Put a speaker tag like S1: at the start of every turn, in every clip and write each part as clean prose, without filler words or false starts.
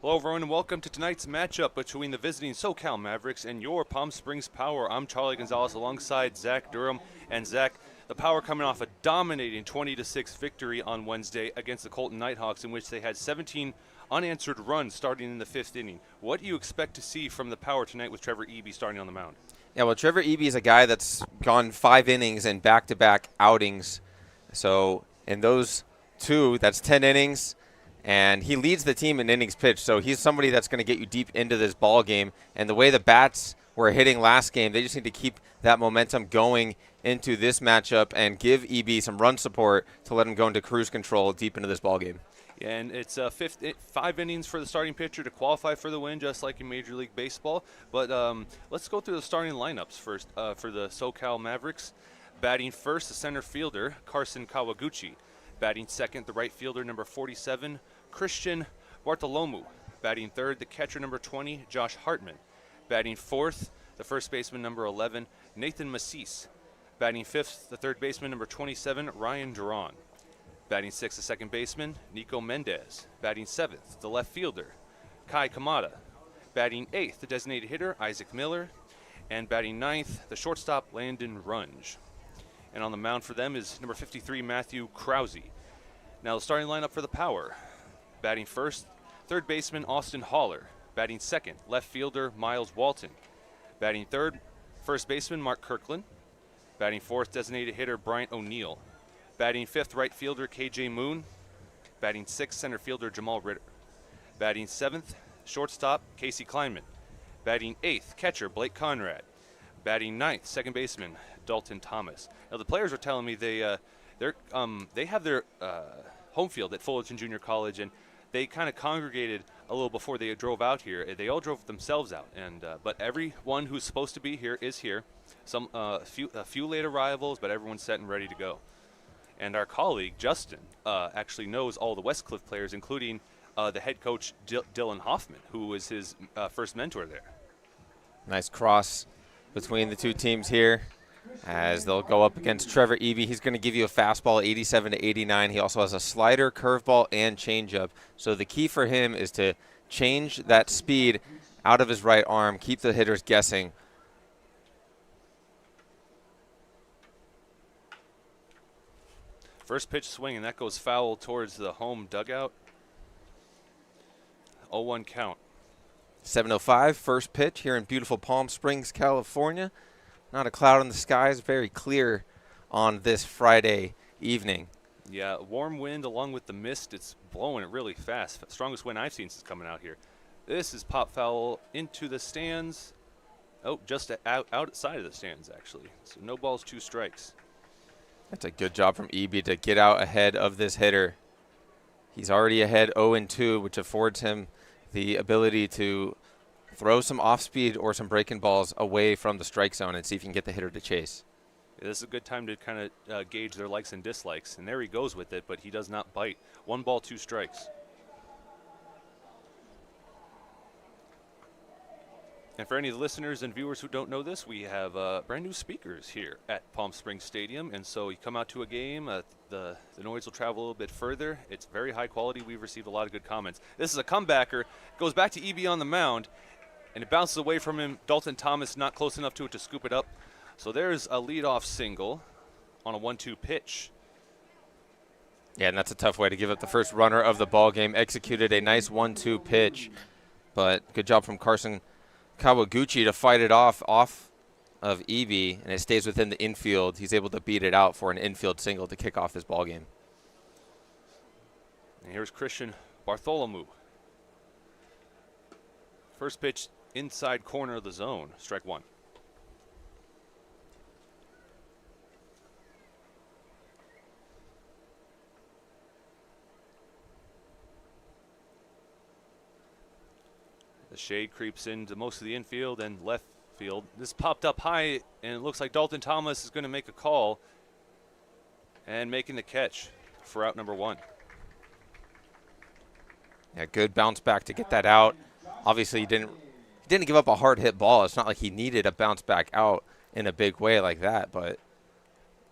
S1: Hello, everyone, and welcome to tonight's matchup between the visiting SoCal Mavericks and your Palm Springs Power. I'm Charlie Gonzalez alongside Zach Durham. And Zach, the Power coming off a dominating 20-6 victory on Wednesday against the Colton Nighthawks, in which they had 17 unanswered runs starting in the fifth inning. What do you expect to see from the Power tonight with Trevor Eby starting on the mound?
S2: Yeah, well, Trevor Eby is a guy that's gone 5 innings in back-to-back outings. So in those two, that's 10 innings, and he leads the team in innings pitched. So he's somebody that's going to get you deep into this ball game. And the way the bats were hitting last game, they just need to keep that momentum going into this matchup and give Eby some run support to let him go into cruise control deep into this ball game.
S1: And it's 5 innings for the starting pitcher to qualify for the win, just like in Major League Baseball. But let's go through the starting lineups first for the SoCal Mavericks. Batting first, the center fielder, Carson Kawaguchi. Batting second, the right fielder, number 47, Christian Bartolomeu. Batting third, the catcher, number 20, Josh Hartman. Batting fourth, the first baseman, number 11, Nathan Massis. Batting fifth, the third baseman, number 27, Ryan Duran. Batting sixth, the second baseman, Nico Mendez. Batting seventh, the left fielder, Kai Kamada. Batting eighth, the designated hitter, Isaac Miller. And batting ninth, the shortstop, Landon Runge. And on the mound for them is number 53, Matthew Krause. Now the starting lineup for the Power. Batting first, third baseman, Austin Haller. Batting second, left fielder, Miles Walton. Batting third, first baseman, Mark Kirkland. Batting fourth, designated hitter, Bryant O'Neill. Batting fifth, right fielder, KJ Moon. Batting sixth, center fielder, Jamal Ritter. Batting seventh, shortstop, Casey Kleinman. Batting eighth, catcher, Blake Conrad. Batting ninth, second baseman, Dalton Thomas. Now the players are telling me they have their home field at Fullerton Junior College, and they kind of congregated a little before they drove out here. They all drove themselves out, and but everyone who's supposed to be here is here. Some a few late arrivals, but everyone's set and ready to go. And our colleague, Justin, actually knows all the Westcliff players, including the head coach, Dylan Hoffman, who was his first mentor there.
S2: Nice cross between the two teams here as they'll go up against Trevor Eby. He's going to give you a fastball, 87 to 89. He also has a slider, curveball, and changeup. So the key for him is to change that speed out of his right arm, keep the hitters guessing.
S1: First pitch swing, and that goes foul towards the home dugout. 0-1 count.
S2: 7:05, first pitch here in beautiful Palm Springs, California. Not a cloud in the skies, very clear on this Friday evening.
S1: Yeah, warm wind along with the mist. It's blowing it really fast. Strongest wind I've seen since coming out here. This is pop foul into the stands. Oh, just outside of the stands, actually. So no balls, 2 strikes.
S2: That's a good job from Eby to get out ahead of this hitter. He's already ahead 0-2, which affords him the ability to throw some off-speed or some breaking balls away from the strike zone and see if you can get the hitter to chase.
S1: Yeah, this is a good time to kind of gauge their likes and dislikes. And there he goes with it, but he does not bite. 1 ball, 2 strikes. And for any of the listeners and viewers who don't know this, we have brand new speakers here at Palm Springs Stadium. And so you come out to a game, the noise will travel a little bit further. It's very high quality. We've received a lot of good comments. This is a comebacker. Goes back to Eby on the mound, and it bounces away from him. Dalton Thomas not close enough to it to scoop it up. So there's a leadoff single on a 1-2 pitch.
S2: Yeah, and that's a tough way to give up the first runner of the ball game. Executed a nice 1-2 pitch, but good job from Carson Kawaguchi to fight it off of Eby, and it stays within the infield. He's able to beat it out for an infield single to kick off this ball game.
S1: And here's Christian Bartholomew. First pitch inside corner of the zone, strike 1. The shade creeps into most of the infield and left field. This popped up high, and it looks like Dalton Thomas is going to make a call and making the catch for out number 1.
S2: Yeah, good bounce back to get that out. Obviously, he didn't give up a hard hit ball. It's not like he needed a bounce back out in a big way like that, but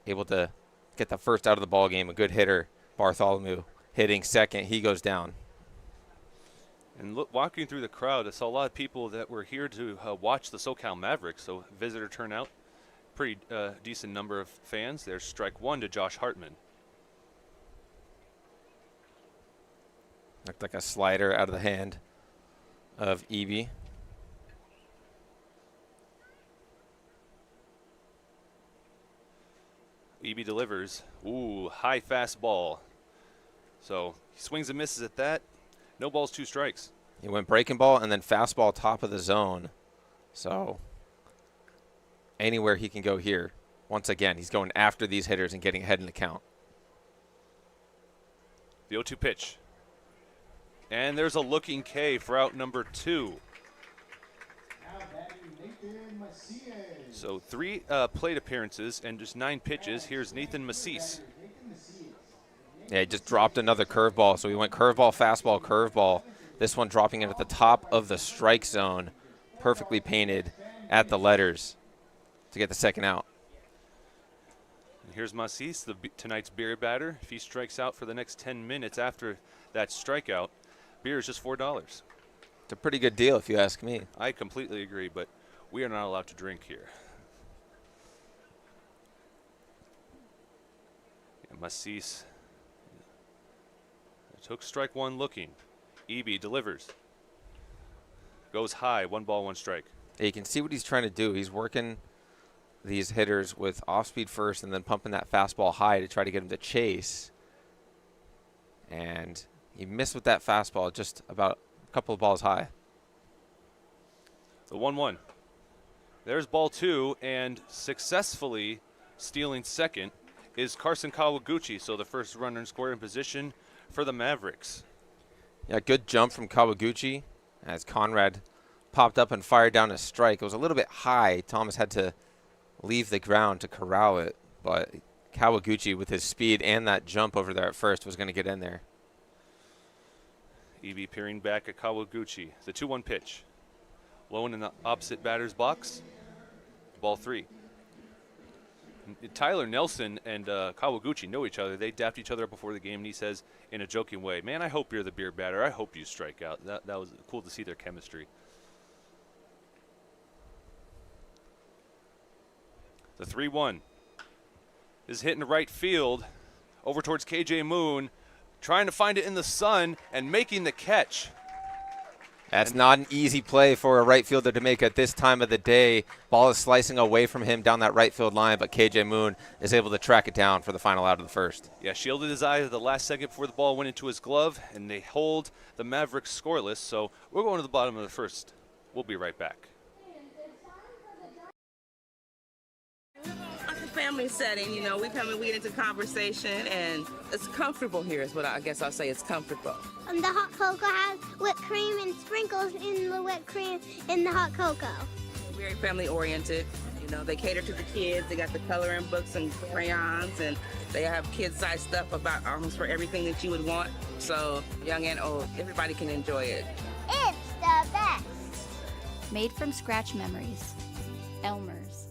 S2: able to get the first out of the ball game. A good hitter, Bartholomew, hitting second. He goes down.
S1: And walking through the crowd, I saw a lot of people that were here to watch the SoCal Mavericks, so visitor turnout, pretty decent number of fans. There's strike one to Josh Hartman.
S2: Looked like a slider out of the hand of Eby.
S1: Eby delivers. Ooh, high fastball. So he swings and misses at that. No balls, 2 strikes.
S2: He went breaking ball and then fastball top of the zone. So anywhere he can go here. Once again, he's going after these hitters and getting ahead in the count.
S1: The 0-2 pitch. And there's a looking K for out number 2. So 3 plate appearances and just 9 pitches. Here's Nathan Massis.
S2: Yeah, he just dropped another curveball. So he went curveball, fastball, curveball. This one dropping it at the top of the strike zone. Perfectly painted at the letters to get the second out.
S1: And here's Massis, tonight's beer batter. If he strikes out for the next 10 minutes after that strikeout, beer is just $4.
S2: It's a pretty good deal if you ask me.
S1: I completely agree, but we are not allowed to drink here. Yeah, Massis took strike one looking. Eby delivers. Goes high, 1 ball, 1 strike.
S2: Yeah, you can see what he's trying to do. He's working these hitters with off-speed first and then pumping that fastball high to try to get him to chase. And he missed with that fastball just about a couple of balls high.
S1: The 1-1. There's ball 2, and successfully stealing second is Carson Kawaguchi. So the first runner in scoring position for the Mavericks.
S2: Yeah, good jump from Kawaguchi as Conrad popped up and fired down a strike. It was a little bit high. Thomas had to leave the ground to corral it, but Kawaguchi with his speed and that jump over there at first was going to get in there.
S1: Eby peering back at Kawaguchi. The 2-1 pitch. Low in the opposite batter's box. Ball 3. Tyler Nelson and Kawaguchi know each other. They dapped each other up before the game, and he says in a joking way, "Man, I hope you're the beer batter. I hope you strike out." That was cool to see their chemistry. The 3-1 is hitting to right field over towards KJ Moon, trying to find it in the sun and making the catch.
S2: That's not an easy play for a right fielder to make at this time of the day. Ball is slicing away from him down that right field line, but KJ Moon is able to track it down for the final out of the first.
S1: Yeah, shielded his eye at the last second before the ball went into his glove, and they hold the Mavericks scoreless. So we're going to the bottom of the first. We'll be right back.
S3: It's a family setting, you know, we come and we get into conversation, and it's comfortable here is what I guess I'll say. It's comfortable.
S4: The hot cocoa has whipped cream and sprinkles in the whipped cream in the hot cocoa.
S3: Very family oriented. You know, they cater to the kids. They got the coloring books and crayons, and they have kid-sized stuff about almost for everything that you would want. So young and old, everybody can enjoy it.
S4: It's the best.
S5: Made from scratch memories. Elmer's.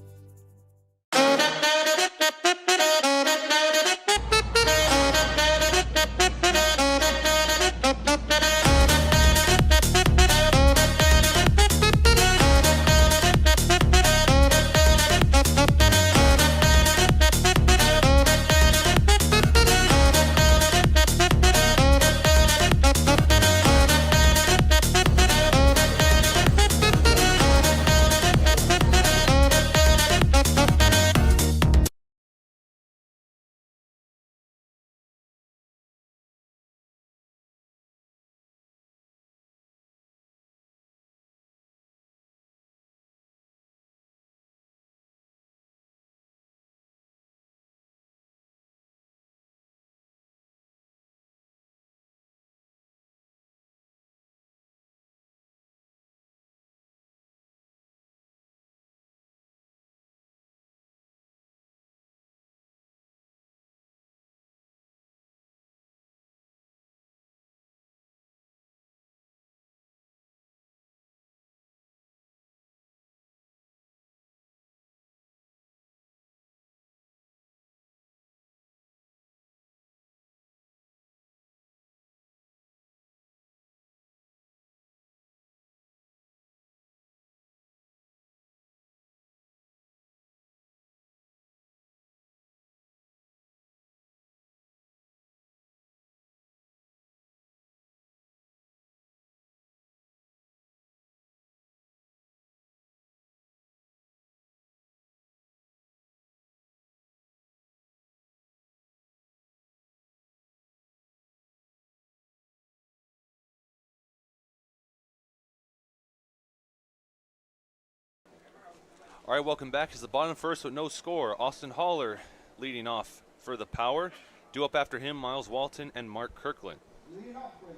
S1: All right, welcome back. It's the bottom first with no score. Austin Haller leading off for the Power. Due up after him, Miles Walton and Mark Kirkland.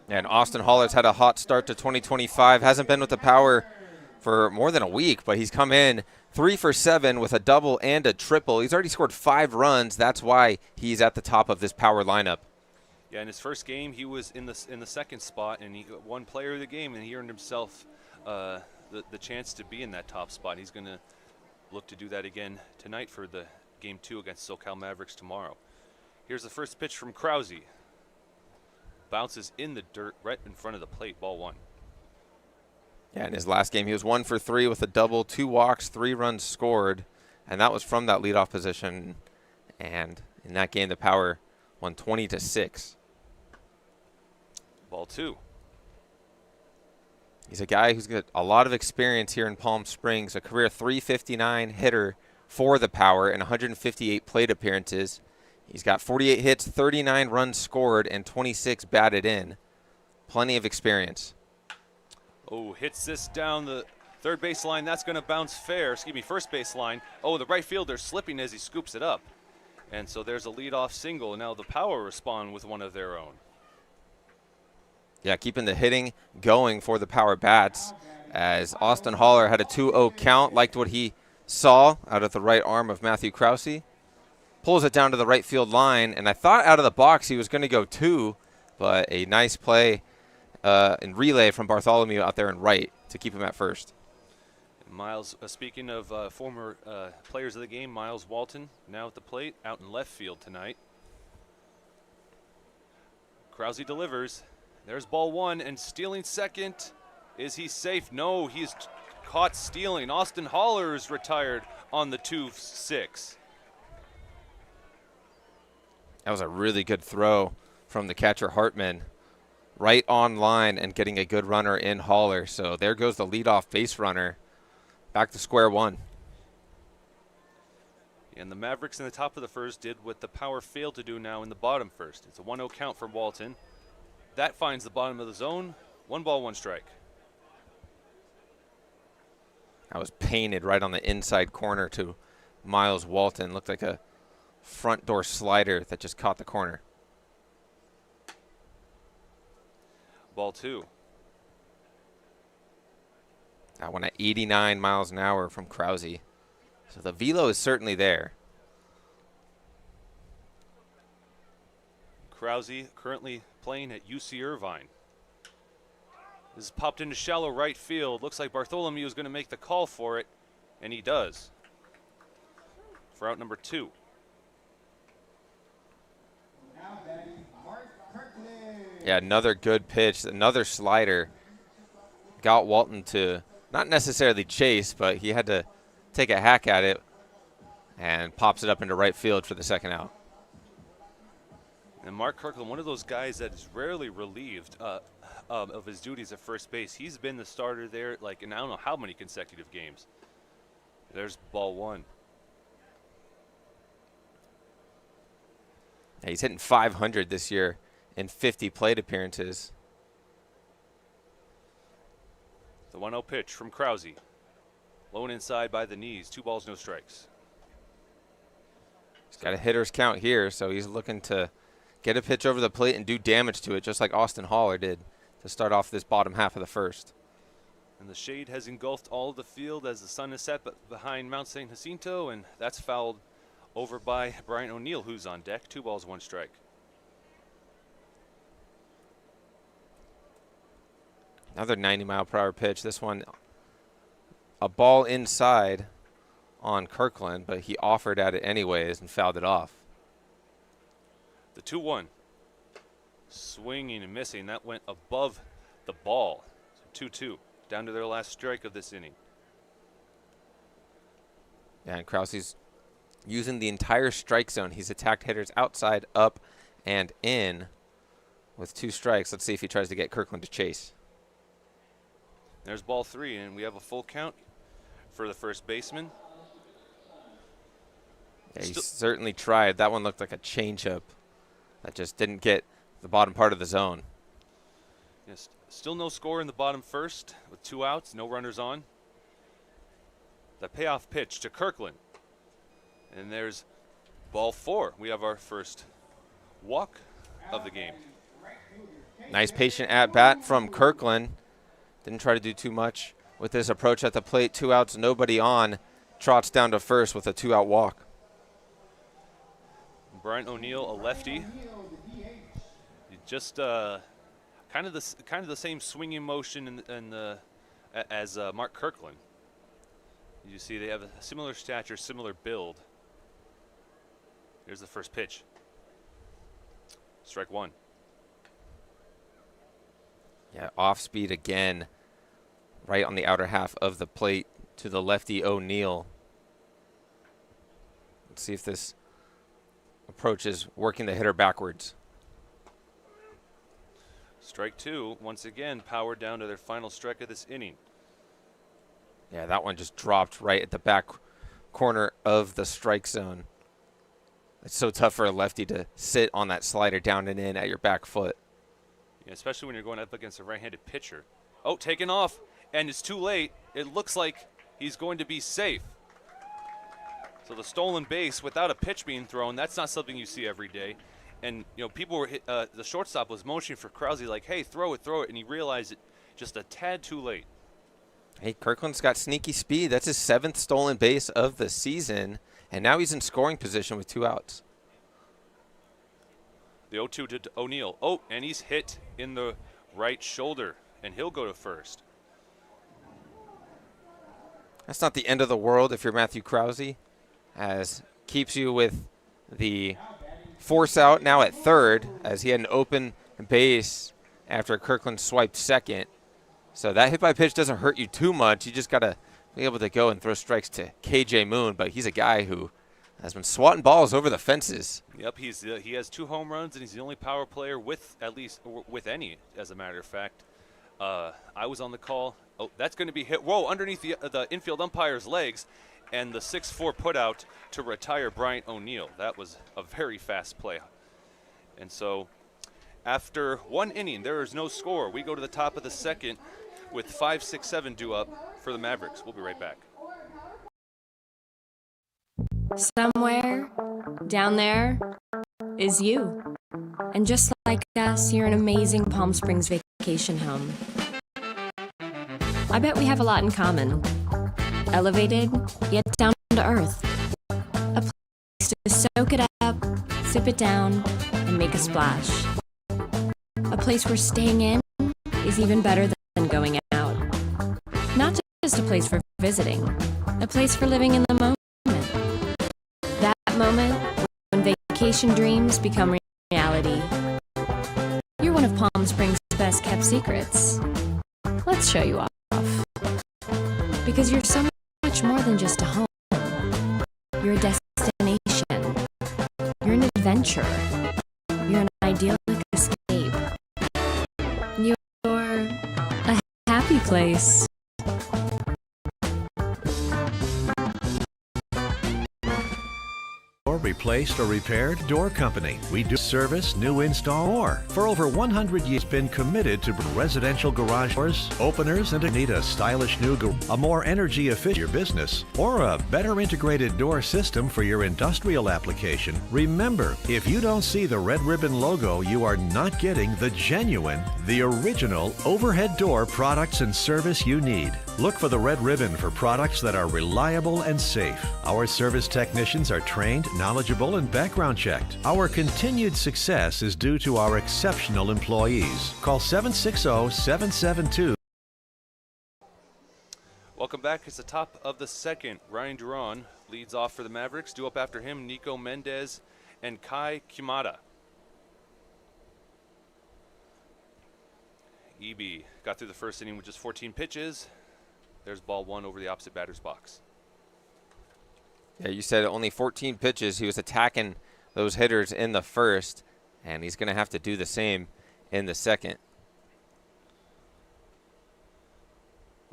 S2: And Austin Haller's had a hot start to 2025. Hasn't been with the Power for more than a week, but he's come in 3 for 7 with a double and a triple. He's already scored 5 runs. That's why he's at the top of this Power lineup.
S1: Yeah, in his first game, he was in the second spot, and he won Player of the Game, and he earned himself the chance to be in that top spot. He's going to look to do that again tonight for the Game 2 against SoCal Mavericks tomorrow. Here's the first pitch from Krause. Bounces in the dirt right in front of the plate, ball 1.
S2: Yeah, in his last game, he was 1 for 3 with a double, 2 walks, 3 runs scored, and that was from that leadoff position. And in that game, the Power won 20-6.
S1: Ball 2.
S2: He's a guy who's got a lot of experience here in Palm Springs, a career .359 hitter for the Power and 158 plate appearances. He's got 48 hits, 39 runs scored, and 26 batted in. Plenty of experience.
S1: Oh, hits this down the third base line. That's going to bounce fair. Excuse me, first base line. Oh, the right fielder slipping as he scoops it up. And so there's a leadoff single. Now the Power respond with one of their own.
S2: Yeah, keeping the hitting going for the Power bats as Austin Haller had a 2-0 count. Liked what he saw out of the right arm of Matthew Krause. Pulls it down to the right field line, and I thought out of the box he was going to go 2, but a nice play and relay from Bartholomew out there in right to keep him at first.
S1: Miles, speaking of former players of the game, Miles Walton now at the plate, out in left field tonight. Krause delivers. There's ball 1, and stealing second. Is he safe? No, he's caught stealing. Austin Haller is retired on the 2-6.
S2: That was a really good throw from the catcher Hartman. Right on line and getting a good runner in Haller. So there goes the leadoff base runner. Back to square one.
S1: And the Mavericks in the top of the first did what the Power failed to do now in the bottom first. It's a 1-0 count for Walton. That finds the bottom of the zone. 1 ball, 1 strike.
S2: That was painted right on the inside corner to Miles Walton. Looked like a front door slider that just caught the corner.
S1: Ball 2.
S2: That one at 89 miles an hour from Krause. So the velo is certainly there.
S1: Krause currently playing at UC Irvine. This is popped into shallow right field. Looks like Bartholomew is going to make the call for it, and he does. For out number 2.
S2: Yeah, another good pitch, another slider. Got Walton to not necessarily chase, but he had to take a hack at it and pops it up into right field for the second out.
S1: And Mark Kirkland, one of those guys that is rarely relieved of his duties at first base. He's been the starter there, like, in I don't know how many consecutive games. There's ball 1.
S2: Yeah, he's hitting 500 this year in 50 plate appearances.
S1: The 1-0 pitch from Krause. Low and inside by the knees. 2 balls, no strikes.
S2: He's got a hitter's count here, so he's looking to get a pitch over the plate and do damage to it, just like Austin Haller did to start off this bottom half of the first.
S1: And the shade has engulfed all of the field as the sun is set behind Mount St. Jacinto, and that's fouled over by Brian O'Neill, who's on deck. 2 balls, 1 strike.
S2: Another 90-mile-per-hour pitch. This one, a ball inside on Kirkland, but he offered at it anyways and fouled it off.
S1: The 2-1. Swinging and missing. That went above the ball. So 2-2. Down to their last strike of this inning.
S2: Yeah, and Krause's using the entire strike zone. He's attacked hitters outside, up, and in with 2 strikes. Let's see if he tries to get Kirkland to chase.
S1: There's ball 3, and we have a full count for the first baseman.
S2: Yeah, he certainly tried. That one looked like a changeup that just didn't get the bottom part of the zone.
S1: Yes, still no score in the bottom first with 2 outs, no runners on. The payoff pitch to Kirkland. And there's ball 4. We have our first walk of the game.
S2: Nice patient at bat from Kirkland. Didn't try to do too much with his approach at the plate. 2 outs, nobody on. Trots down to first with a 2-out walk.
S1: Brian O'Neill, a lefty. Just kind of the same swinging motion as Mark Kirkland. You see they have a similar stature, similar build. Here's the first pitch. Strike 1.
S2: Yeah, off speed again, right on the outer half of the plate to the lefty O'Neill. Let's see if this approach is working the hitter backwards.
S1: Strike 2, once again, powered down to their final strike of this inning.
S2: Yeah, that one just dropped right at the back corner of the strike zone. It's so tough for a lefty to sit on that slider down and in at your back foot.
S1: Yeah, especially when you're going up against a right-handed pitcher. Oh, taken off, and it's too late. It looks like he's going to be safe. So the stolen base without a pitch being thrown, that's not something you see every day. And, you know, people were, the shortstop was motioning for Krause, like, hey, throw it, and he realized it just a tad too late.
S2: Hey, Kirkland's got sneaky speed. That's his 7th stolen base of the season, and now he's in scoring position with 2 outs.
S1: The 0-2 to O'Neill. Oh, and he's hit in the right shoulder, and he'll go to first.
S2: That's not the end of the world if you're Matthew Krause, as keeps you with the force out now at third, as he had an open base after Kirkland swiped second. So that hit by pitch doesn't hurt you too much. You just got to be able to go and throw strikes to KJ Moon, but he's a guy who has been swatting balls over the fences.
S1: Yep, he has 2 home runs, and he's the only power player with any, as a matter of fact. I was on the call. Oh, that's going to be hit. Whoa, underneath the infield umpire's legs, and the 6-4 putout to retire Bryant O'Neill. That was a very fast play. And so after 1 inning, there is no score. We go to the top of the second with 5, 6, 7 due up for the Mavericks. We'll be right back.
S6: Somewhere down there is you. And just like us, you're an amazing Palm Springs vacation home. I bet we have a lot in common. Elevated, yet down to earth. A place to soak it up, sip it down, and make a splash. A place where staying in is even better than going out. Not just a place for visiting, a place for living in the moment. That moment when vacation dreams become reality. You're one of Palm Springs' best kept secrets. Let's show you off. Because you're so much more than just a home. You're a destination. You're an adventure. You're an idyllic escape. You're a happy place.
S7: Replaced or repaired door company. We do service, new install, or for over 100 years been committed to residential garage doors, openers, and need a stylish new a more energy efficient business, or a better integrated door system for your industrial application. Remember, if you don't see the red ribbon logo, you are not getting the genuine, the original overhead door products and service you need. Look for the red ribbon for products that are reliable and safe. Our service technicians are trained, knowledgeable, and background checked. Our continued success is due to our exceptional employees. Call 760-772.
S1: Welcome back. It's the top of the second. Ryan Duran leads off for the Mavericks. Due up after him, Nico Mendez and Kai Kimada. EB got through the first inning with just 14 pitches. There's ball 1 over the opposite batter's box.
S2: Yeah, you said only 14 pitches. He was attacking those hitters in the first, and he's going to have to do the same in the second.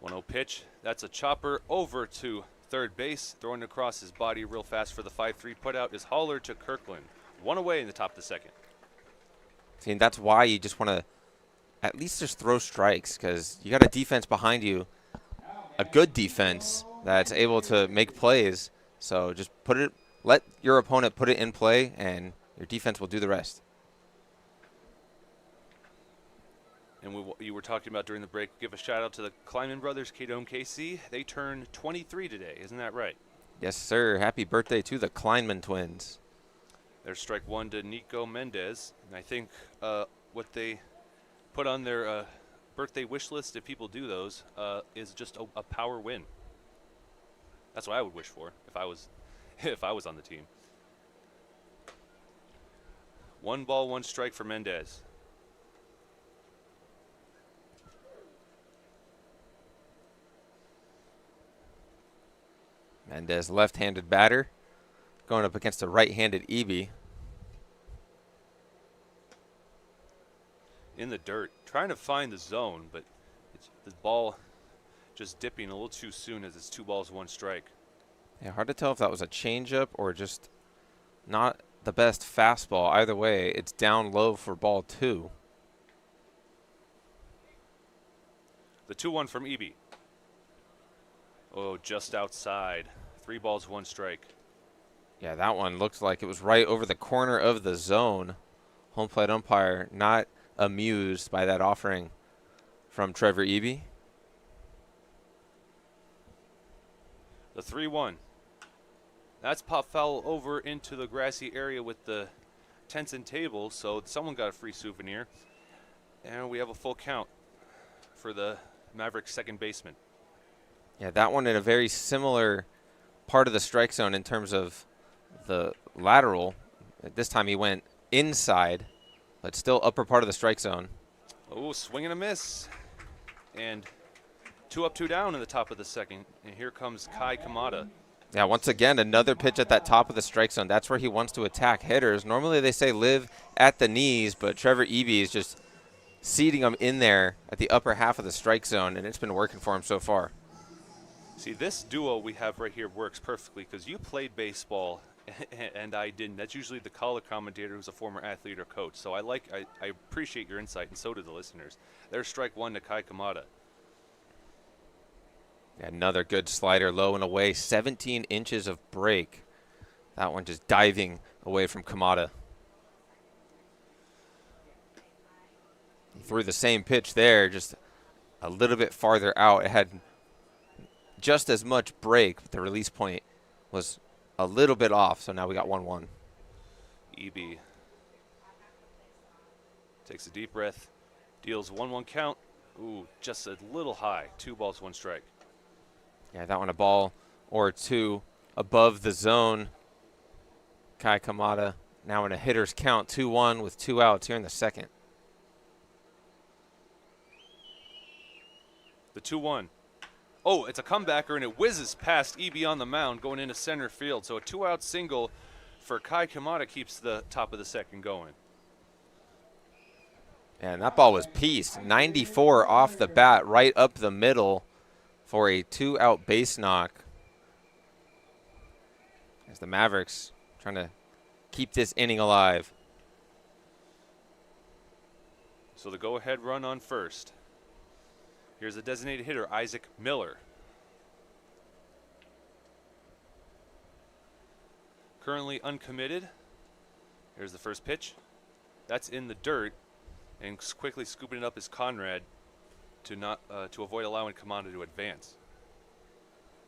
S1: 1-0 pitch. That's a chopper over to third base. Throwing across his body real fast for the 5-3 putout is Haller to Kirkland. 1 away in the top of the second.
S2: See, and that's why you just want to at least just throw strikes, because you got a defense behind you, a good defense, that's able to make plays. So just let your opponent put it in play, and your defense will do the rest.
S1: And you were talking about during the break, give a shout out to the Kleinman brothers, Cato and KC. They turned 23 today, isn't that right?
S2: Yes, sir. Happy birthday to the Kleinman twins.
S1: There's strike one to Nico Mendez. And I think what they put on their birthday wish list, if people do those, is just a power win. That's what I would wish for if I was if I was on the team. 1 ball, 1 strike for Mendez.
S2: Mendez, left-handed batter, going up against a right-handed Eby.
S1: In the dirt, trying to find the zone, but the ball just dipping a little too soon as it's 2 balls, 1 strike.
S2: Yeah, hard to tell if that was a changeup or just not the best fastball. Either way, it's down low for ball 2.
S1: The 2-1 from Eby. Oh, just outside. 3 balls, 1 strike.
S2: Yeah, that one looked like it was right over the corner of the zone. Home plate umpire not amused by that offering from Trevor Eby.
S1: The 3-1. That's pop foul over into the grassy area with the tents and tables, so someone got a free souvenir. And we have a full count for the Mavericks second baseman.
S2: Yeah, that one in a very similar part of the strike zone in terms of the lateral. This time he went inside, but still upper part of the strike zone.
S1: Oh, swing and a miss. And 2 up, 2 down in the top of the second. And here comes Kai Kamada.
S2: Yeah, once again, another pitch at that top of the strike zone. That's where he wants to attack hitters. Normally they say live at the knees, but Trevor Eby is just seating him in there at the upper half of the strike zone, and it's been working for him so far.
S1: See, this duo we have right here works perfectly because you played baseball and I didn't. That's usually the color commentator who's a former athlete or coach. So I appreciate your insight, and so do the listeners. There's strike 1 to Kai Kamada.
S2: Another good slider, low and away, 17 inches of break. That one just diving away from Kamada. He threw the same pitch there, just a little bit farther out. It had just as much break, but the release point was a little bit off, so now we got 1-1.
S1: Eby takes a deep breath, deals 1-1 count. Ooh, just a little high. 2 balls, 1 strike.
S2: Yeah, that one a ball or 2 above the zone. Kai Kamada now in a hitter's count, 2-1 with 2 outs here in the second.
S1: The 2-1. Oh, it's a comebacker, and it whizzes past Eby on the mound going into center field. So a 2-out single for Kai Kamada keeps the top of the second going.
S2: And that ball was pieced. 94 off the bat, right up the middle for a 2-out base knock. As the Mavericks trying to keep this inning alive.
S1: So the go-ahead run on first. Here's the designated hitter, Isaac Miller. Currently uncommitted. Here's the first pitch. That's in the dirt, and quickly scooping it up is Conrad to avoid allowing Kamada to advance.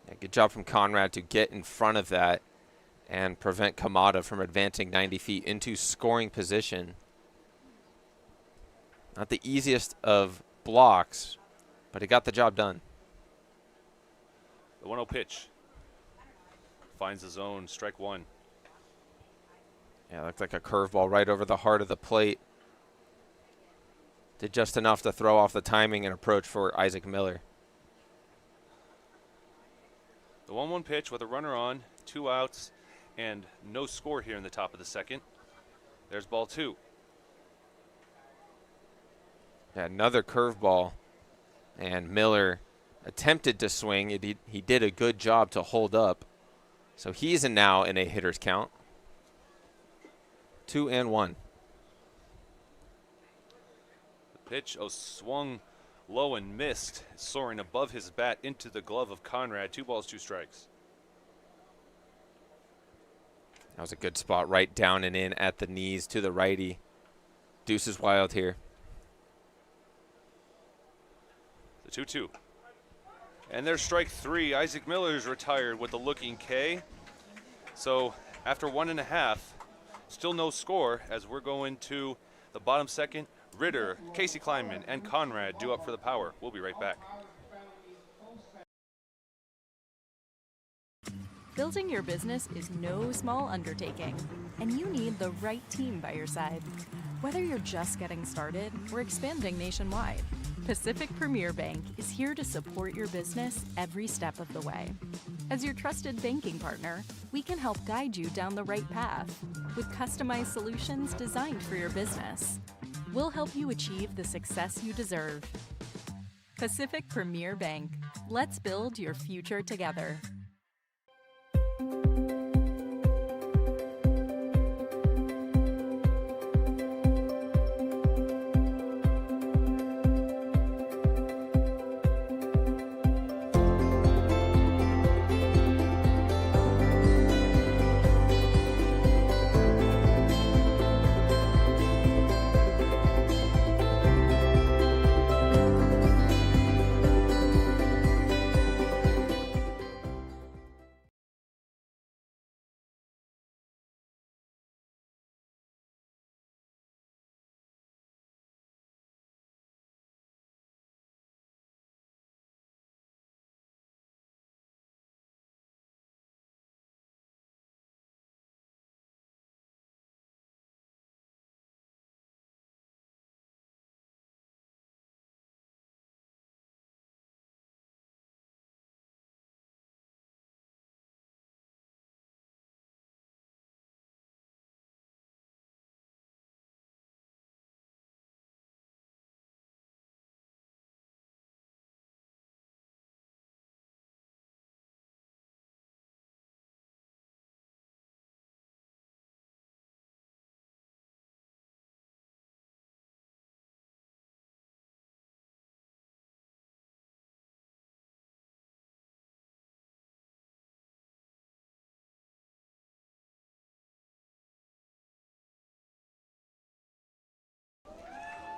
S2: Yeah, good job from Conrad to get in front of that and prevent Kamada from advancing 90 feet into scoring position. Not the easiest of blocks, but he got the job done.
S1: The 1-0 pitch. Finds the zone, strike 1.
S2: Yeah, looked like a curveball right over the heart of the plate. Did just enough to throw off the timing and approach for Isaac Miller.
S1: The 1-1 pitch with a runner on, 2 outs, and no score here in the top of the second. There's ball 2.
S2: Yeah, another curveball. And Miller attempted to swing. He did a good job to hold up. So he's now in a hitter's count. 2-1.
S1: The pitch, swung Low and missed, soaring above his bat into the glove of Conrad. 2 balls, 2 strikes.
S2: That was a good spot, right down and in at the knees to the righty. Deuce is wild here.
S1: The 2-2. And there's strike 3. Isaac Miller is retired with the looking K. So after 1.5, still no score as we're going to the bottom second. Ritter, Casey Kleinman, and Conrad due up for the power. We'll be right back.
S8: Building your business is no small undertaking, and you need the right team by your side. Whether you're just getting started or expanding nationwide, Pacific Premier Bank is here to support your business every step of the way. As your trusted banking partner, we can help guide you down the right path with customized solutions designed for your business. We'll help you achieve the success you deserve. Pacific Premier Bank. Let's build your future together.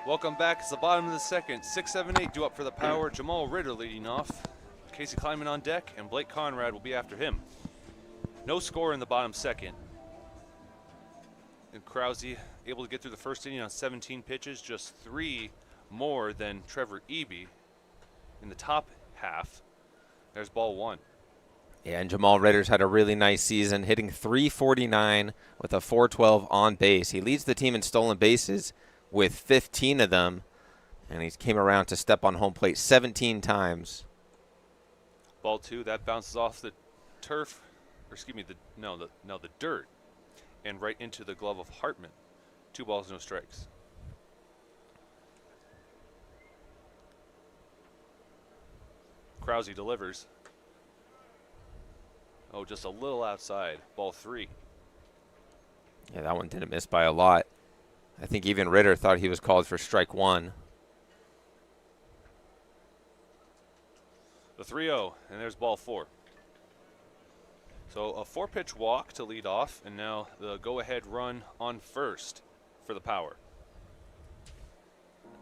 S1: Welcome back. It's the bottom of the second. 6-7-8 due up for the power. Jamal Ritter leading off. Casey Kleinman on deck, and Blake Conrad will be after him. No score in the bottom second. And Krause able to get through the first inning on 17 pitches, just 3 more than Trevor Eby in the top half. There's ball 1.
S2: Yeah, and Jamal Ritter's had a really nice season, hitting .349 with a .412 on base. He leads the team in stolen bases with 15 of them, and he came around to step on home plate 17 times.
S1: Ball 2, that bounces off the turf, or excuse me, the dirt, and right into the glove of Hartman. 2 balls, no strikes. Krause delivers. Oh, just a little outside. Ball 3.
S2: Yeah, that one didn't miss by a lot. I think even Ritter thought he was called for strike 1.
S1: The 3-0, and there's ball 4. So a 4-pitch walk to lead off, and now the go-ahead run on first for the power.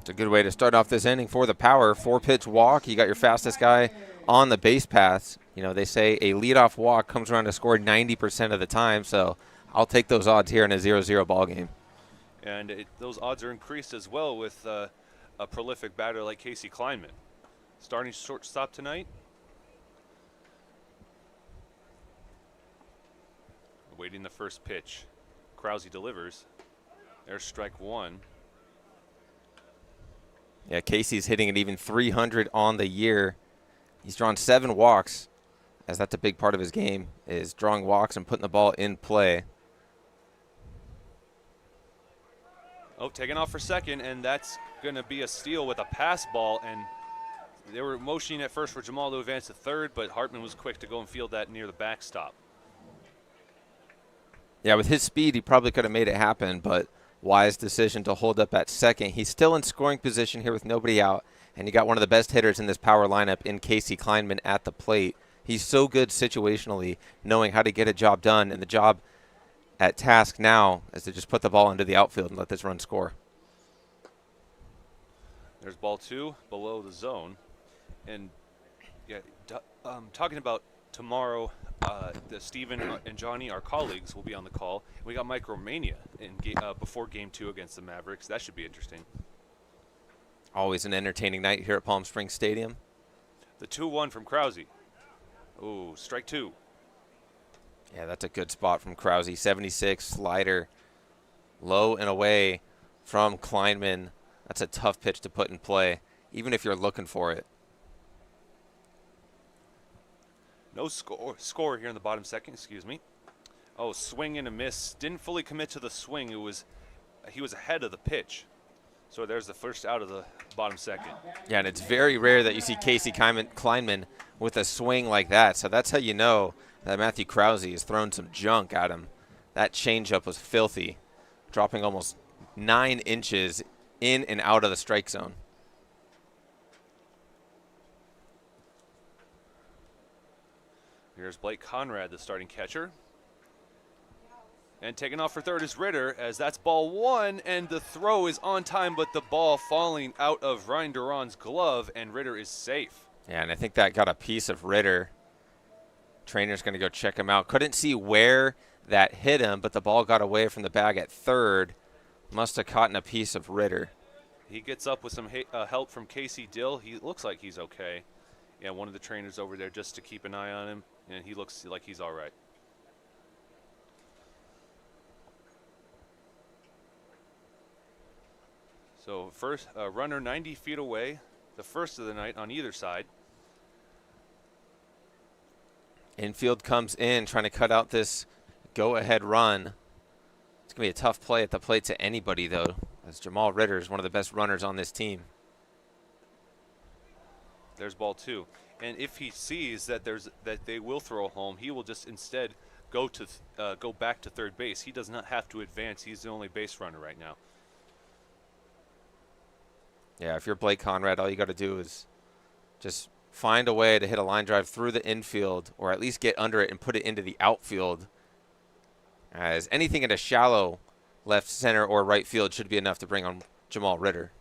S2: It's a good way to start off this inning for the power. 4-pitch walk. You got your fastest guy on the base paths. You know, they say a leadoff walk comes around to score 90% of the time, so I'll take those odds here in a 0-0 ball game.
S1: And those odds are increased as well with a prolific batter like Casey Kleinman. Starting shortstop tonight. Awaiting the first pitch. Krause delivers. There's strike 1.
S2: Yeah, Casey's hitting at even .300 on the year. He's drawn 7 walks, as that's a big part of his game, is drawing walks and putting the ball in play.
S1: Oh, taking off for second, and that's going to be a steal with a pass ball. And they were motioning at first for Jamal to advance to third, but Hartman was quick to go and field that near the backstop.
S2: Yeah, with his speed, he probably could have made it happen, but wise decision to hold up at second. He's still in scoring position here with nobody out, and you got one of the best hitters in this power lineup in Casey Kleinman at the plate. He's so good situationally, knowing how to get a job done, and the job at task now is to just put the ball into the outfield and let this run score.
S1: There's ball 2 below the zone. And yeah, talking about tomorrow, the Steven and Johnny, our colleagues, will be on the call. We got Micromania before Game 2 against the Mavericks. That should be interesting.
S2: Always an entertaining night here at Palm Springs Stadium.
S1: The 2-1 from Krause. Ooh, strike 2.
S2: Yeah, that's a good spot from Krause. 76, slider, low and away from Kleinman. That's a tough pitch to put in play, even if you're looking for it.
S1: No score here in the bottom second, excuse me. Oh, swing and a miss. Didn't fully commit to the swing. He was ahead of the pitch. So there's the first out of the bottom second.
S2: Yeah, and it's very rare that you see Casey Kleinman with a swing like that. So that's how you know that Matthew Krause has thrown some junk at him. That changeup was filthy, dropping almost 9 inches in and out of the strike zone.
S1: Here's Blake Conrad, the starting catcher. And taking off for third is Ritter, as that's ball 1, and the throw is on time, but the ball falling out of Ryan Duran's glove, and Ritter is safe.
S2: Yeah, and I think that got a piece of Ritter. Trainer's going to go check him out. Couldn't see where that hit him, but the ball got away from the bag at third. Must have caught in a piece of Ritter.
S1: He gets up with some help from Casey Dill. He looks like he's okay. Yeah, one of the trainers over there just to keep an eye on him, and he looks like he's all right. So first, runner 90 feet away, the first of the night on either side.
S2: Infield comes in, trying to cut out this go-ahead run. It's going to be a tough play at the plate to anybody, though, as Jamal Ritter is one of the best runners on this team.
S1: There's ball 2. And if he sees that they will throw home, he will just instead go back to third base. He does not have to advance. He's the only base runner right now.
S2: Yeah, if you're Blake Conrad, all you got to do is just find a way to hit a line drive through the infield, or at least get under it and put it into the outfield. As anything in a shallow left center or right field should be enough to bring on Jamal Ritter.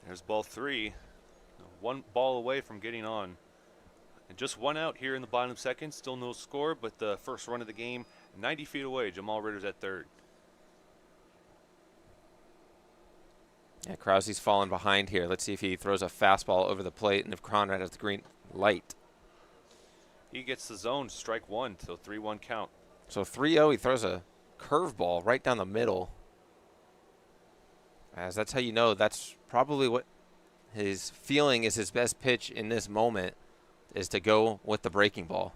S1: There's ball 3. One ball away from getting on. And just one out here in the bottom second. Still no score, but the first run of the game, 90 feet away. Jamal Ritter's at third.
S2: Yeah, Krause's falling behind here. Let's see if he throws a fastball over the plate and if Conrad has the green light.
S1: He gets the zone, strike 1, so 3-1 count.
S2: So 3-0, he throws a curveball right down the middle. As that's how you know that's probably what his feeling is his best pitch in this moment, is to go with the breaking ball.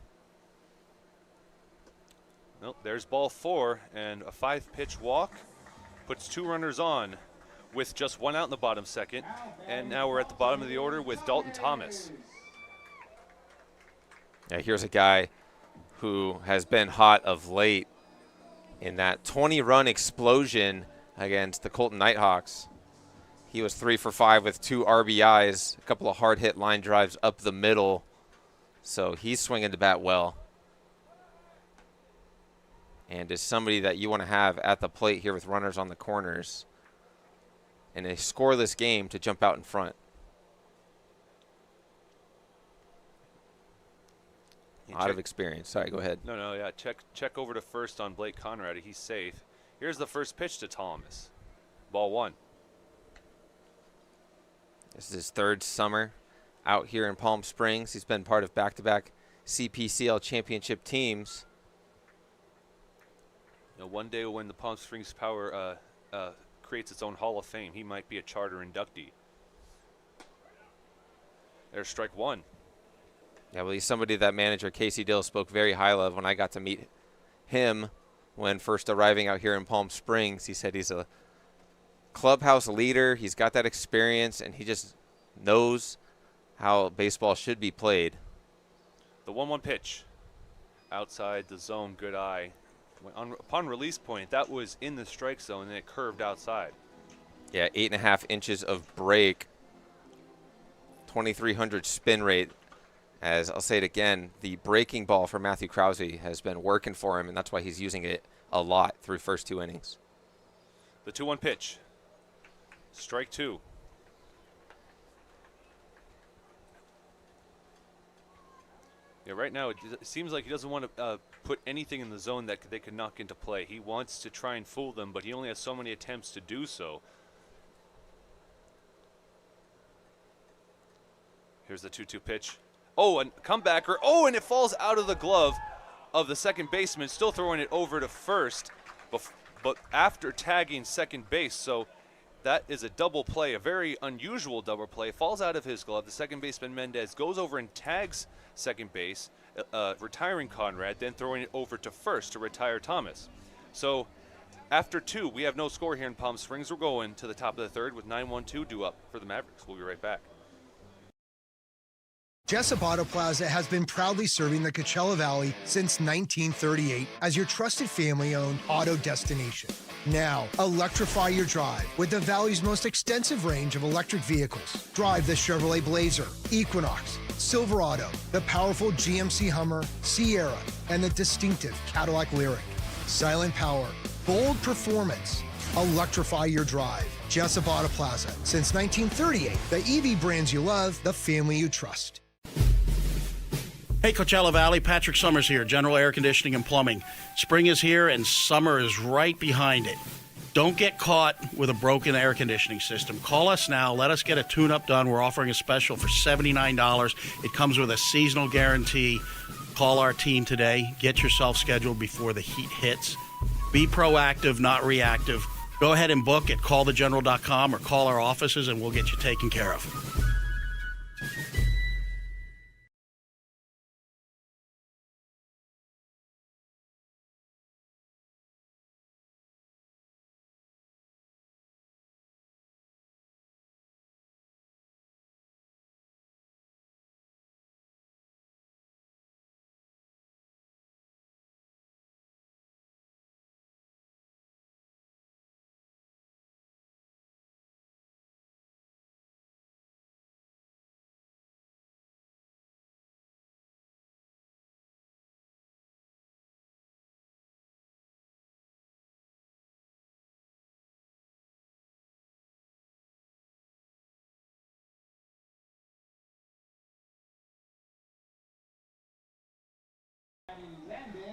S1: Nope, there's ball 4, and a 5-pitch walk puts 2 runners on with just 1 out in the bottom second. And now we're at the bottom of the order with Dalton Thomas.
S2: Yeah, here's a guy who has been hot of late in that 20-run explosion against the Colton Nighthawks. He was 3 for 5 with 2 RBIs, a couple of hard-hit line drives up the middle. So he's swinging the bat well. And is somebody that you want to have at the plate here with runners on the corners in a scoreless game to jump out in front. A lot of experience. Sorry, go ahead.
S1: No, yeah. Check over to first on Blake Conrad. He's safe. Here's the first pitch to Thomas. Ball 1.
S2: This is his 3rd summer out here in Palm Springs. He's been part of back-to-back CPCL championship teams.
S1: You know, one day when the Palm Springs Power creates its own Hall of Fame, he might be a charter inductee. There's strike 1.
S2: Yeah, well, he's somebody that manager Casey Dill spoke very highly of when I got to meet him when first arriving out here in Palm Springs. He said he's a clubhouse leader. He's got that experience, and he just knows how baseball should be played.
S1: The 1-1 pitch. Outside the zone, good eye. Upon release point, that was in the strike zone, and it curved outside.
S2: Yeah, 8.5 inches of break, 2,300 spin rate. As I'll say it again, the breaking ball for Matthew Krause has been working for him, and that's why he's using it a lot through first 2 innings.
S1: The 2-1 pitch. Strike 2. Yeah, right now it seems like he doesn't want to put anything in the zone that they could knock into play. He wants to try and fool them, but he only has so many attempts to do so. Here's the 2-2 pitch. Oh, and comebacker. Oh, and it falls out of the glove of the second baseman, still throwing it over to first, but after tagging second base. So that is a double play, a very unusual double play. Falls out of his glove. The second baseman, Mendez, goes over and tags second base, retiring Conrad, then throwing it over to first to retire Thomas. So after 2, we have no score here in Palm Springs. We're going to the top of the third with 9-1-2 due up for the Mavericks. We'll be right back.
S9: Jessup Auto Plaza has been proudly serving the Coachella Valley since 1938 as your trusted family-owned auto destination. Now, electrify your drive with the Valley's most extensive range of electric vehicles. Drive the Chevrolet Blazer, Equinox, Silverado, the powerful GMC Hummer, Sierra, and the distinctive Cadillac Lyriq. Silent power, bold performance. Electrify your drive. Jessup Auto Plaza. Since 1938, the EV brands you love, the family you trust.
S10: Hey, Coachella Valley, Patrick Summers here, General Air Conditioning and Plumbing. Spring is here and summer is right behind it. Don't get caught with a broken air conditioning system. Call us now. Let us get a tune-up done. We're offering a special for $79. It comes with a seasonal guarantee. Call our team today. Get yourself scheduled before the heat hits. Be proactive, not reactive. Go ahead and book at callthegeneral.com or call our offices and we'll get you taken care of.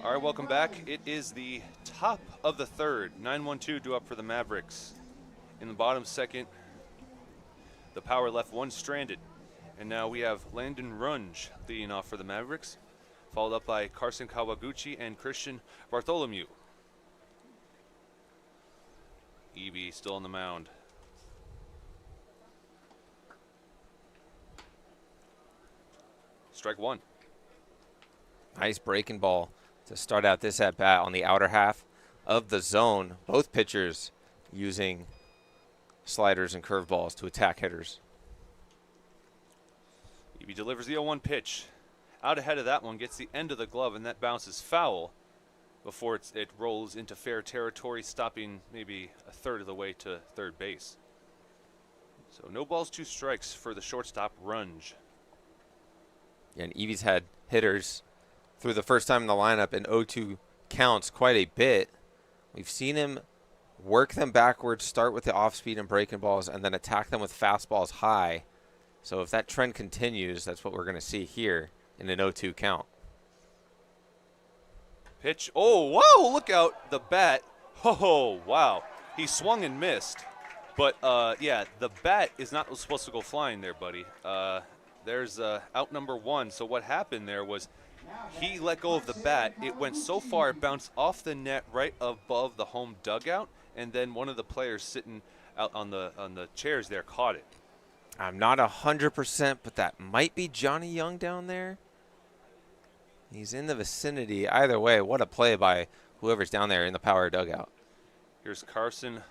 S1: All right, welcome back. It is the top of the third. 9-1-2 due up for the Mavericks. In the bottom second, the power left one stranded. And now we have Landon Runge leading off for the Mavericks, followed up by Carson Kawaguchi and Christian Bartholomew. Evie still on the mound. Strike 1.
S2: Nice breaking ball to start out this at-bat on the outer half of the zone. Both pitchers using sliders and curveballs to attack hitters.
S1: Evie delivers the 0-1 pitch. Out ahead of that one, gets the end of the glove, and that bounces foul before it rolls into fair territory, stopping maybe a third of the way to third base. So no balls, 2 strikes for the shortstop, Runge.
S2: Yeah, and Evie's had hitters through the first time in the lineup in 0-2 counts quite a bit. We've seen him work them backwards, start with the off-speed and breaking balls, and then attack them with fastballs high. So if that trend continues, that's what we're going to see here in an 0-2 count.
S1: Pitch. Oh, whoa, look out. The bat. Oh, wow. He swung and missed. But, yeah, the bat is not supposed to go flying there, buddy. There's out number 1. So what happened there was he let go of the bat. It went so far, it bounced off the net right above the home dugout, and then one of the players sitting out on the chairs there caught it.
S2: I'm not 100%, but that might be Johnny Young down there. He's in the vicinity. Either way, what a play by whoever's down there in the power dugout.
S1: Here's Carson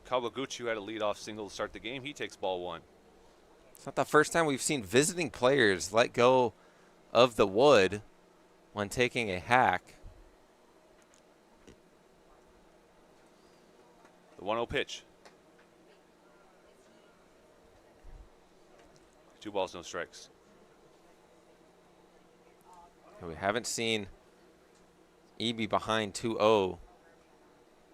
S1: Kawaguchi, who had a leadoff single to start the game. He takes ball 1.
S2: It's not the first time we've seen visiting players let go of the wood when taking a hack.
S1: The 1-0 pitch. 2 balls, no strikes.
S2: We haven't seen EB behind 2-0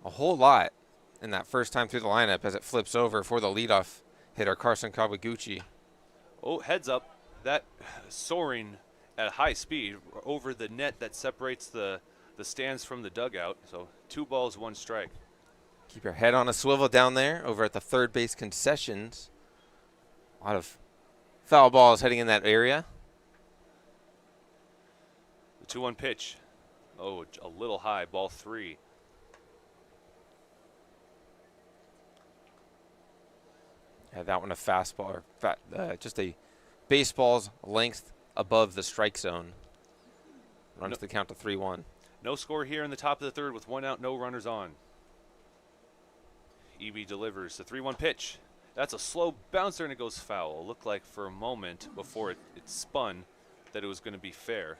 S2: a whole lot in that first time through the lineup as it flips over for the leadoff hitter, Carson Kawaguchi.
S1: Oh, heads up. That soaring at high speed over the net that separates the stands from the dugout. So 2 balls, 1 strike.
S2: Keep your head on a swivel down there over at the third base concessions. A lot of foul balls heading in that area.
S1: The 2-1 pitch. Oh, a little high, ball 3.
S2: Yeah, that one a fastball, or just a baseball's length above the strike zone. Runs the count to 3-1.
S1: No score here in the top of the third with 1 out, no runners on. EB delivers the 3-1 pitch. That's a slow bouncer and it goes foul. It looked like for a moment before it spun that it was going to be fair.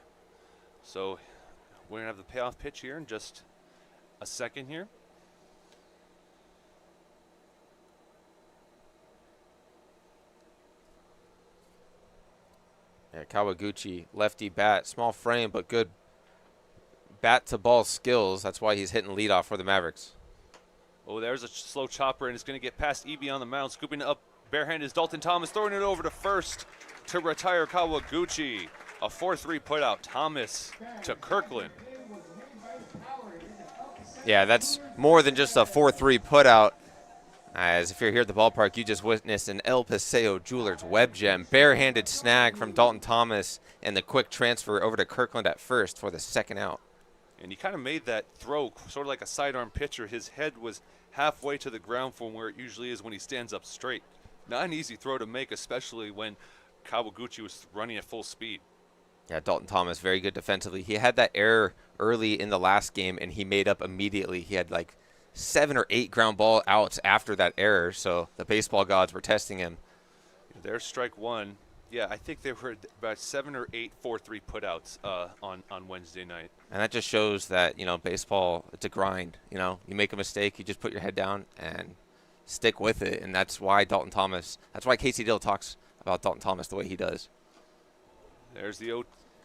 S1: So we're going to have the payoff pitch here in just a second here.
S2: Yeah, Kawaguchi, lefty bat, small frame, but good bat to ball skills. That's why he's hitting leadoff for the Mavericks.
S1: Oh, there's a slow chopper, and it's going to get past EB on the mound. Scooping it up barehanded is Dalton Thomas, throwing it over to first to retire Kawaguchi. A 4-3 putout. Thomas to Kirkland.
S2: Yeah, that's more than just a 4-3 putout. As if you're here at the ballpark, you just witnessed an El Paseo Jewelers web gem. Barehanded snag from Dalton Thomas and the quick transfer over to Kirkland at first for the 2nd out.
S1: And he kind of made that throw sort of like a sidearm pitcher. His head was halfway to the ground from where it usually is when he stands up straight. Not an easy throw to make, especially when Kawaguchi was running at full speed.
S2: Yeah, Dalton Thomas, very good defensively. He had that error early in the last game, and he made up immediately. He had like 7 or 8 ground ball outs after that error, so the baseball gods were testing him.
S1: There's strike 1. Yeah, I think there were about 7 or 8 4-3 putouts on Wednesday night.
S2: And that just shows that, you know, baseball, it's a grind. You know, you make a mistake, you just put your head down and stick with it. And that's why that's why Casey Dill talks about Dalton Thomas the way he does.
S1: There's the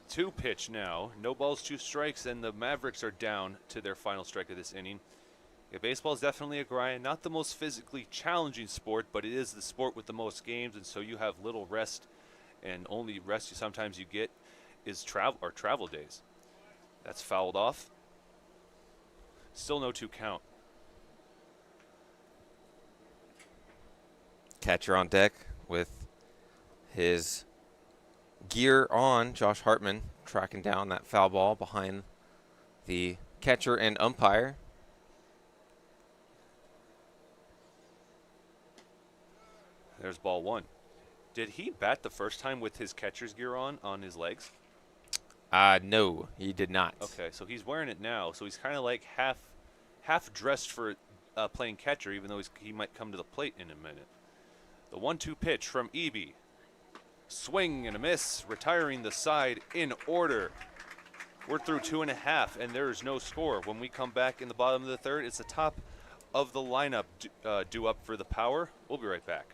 S1: 0-2 pitch now. No balls, 2 strikes, and the Mavericks are down to their final strike of this inning. Yeah, baseball is definitely a grind. Not the most physically challenging sport, but it is the sport with the most games, and so you have little rest. And only rest sometimes you get is travel days. That's fouled off. Still no 2 count.
S2: Catcher on deck with his gear on. Josh Hartman tracking down that foul ball behind the catcher and umpire.
S1: There's ball 1. Did he bat the first time with his catcher's gear on his legs?
S2: No, he did not.
S1: Okay, so he's wearing it now. So he's kind of like half dressed for playing catcher, even though he might come to the plate in a minute. The 1-2 pitch from EB. Swing and a miss, retiring the side in order. We're through 2.5, and there is no score. When we come back in the bottom of the third, it's the top of the lineup due up for the power. We'll be right back.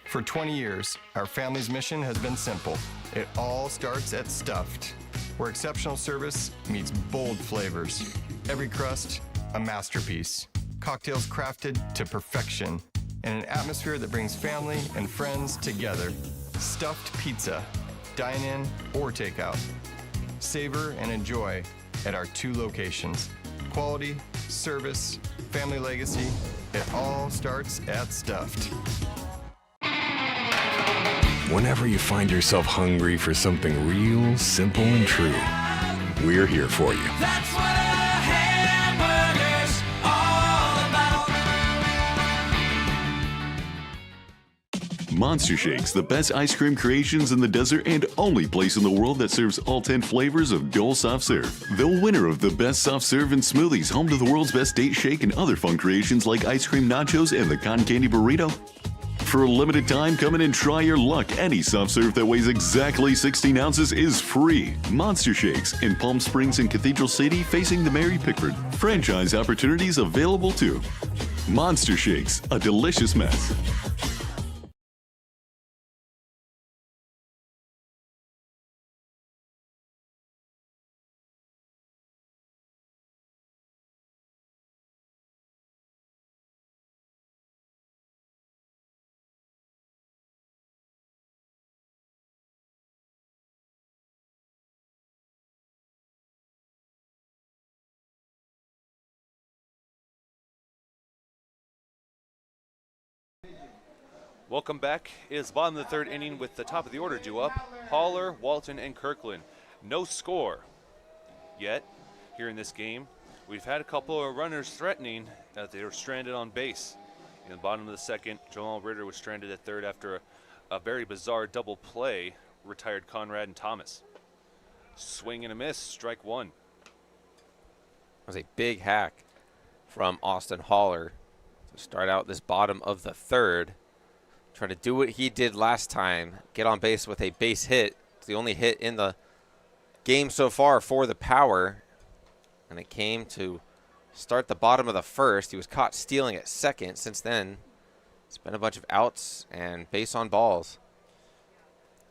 S11: For 20 years, our family's mission has been simple. It all starts at Stuffed, where exceptional service meets bold flavors. Every crust, a masterpiece. Cocktails crafted to perfection in an atmosphere that brings family and friends together. Stuffed pizza, dine in or take out. Savor and enjoy at our 2 locations. Quality, service, family legacy, it all starts at Stuffed.
S12: Whenever you find yourself hungry for something real, simple, and true, we're here for you.
S13: That's what a hamburger's all about.
S14: Monster Shakes, the best ice cream creations in the desert and only place in the world that serves all 10 flavors of Dole Soft Serve. The winner of the best soft serve and smoothies, home to the world's best date shake and other fun creations like ice cream nachos and the cotton candy burrito. For a limited time, come in and try your luck. Any soft serve that weighs exactly 16 ounces is free. Monster Shakes in Palm Springs and Cathedral City facing the Mary Pickford. Franchise opportunities available too. Monster Shakes, a delicious mess.
S1: Welcome back. It is bottom of the third inning with the top of the order due up. Haller, Walton, and Kirkland. No score yet here in this game. We've had a couple of runners threatening that they were stranded on base. In the bottom of the second, Jamal Ritter was stranded at third after a very bizarre double play, retired Conrad and Thomas. Swing and a miss, strike one.
S2: That was a big hack from Austin Haller to start out this bottom of the third. Trying to do what he did last time, get on base with a base hit. It's the only hit in the game so far for the Power. And it came to start the bottom of the first. He was caught stealing at second. Since then, it's been a bunch of outs and base on balls.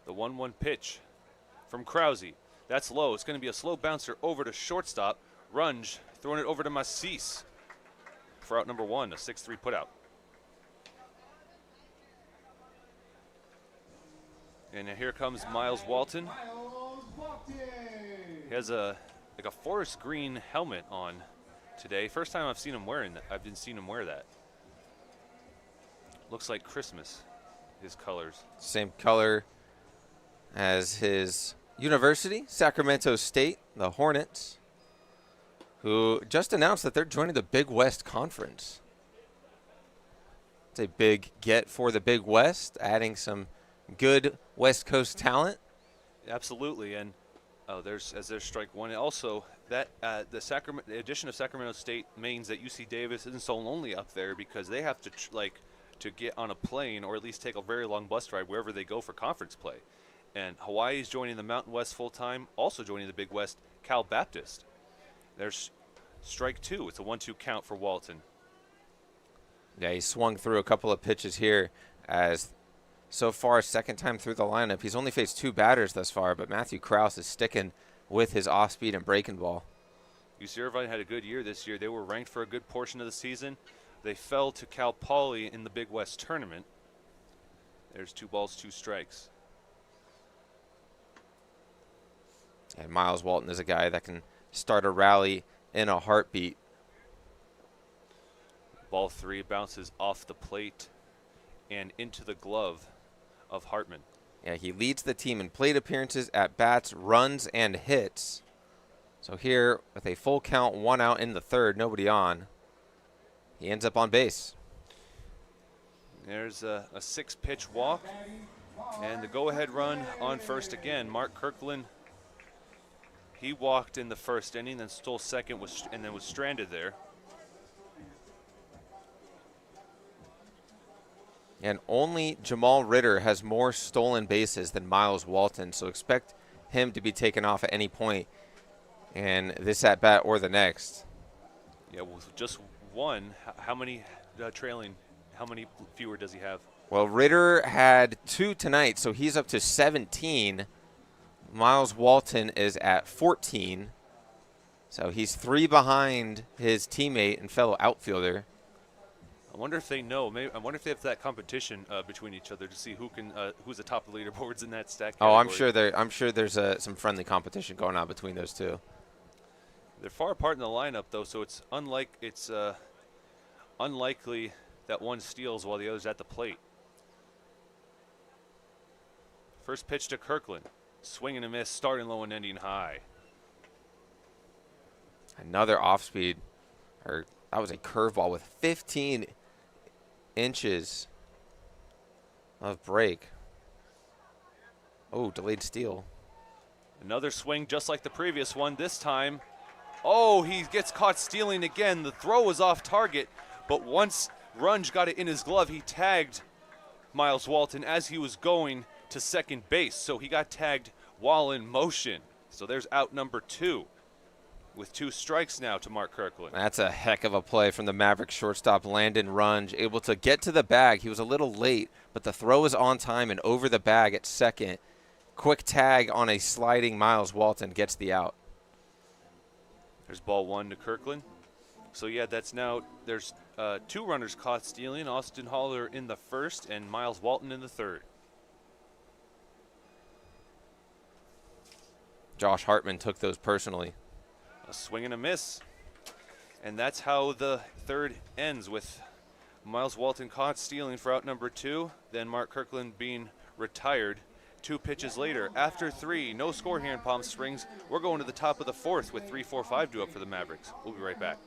S1: The 1-1 pitch from Krause. That's low. It's going to be a slow bouncer over to shortstop. Runge throwing it over to Massis for out number one, a 6-3 putout. And here comes Miles Walton. He has a forest green helmet on today. First time I've seen him wearing that. I've been seeing him wear that. Looks like Christmas, his colors.
S2: Same color as his university, Sacramento State, the Hornets, who just announced that they're joining the Big West Conference. It's a big get for the Big West, adding some good West Coast talent.
S1: Absolutely, and there's strike one. And also, that the addition of Sacramento State means that UC Davis isn't so lonely up there because they have to to get on a plane or at least take a very long bus ride wherever they go for conference play. And Hawaii's joining the Mountain West full time, also joining the Big West, Cal Baptist. There's strike two. It's a 1-2 count for Walton.
S2: Yeah, he swung through a couple of pitches here as so far, second time through the lineup. He's only faced two batters thus far, but Matthew Krause is sticking with his off-speed and breaking ball.
S1: UC Irvine had a good year this year. They were ranked for a good portion of the season. They fell to Cal Poly in the Big West tournament. There's 2 balls, 2 strikes.
S2: And Miles Walton is a guy that can start a rally in a heartbeat.
S1: Ball 3 bounces off the plate and into the glove of Hartman.
S2: Yeah, he leads the team in plate appearances, at-bats, runs, and hits. So here, with a full count, 1 out in the third, nobody on, he ends up on base.
S1: There's a 6-pitch walk, and the go-ahead run on first again. Mark Kirkland, he walked in the first inning, then stole second, and then was stranded there.
S2: And only Jamal Ritter has more stolen bases than Miles Walton, so expect him to be taken off at any point in this at-bat or the next.
S1: Yeah, with just one, how many trailing, how many fewer does he have?
S2: Well, Ritter had 2 tonight, so he's up to 17. Miles Walton is at 14, so he's 3 behind his teammate and fellow outfielder.
S1: I wonder if they know. Maybe I wonder if they have that competition between each other to see who's the top of the leaderboards in that stack category.
S2: Oh, I'm sure there's some friendly competition going on between those two.
S1: They're far apart in the lineup, though, so it's unlikely that one steals while the other's at the plate. First pitch to Kirkland, swing and a miss, starting low and ending high.
S2: Another off-speed, or that was a curveball with 15 inches of break. Oh, delayed steal.
S1: Another swing just like the previous one. This time, oh, he gets caught stealing again. The throw was off target, but once Runge got it in his glove, he tagged Miles Walton as he was going to second base. So he got tagged while in motion. So there's out number 2 with 2 strikes now to Mark Kirkland.
S2: That's a heck of a play from the Mavericks shortstop Landon Runge, able to get to the bag. He was a little late, but the throw was on time and over the bag at second. Quick tag on a sliding Miles Walton gets the out.
S1: There's ball 1 to Kirkland. So yeah, that's now, there's 2 runners caught stealing. Austin Haller in the first and Miles Walton in the third.
S2: Josh Hartman took those personally.
S1: A swing and a miss. And that's how the third ends, with Miles Walton caught stealing for out number 2, then Mark Kirkland being retired 2 pitches later. After 3, no score here in Palm Springs. We're going to the top of the 4th with 3-4-5 due up for the Mavericks. We'll be right back.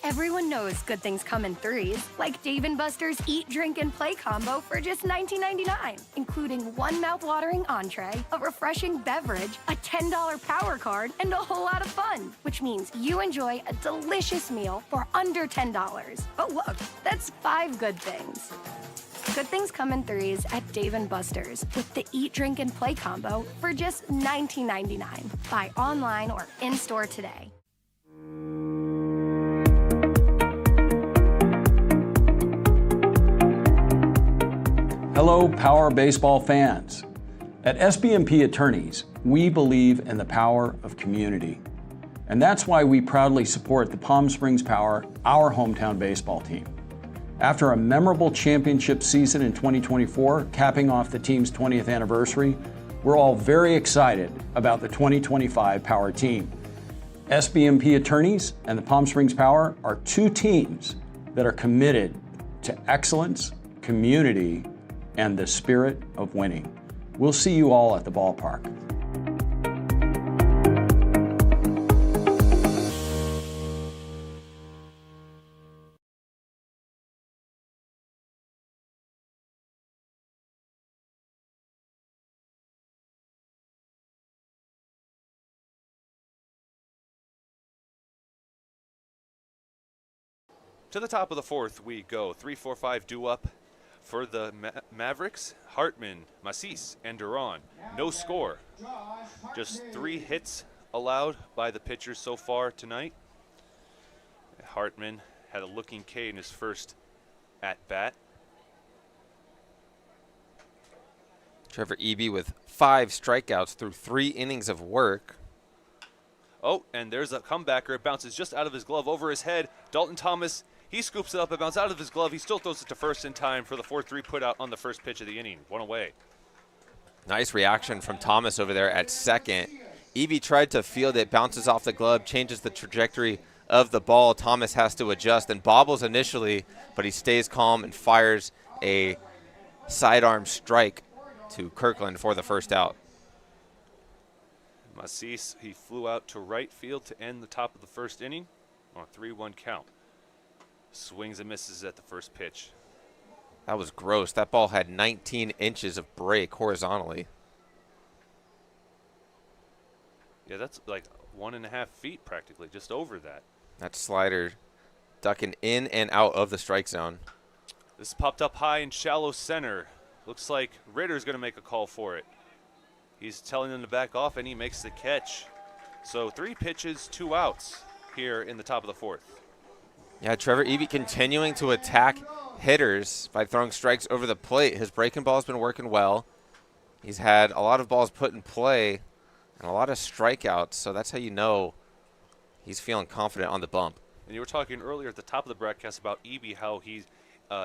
S15: Everyone knows good things come in threes, like Dave & Buster's Eat, Drink, and Play combo for just $19.99, including 1 mouth-watering entree, a refreshing beverage, a $10 power card, and a whole lot of fun, which means you enjoy a delicious meal for under $10. Oh, look, that's 5 good things. Good things come in threes at Dave & Buster's with the Eat, Drink, and Play combo for just $19.99. Buy online or in-store today.
S16: Hello, Power Baseball fans. At SBMP Attorneys, we believe in the power of community. And that's why we proudly support the Palm Springs Power, our hometown baseball team. After a memorable championship season in 2024, capping off the team's 20th anniversary, we're all very excited about the 2025 Power team. SBMP Attorneys and the Palm Springs Power are 2 teams that are committed to excellence, community, and the spirit of winning. We'll see you all at the ballpark.
S1: To the top of the 4th we go. 3-4-5 due up for the Mavericks. Hartman, Macis, and Duran. No score. Just 3 hits allowed by the pitchers so far tonight. Hartman had a looking K in his first at-bat.
S2: Trevor Eby with 5 strikeouts through 3 innings of work.
S1: Oh, and there's a comebacker. It bounces just out of his glove over his head. Dalton Thomas, he scoops it up. It bounces out of his glove. He still throws it to first in time for the 4-3 put out on the first pitch of the inning. 1 away.
S2: Nice reaction from Thomas over there at second. Eby tried to field it, bounces off the glove, changes the trajectory of the ball. Thomas has to adjust and bobbles initially, but he stays calm and fires a sidearm strike to Kirkland for the first out.
S1: Macis, he flew out to right field to end the top of the first inning on a 3-1 count. Swings and misses at the first pitch.
S2: That was gross. That ball had 19 inches of break horizontally.
S1: Yeah, that's like 1.5 feet practically, just over that.
S2: That slider ducking in and out of the strike zone.
S1: This popped up high in shallow center. Looks like Ritter's going to make a call for it. He's telling him to back off, and he makes the catch. So 3 pitches, 2 outs here in the top of the 4th.
S2: Yeah, Trevor Eby continuing to attack hitters by throwing strikes over the plate. His breaking ball has been working well. He's had a lot of balls put in play and a lot of strikeouts, so that's how you know he's feeling confident on the bump.
S1: And you were talking earlier at the top of the broadcast about Eby, how he's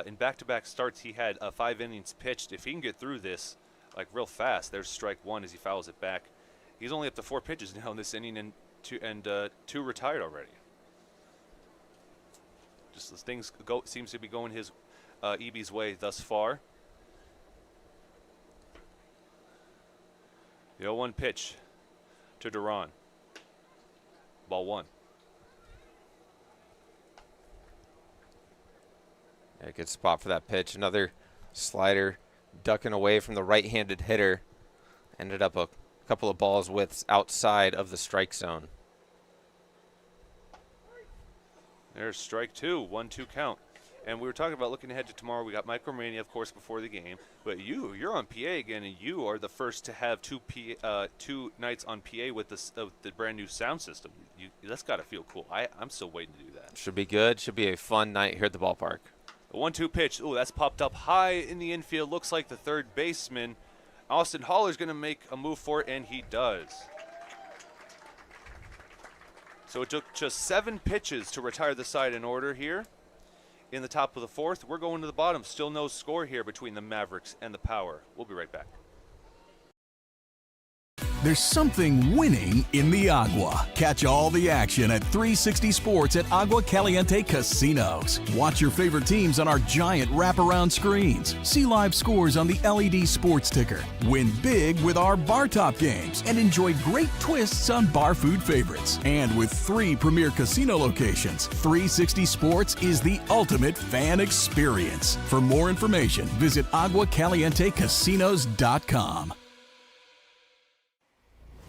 S1: in back-to-back starts he had 5 innings pitched. If he can get through this like real fast, there's strike 1 as he fouls it back. He's only up to 4 pitches now in this inning, and 2 retired already. Just as things go, seems to be going his Eby's way thus far. The 0-1 pitch to Duran. Ball 1.
S2: Yeah, good spot for that pitch. Another slider ducking away from the right-handed hitter. Ended up a couple of balls widths outside of the strike zone.
S1: There's strike two, 1-2 count. And we were talking about looking ahead to tomorrow. We got Micromania, of course, before the game. But you're on PA again, and you are the first to have two nights on PA with the brand new sound system. That's got to feel cool. I'm still waiting to do that.
S2: Should be good. Should be a fun night here at the ballpark.
S1: The 1-2 pitch. Ooh, that's popped up high in the infield. Looks like the third baseman, Austin Haller's going to make a move for it, and he does. So it took just 7 pitches to retire the side in order here. In the top of the fourth, we're going to the bottom. Still no score here between the Mavericks and the Power. We'll be right back.
S17: There's something winning in the agua. Catch all the action at 360 Sports at Agua Caliente Casinos. Watch your favorite teams on our giant wraparound screens. See live scores on the LED sports ticker. Win big with our bar top games and enjoy great twists on bar food favorites. And with 3 premier casino locations, 360 Sports is the ultimate fan experience. For more information, visit aguacalientecasinos.com.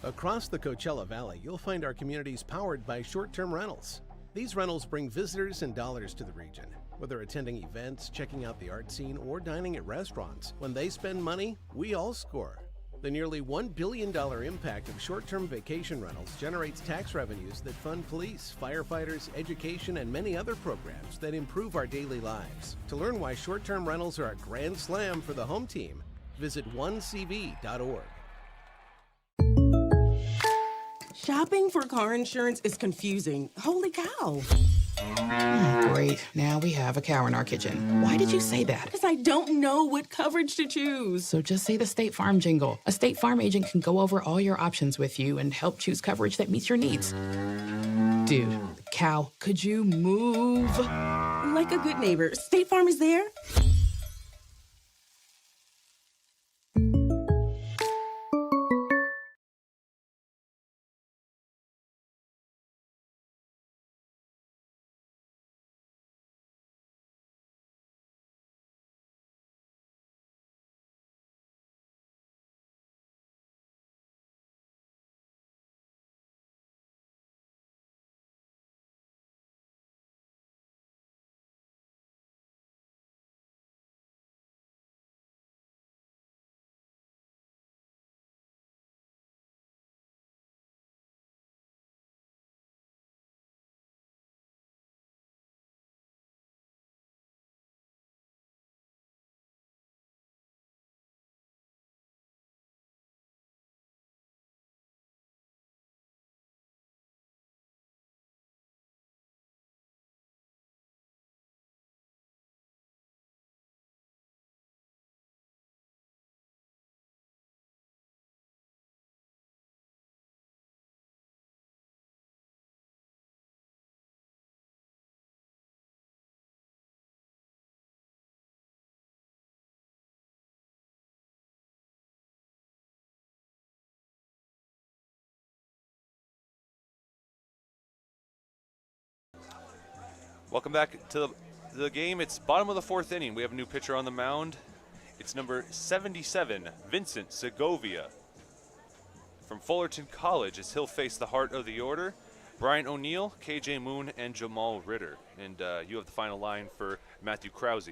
S18: Across the Coachella Valley, you'll find our communities powered by short-term rentals. These rentals bring visitors and dollars to the region. Whether attending events, checking out the art scene, or dining at restaurants, when they spend money, we all score. The nearly $1 billion impact of short-term vacation rentals generates tax revenues that fund police, firefighters, education, and many other programs that improve our daily lives. To learn why short-term rentals are a grand slam for the home team, visit onecv.org.
S19: Shopping for car insurance is confusing. Holy cow.
S20: Great. Now we have a cow in our kitchen. Why did you say that?
S19: Because I don't know what coverage to choose.
S20: So just say the State Farm jingle. A State Farm agent can go over all your options with you and help choose coverage that meets your needs. Dude, cow, could you move?
S19: Like a good neighbor, State Farm is there.
S1: Welcome back to the game. It's bottom of the fourth inning. We have a new pitcher on the mound. It's number 77, Vincent Segovia. From Fullerton College, as he'll face the heart of the order, Brian O'Neill, KJ Moon, and Jamal Ritter. And you have the final line for Matthew Krause.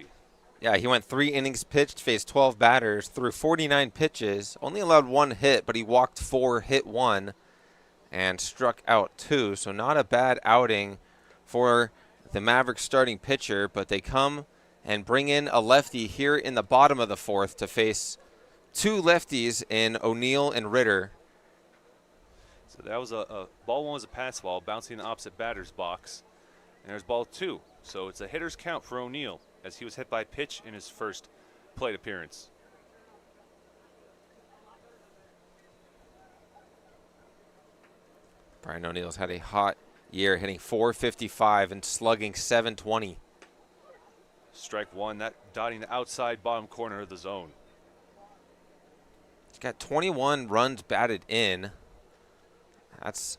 S2: Yeah, he went 3 innings pitched, faced 12 batters, threw 49 pitches, only allowed 1 hit, but he walked 4, hit 1, and struck out 2. So not a bad outing for the Mavericks starting pitcher, but they come and bring in a lefty here in the bottom of the fourth to face 2 lefties in O'Neill and Ritter.
S1: So that was a ball 1 was a pass ball bouncing in the opposite batter's box. And there's ball 2. So it's a hitter's count for O'Neill as he was hit by pitch in his first plate appearance.
S2: Brian O'Neill's had a hot year, hitting .455 and slugging .720.
S1: Strike 1, that dotting the outside bottom corner of the zone.
S2: He's got 21 runs batted in. That's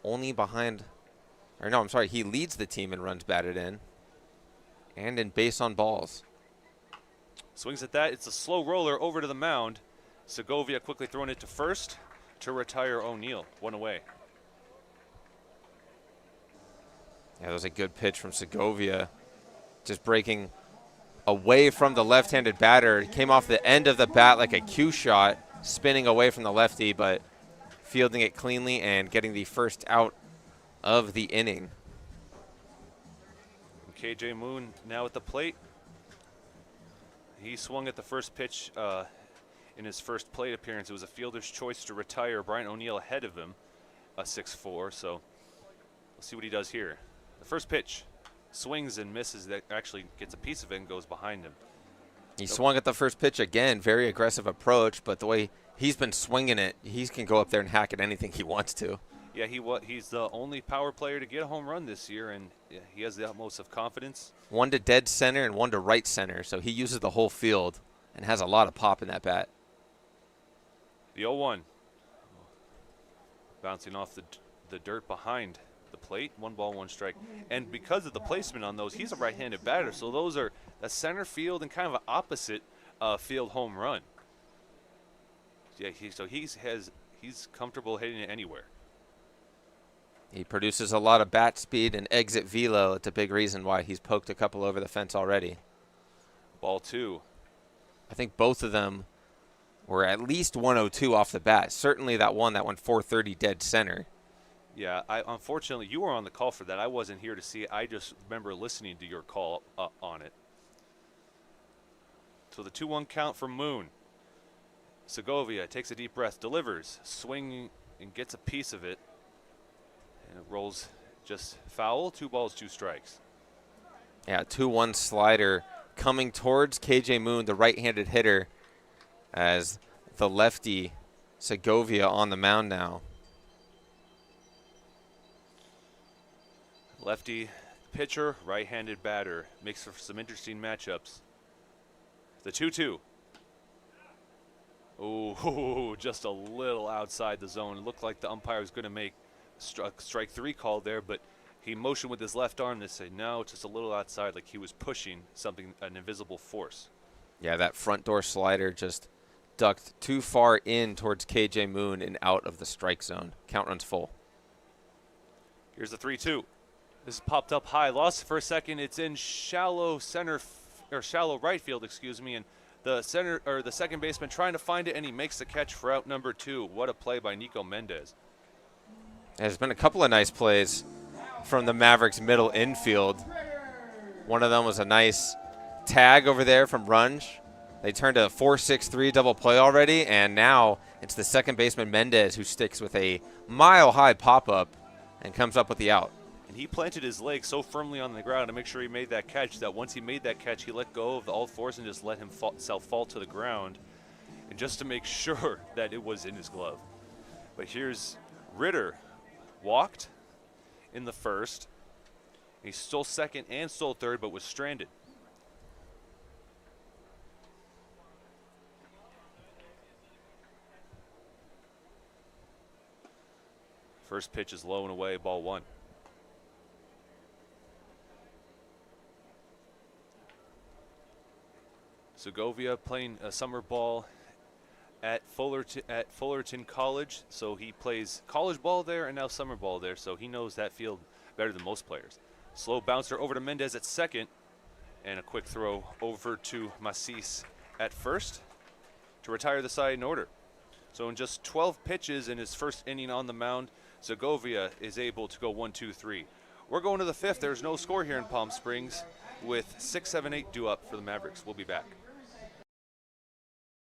S2: only behind, or no, I'm sorry, he leads the team in runs batted in and in base on balls.
S1: Swings at that. It's a slow roller over to the mound. Segovia quickly throwing it to first to retire O'Neill. 1 away.
S2: Yeah, that was a good pitch from Segovia. Just breaking away from the left-handed batter. It came off the end of the bat like a cue shot, spinning away from the lefty, but fielding it cleanly and getting the first out of the inning.
S1: KJ Moon now at the plate. He swung at the first pitch in his first plate appearance. It was a fielder's choice to retire. Brian O'Neill ahead of him, 6'4", so let's see what he does here. The first pitch, swings and misses, that actually gets a piece of it and goes behind him.
S2: He swung at the first pitch again, very aggressive approach, but the way he's been swinging it, he can go up there and hack at anything he wants to.
S1: Yeah, he's the only power player to get a home run this year, and he has the utmost of confidence.
S2: One to dead center and one to right center, so he uses the whole field and has a lot of pop in that bat.
S1: The 0-1. Bouncing off the dirt behind the plate. 1 ball, 1 strike. And because of the placement on those, he's a right-handed batter, so those are a center field and kind of an opposite field home run. Yeah, he's comfortable hitting it anywhere.
S2: He produces a lot of bat speed and exit velo. It's a big reason why he's poked a couple over the fence already.
S1: Ball 2.
S2: I think both of them were at least 102 off the bat. Certainly that one that went 430 dead center.
S1: Yeah, unfortunately, you were on the call for that. I wasn't here to see it. I just remember listening to your call on it. So the 2-1 count for Moon. Segovia takes a deep breath, delivers, swinging, and gets a piece of it. And it rolls just foul. 2 balls, 2 strikes.
S2: Yeah, 2-1 slider coming towards KJ Moon, the right-handed hitter, as the lefty Segovia on the mound now.
S1: Lefty pitcher, right-handed batter. Makes for some interesting matchups. The 2-2. Oh, just a little outside the zone. It looked like the umpire was going to make strike 3 call there, but he motioned with his left arm to say no, it's just a little outside, like he was pushing something, an invisible force.
S2: Yeah, that front door slider just ducked too far in towards KJ Moon and out of the strike zone. Count runs full.
S1: Here's the 3-2. This popped up high, lost it for a second. It's in shallow right field, excuse me, and the second baseman trying to find it, and he makes the catch for out number 2. What a play by Nico Mendez.
S2: There's been a couple of nice plays from the Mavericks middle infield. One of them was a nice tag over there from Runge. They turned a 4-6-3 double play already, and now it's the second baseman Mendez who sticks with a mile-high pop-up and comes up with the out.
S1: And he planted his leg so firmly on the ground to make sure he made that catch that once he made that catch, he let go of all force and just let himself fall to the ground, and just to make sure that it was in his glove. But here's Ritter. Walked in the first. He stole second and stole third, but was stranded. First pitch is low and away, ball 1. Segovia playing a summer ball at Fullerton College, so he plays college ball there and now summer ball there, so he knows that field better than most players. Slow bouncer over to Mendez at second, and a quick throw over to Macis at first to retire the side in order. So in just 12 pitches in his first inning on the mound, Segovia is able to go 1-2-3. We're going to the 5th. There's no score here in Palm Springs with 6, 7, 8 due up for the Mavericks. We'll be back.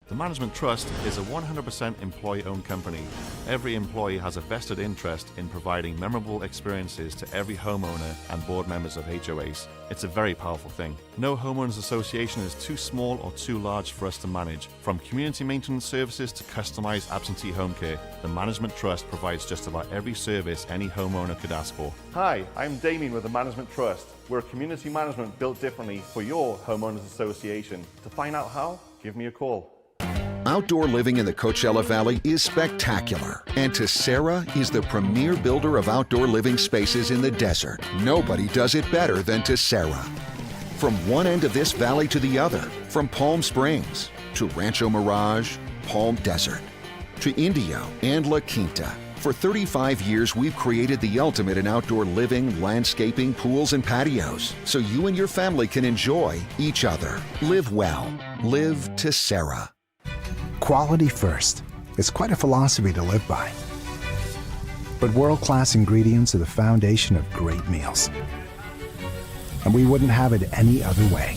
S21: The Management Trust is a 100% employee-owned company. Every employee has a vested interest in providing memorable experiences to every homeowner and board members of HOAs. It's a very powerful thing. No homeowners association is too small or too large for us to manage. From community maintenance services to customized absentee home care, the Management Trust provides just about every service any homeowner could ask for.
S22: Hi, I'm Damien with the Management Trust. We're community management built differently for your homeowners association. To find out how, give me a call.
S23: Outdoor living in the Coachella Valley is spectacular, and Tessera is the premier builder of outdoor living spaces in the desert. Nobody does it better than Tessera. From one end of this valley to the other, from Palm Springs to Rancho Mirage, Palm Desert, to Indio and La Quinta, For 35 years, we've created the ultimate in outdoor living, landscaping, pools, and patios, so you and your family can enjoy each other. Live well. Live Tessera.
S3: Quality first. It's quite a philosophy to live by. But world-class ingredients are the foundation of great meals. And we wouldn't have it any other way.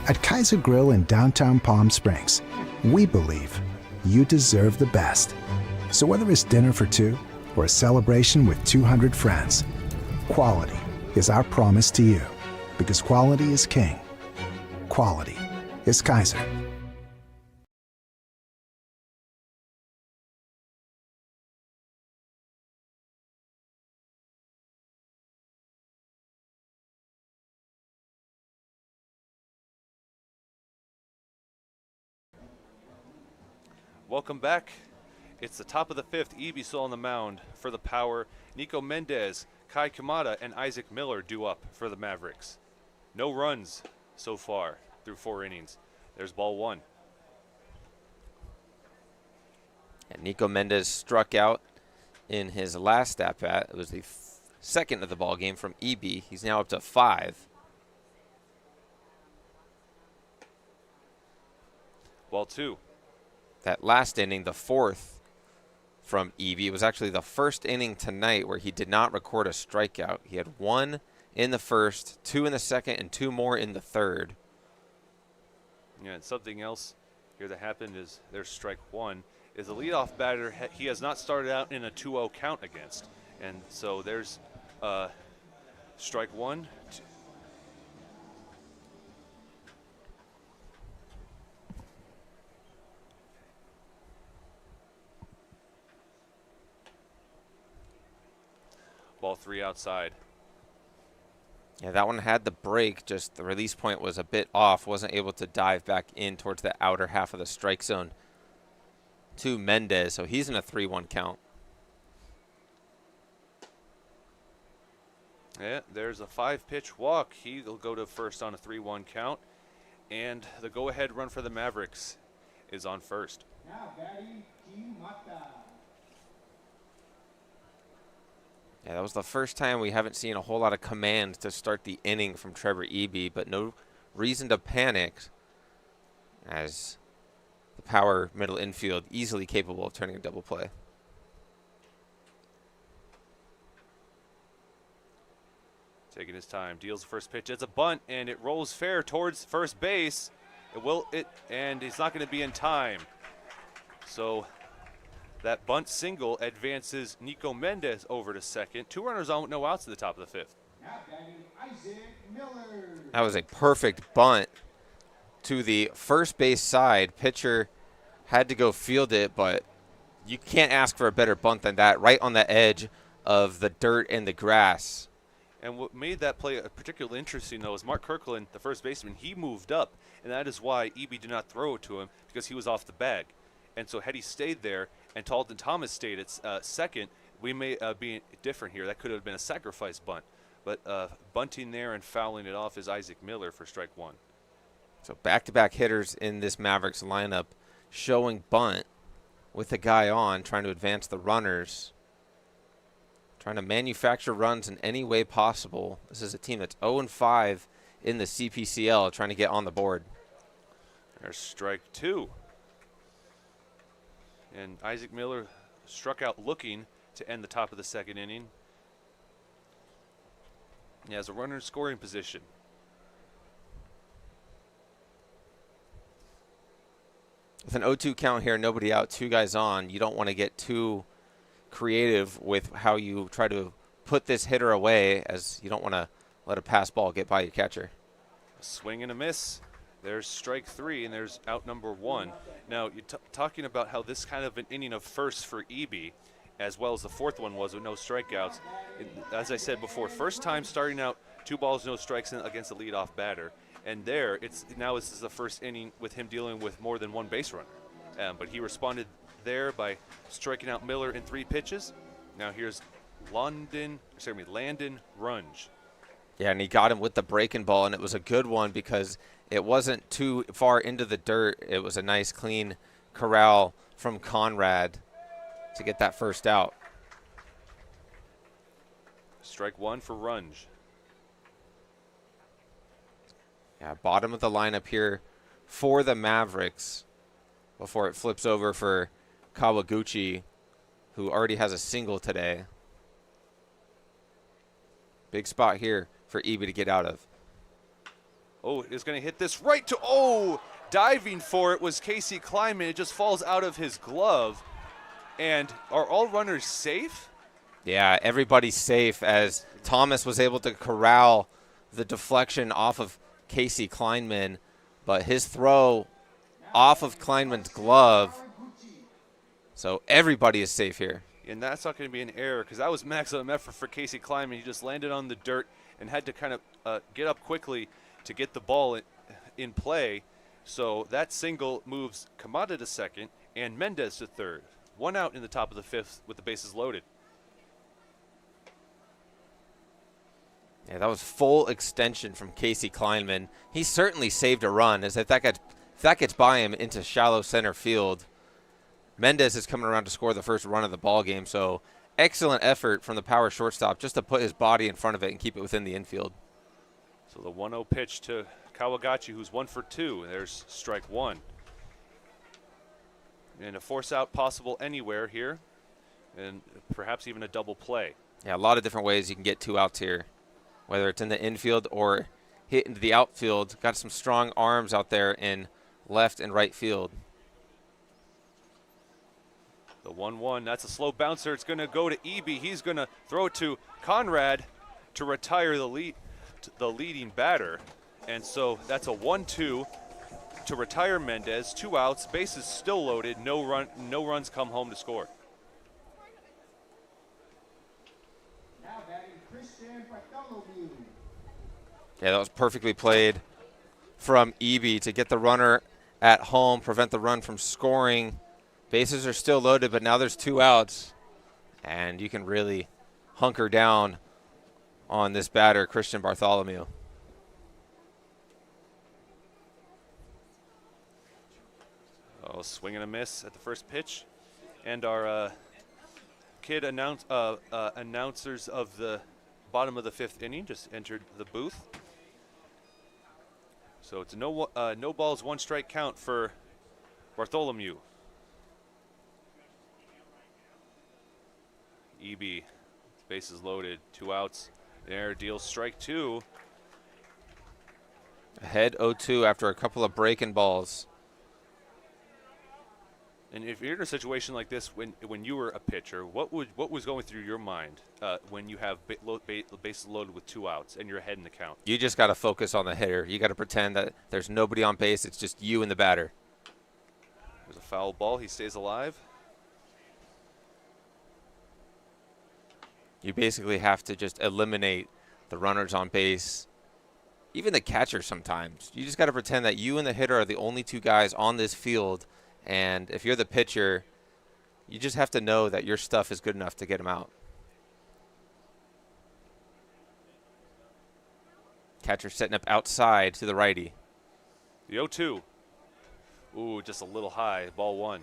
S3: At Kaiser Grill in downtown Palm Springs, we believe you deserve the best. So whether it's dinner for two or a celebration with 200 friends, quality is our promise to you. Because quality is king. Quality is Kaiser.
S1: Welcome back. It's the top of the fifth. EB still on the mound for the Power. Nico Mendez, Kai Kamada, and Isaac Miller due up for the Mavericks. No runs so far through 4 innings. There's ball 1.
S2: And Nico Mendez struck out in his last at-bat. It was the second of the ball game from EB. He's now up to 5.
S1: Ball 2.
S2: That last inning, the 4th from EB, was actually the first inning tonight where he did not record a strikeout. He had 1 in the first, 2 in the second, and 2 more in the third.
S1: Yeah, and something else here that happened is there's strike 1. Is the leadoff batter, he has not started out in a 2-0 count against. And so there's strike 1. Ball 3 outside.
S2: Yeah, that one had the break, just the release point was a bit off. Wasn't able to dive back in towards the outer half of the strike zone to Mendez, so he's in a 3-1 count.
S1: Yeah, there's a 5-pitch walk. He'll go to first on a 3-1 count. And the go-ahead run for the Mavericks is on first.
S2: Yeah, that was the first time we haven't seen a whole lot of command to start the inning from Trevor Eby, but no reason to panic as the Power middle infield easily capable of turning a double play.
S1: Taking his time, deals the first pitch. It's a bunt, and it rolls fair towards first base. And he's not going to be in time. So that bunt single advances Nico Mendez over to second. 2 runners on, no outs at the top of the 5th.
S2: That was a perfect bunt to the first base side. Pitcher had to go field it, but you can't ask for a better bunt than that, right on the edge of the dirt and the grass.
S1: And what made that play particularly interesting, though, is Mark Kirkland, the first baseman, he moved up, and that is why Eby did not throw it to him, because he was off the bag. And so had he stayed there and Talton Thomas stayed at second, we may be different here. That could have been a sacrifice bunt. But bunting there and fouling it off is Isaac Miller for strike 1.
S2: So back-to-back hitters in this Mavericks lineup showing bunt with the guy on, trying to advance the runners, trying to manufacture runs in any way possible. This is a team that's 0-5 in the CPCL, trying to get on the board.
S1: There's strike 2. And Isaac Miller struck out looking to end the top of the 2nd inning. He has a runner in scoring position.
S2: With an 0-2 count here, nobody out, 2 guys on, you don't want to get too creative with how you try to put this hitter away, as you don't want to let a pass ball get by your catcher.
S1: A swing and a miss. There's strike 3, and there's out number 1. Now, you're talking about how this kind of an inning of first for Eby, as well as the 4th one was with no strikeouts. As I said before, first time starting out 2 balls, no strikes against a leadoff batter. And there, this is the first inning with him dealing with more than 1 base runner. But he responded there by striking out Miller in 3 pitches. Now here's Landon Runge.
S2: Yeah, and he got him with the breaking ball, and it was a good one because it wasn't too far into the dirt. It was a nice, clean corral from Conrad. to get that first out.
S1: Strike one for Runge.
S2: Yeah, bottom of the lineup here for the Mavericks before it flips over for Kawaguchi, who already has a single today. Big spot here for Ibi to get out of.
S1: Oh, is going to hit this right to, oh, diving for it was Casey Kleinman. It just falls out of his glove. And are all runners safe?
S2: Yeah, everybody's safe as Thomas was able to corral the deflection off of Casey Kleinman, but his throw off of Kleinman's glove. So everybody is safe here.
S1: And that's not going to be an error because that was maximum effort for Casey Kleinman. He just landed on the dirt and had to kind of get up quickly to get the ball in play. So that single moves Kamada to second and Mendez to third. One out in the top of the fifth with the bases loaded.
S2: Yeah, that was full extension from Casey Kleinman. He certainly saved a run, as if that gets by him into shallow center field. Mendez is coming around to score the first run of the ball game, so excellent effort from the power shortstop just to put his body in front of it and keep it within the infield.
S1: So the 1-0 pitch to Kawaguchi, who's 1 for 2. There's strike one. And a force out possible anywhere here, and perhaps even a double play.
S2: Yeah, a lot of different ways you can get 2 outs here, whether it's in the infield or hit into the outfield. Got some strong arms out there in left and right field.
S1: The 1-1, that's a slow bouncer. It's going to go to Ibi. He's going to throw it to Conrad to retire the leading batter. And so that's a 1-2 to retire Mendez. 2 outs, bases still loaded. No runs come home to score.
S2: Yeah, that was perfectly played from Ibi to get the runner at home, prevent the run from scoring. Bases are still loaded, but now there's 2 outs, and you can really hunker down on this batter, Christian Bartholomew.
S1: Oh, swing and a miss at the first pitch. And our kid announcers of the bottom of the 5th inning just entered the booth. So it's a no balls, 1 strike count for Bartholomew. Ibi, bases loaded, 2 outs. There, deals strike 2.
S2: Ahead 0-2 after a couple of breaking balls.
S1: And if you're in a situation like this, when you were a pitcher, what was going through your mind when you have bases loaded with 2 outs and you're ahead in the count?
S2: You just got to focus on the hitter. You got to pretend that there's nobody on base. It's just you and the batter.
S1: There's a foul ball. He stays alive.
S2: You basically have to just eliminate the runners on base, even the catcher sometimes. You just got to pretend that you and the hitter are the only 2 guys on this field, and if you're the pitcher, you just have to know that your stuff is good enough to get him out. Catcher setting up outside to the righty.
S1: The 0-2. Ooh, just a little high. Ball 1.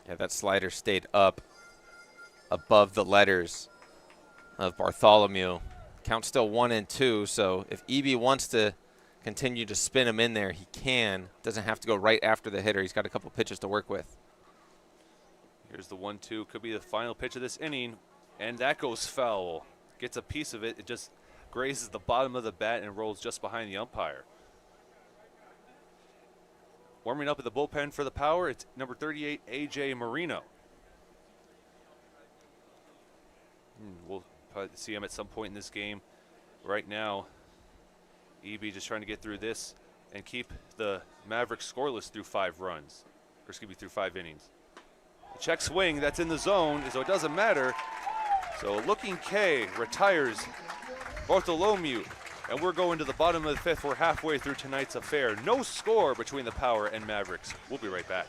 S2: Yeah, that slider stayed up above the letters of Bartholomew. Count still 1-2, so if Ibi wants to continue to spin him in there, he can. Doesn't have to go right after the hitter. He's got a couple pitches to work with.
S1: Here's the 1-2. Could be the final pitch of this inning, and that goes foul. Gets a piece of it. It just grazes the bottom of the bat and rolls just behind the umpire. Warming up at the bullpen for the Power, it's number 38, A.J. Marino. We'll probably see him at some point in this game. Right now, Ibi just trying to get through this and keep the Mavericks scoreless through 5 runs. Or excuse me, through 5 innings. The check swing, that's in the zone, so it doesn't matter. So Looking K retires Bartholomew. And we're going to the bottom of the 5th. We're halfway through tonight's affair. No score between the Power and Mavericks. We'll be right back.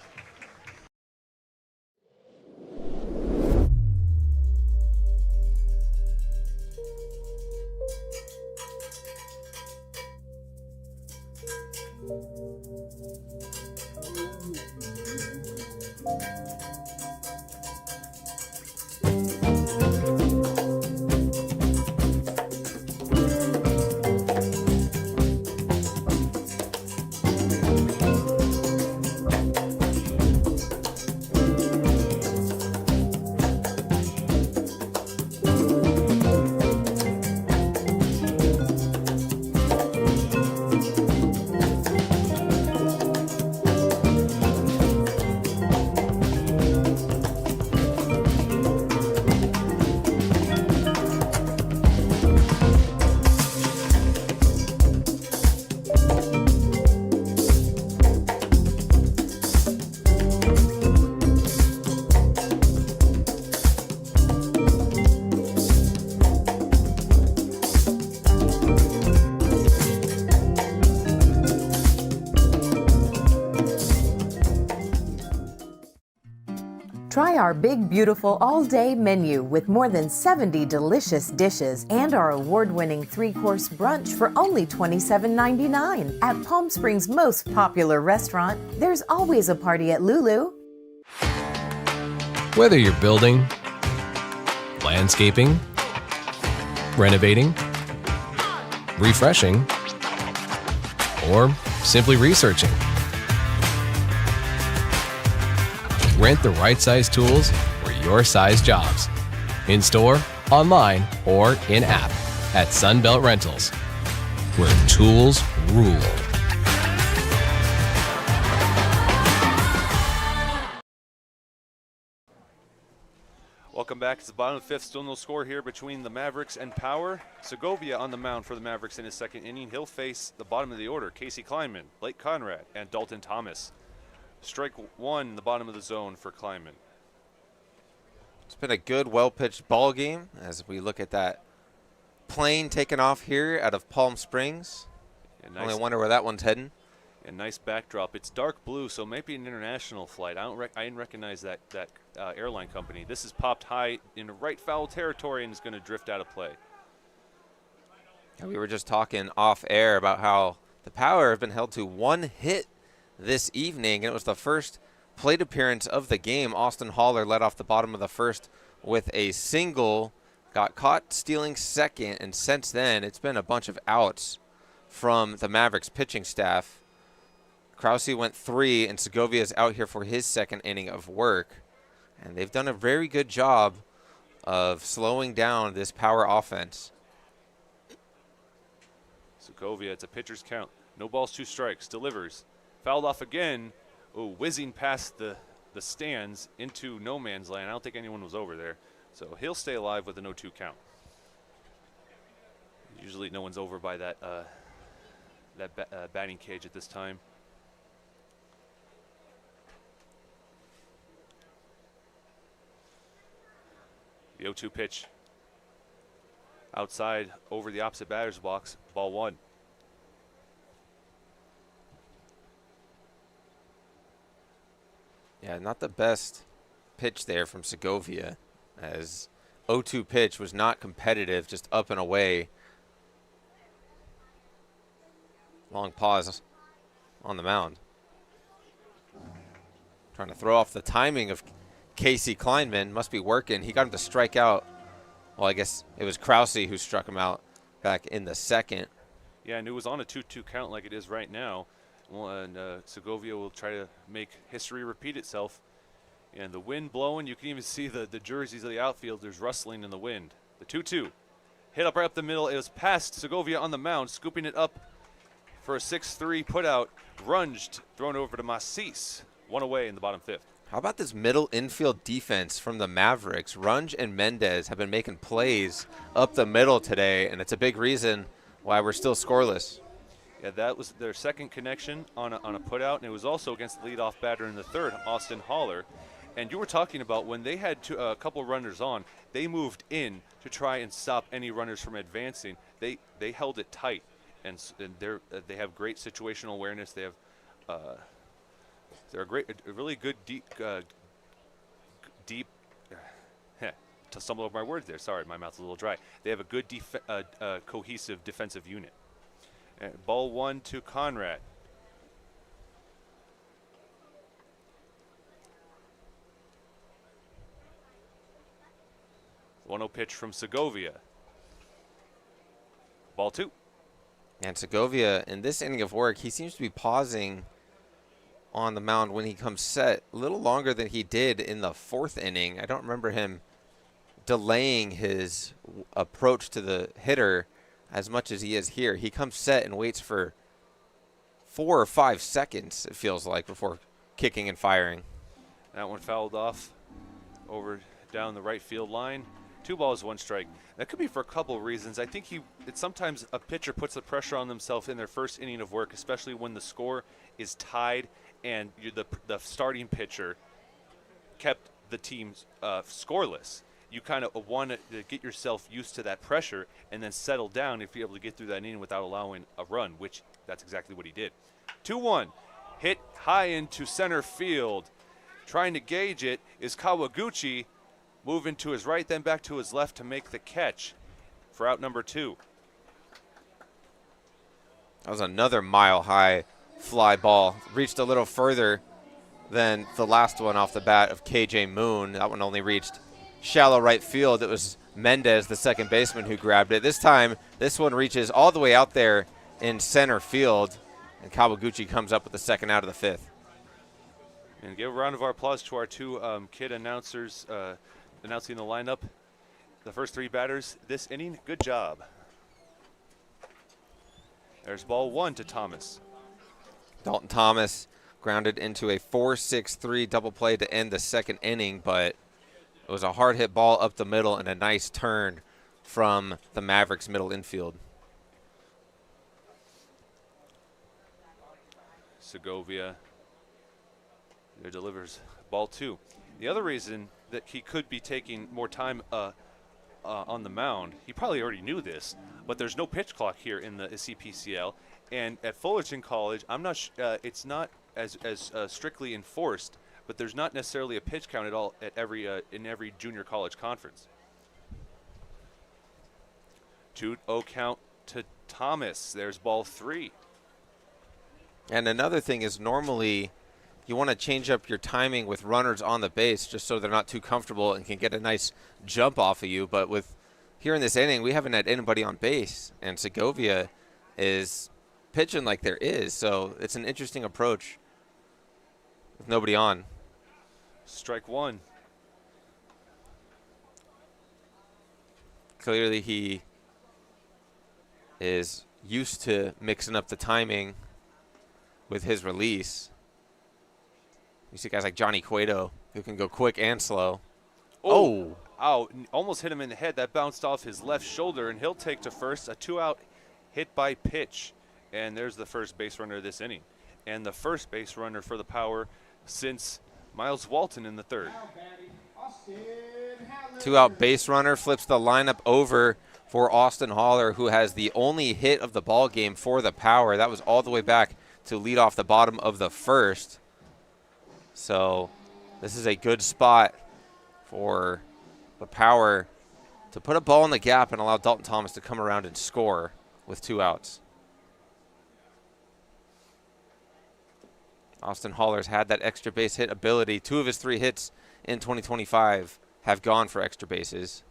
S4: Try our big, beautiful all-day menu with more than 70 delicious dishes and our award-winning 3-course brunch for only $27.99. At Palm Springs' most popular restaurant, there's always a party at Lulu.
S5: Whether you're building, landscaping, renovating, refreshing, or simply researching, rent the right size tools for your size jobs. In store, online, or in app at Sunbelt Rentals, where tools rule.
S1: Welcome back. It's the bottom of the fifth. Still no score here between the Mavericks and Power. Segovia on the mound for the Mavericks in his second inning. He'll face the bottom of the order, Casey Kleinman, Blake Conrad, and Dalton Thomas. Strike one in the bottom of the zone for Kleinman.
S2: It's been a good, well-pitched ball game as we look at that plane taking off here out of Palm Springs. Only wonder where that one's heading.
S1: A nice backdrop. It's dark blue, so it might be an international flight. I didn't recognize that airline company. This is popped high in right foul territory and is going to drift out of play.
S2: Yeah, we were just talking off air about how the Power have been held to one hit this evening, and it was the first plate appearance of the game. Austin Haller led off the bottom of the first with a single, got caught stealing second, and since then it's been a bunch of outs from the Mavericks pitching staff. Krause went 3, and Segovia's out here for his second inning of work, and they've done a very good job of slowing down this Power offense.
S1: Segovia, it's a pitcher's count. No balls, 2 strikes. Delivers. Fouled off again. Oh, whizzing past the stands into no man's land. I don't think anyone was over there. So he'll stay alive with a 0-2 count. Usually no one's over by that batting cage at this time. The 0-2 pitch. Outside over the opposite batter's box. Ball 1.
S2: Yeah, not the best pitch there from Segovia, as 0-2 pitch was not competitive, just up and away. Long pause on the mound. Trying to throw off the timing of Casey Kleinman. Must be working. He got him to strike out. Well, I guess it was Krause who struck him out back in the second.
S1: Yeah, and it was on a 2-2 count like it is right now. Well, and Segovia will try to make history repeat itself. And the wind blowing, you can even see the jerseys of the outfielders rustling in the wind. The 2-2. Hit up right up the middle. It was past Segovia on the mound, scooping it up for a 6-3 putout. Runged, thrown over to Macis. 1 away in the bottom 5th.
S2: How about this middle infield defense from the Mavericks? Runge and Mendez have been making plays up the middle today, and it's a big reason why we're still scoreless.
S1: Yeah, that was their second connection on a putout, and it was also against the leadoff batter in the third, Austin Haller. And you were talking about when they had a couple runners on, they moved in to try and stop any runners from advancing. They held it tight, and they have great situational awareness. They have they're a really good deep. To stumble over my words there. Sorry, my mouth's a little dry. They have a good cohesive defensive unit. Ball 1 to Conrad. The 1-0 pitch from Segovia. Ball 2.
S2: And Segovia, in this inning of work, he seems to be pausing on the mound when he comes set a little longer than he did in the 4th inning. I don't remember him delaying his approach to the hitter as much as he is here. He comes set and waits for 4 or 5 seconds, it feels like, before kicking and firing.
S1: That one fouled off over down the right field line. 2 balls, 1 strike. That could be for a couple of reasons. I think sometimes a pitcher puts the pressure on themselves in their first inning of work, especially when the score is tied and the starting pitcher kept the team scoreless. You kind of want to get yourself used to that pressure and then settle down if you're able to get through that inning without allowing a run, which that's exactly what he did. 2-1, hit high into center field. Trying to gauge it is Kawaguchi, moving to his right, then back to his left to make the catch for out number 2.
S2: That was another mile-high fly ball. Reached a little further than the last one off the bat of KJ Moon. That one only reached shallow right field. It was Mendez, the second baseman, who grabbed it. This time, this one reaches all the way out there in center field, and Kawaguchi comes up with the second out of the 5th.
S1: And give a round of applause to our 2 kid announcers announcing the lineup. The first 3 batters this inning, good job. There's ball 1 to Thomas.
S2: Dalton Thomas grounded into a 4-6-3 double play to end the second inning, but it was a hard hit ball up the middle and a nice turn from the Mavericks middle infield.
S1: Segovia there delivers ball 2. The other reason that he could be taking more time on the mound, he probably already knew this, but there's no pitch clock here in the CPCL, and at Fullerton College, I'm not it's not as strictly enforced, but there's not necessarily a pitch count at all at in every junior college conference. 2-0 count to Thomas. There's ball 3.
S2: And another thing is normally you want to change up your timing with runners on the base just so they're not too comfortable and can get a nice jump off of you. But with here in this inning, we haven't had anybody on base, and Segovia is pitching like there is. So it's an interesting approach with nobody on.
S1: Strike 1.
S2: Clearly he is used to mixing up the timing with his release. You see guys like Johnny Cueto who can go quick and slow.
S1: Oh! Ow, almost hit him in the head. That bounced off his left shoulder, and he'll take to first. A 2-out hit by pitch. And there's the first base runner this inning. And the first base runner for the Power since Miles Walton in the 3rd.
S2: 2-out base runner flips the lineup over for Austin Haller, who has the only hit of the ball game for the Power. That was all the way back to lead off the bottom of the 1st. So this is a good spot for the Power to put a ball in the gap and allow Dalton Thomas to come around and score with 2 outs. Austin Haller's had that extra base hit ability. 2 of his 3 hits in 2025 have gone for extra bases.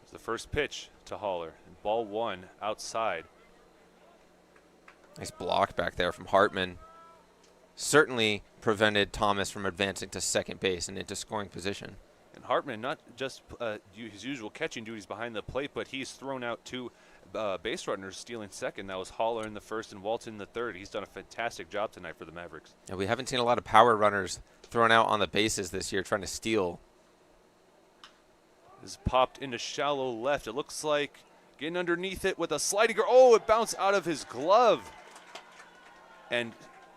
S1: It's the first pitch to Haller. And ball 1 outside.
S2: Nice block back there from Hartman. Certainly prevented Thomas from advancing to second base and into scoring position.
S1: And Hartman, not just his usual catching duties behind the plate, but he's thrown out 2 base runners stealing second. That was Haller in the 1st and Walton in the 3rd. He's done a fantastic job tonight for the Mavericks.
S2: And we haven't seen a lot of power runners thrown out on the bases this year trying to steal.
S1: This is popped into shallow left. It looks like getting underneath it with a sliding. Oh, it bounced out of his glove. And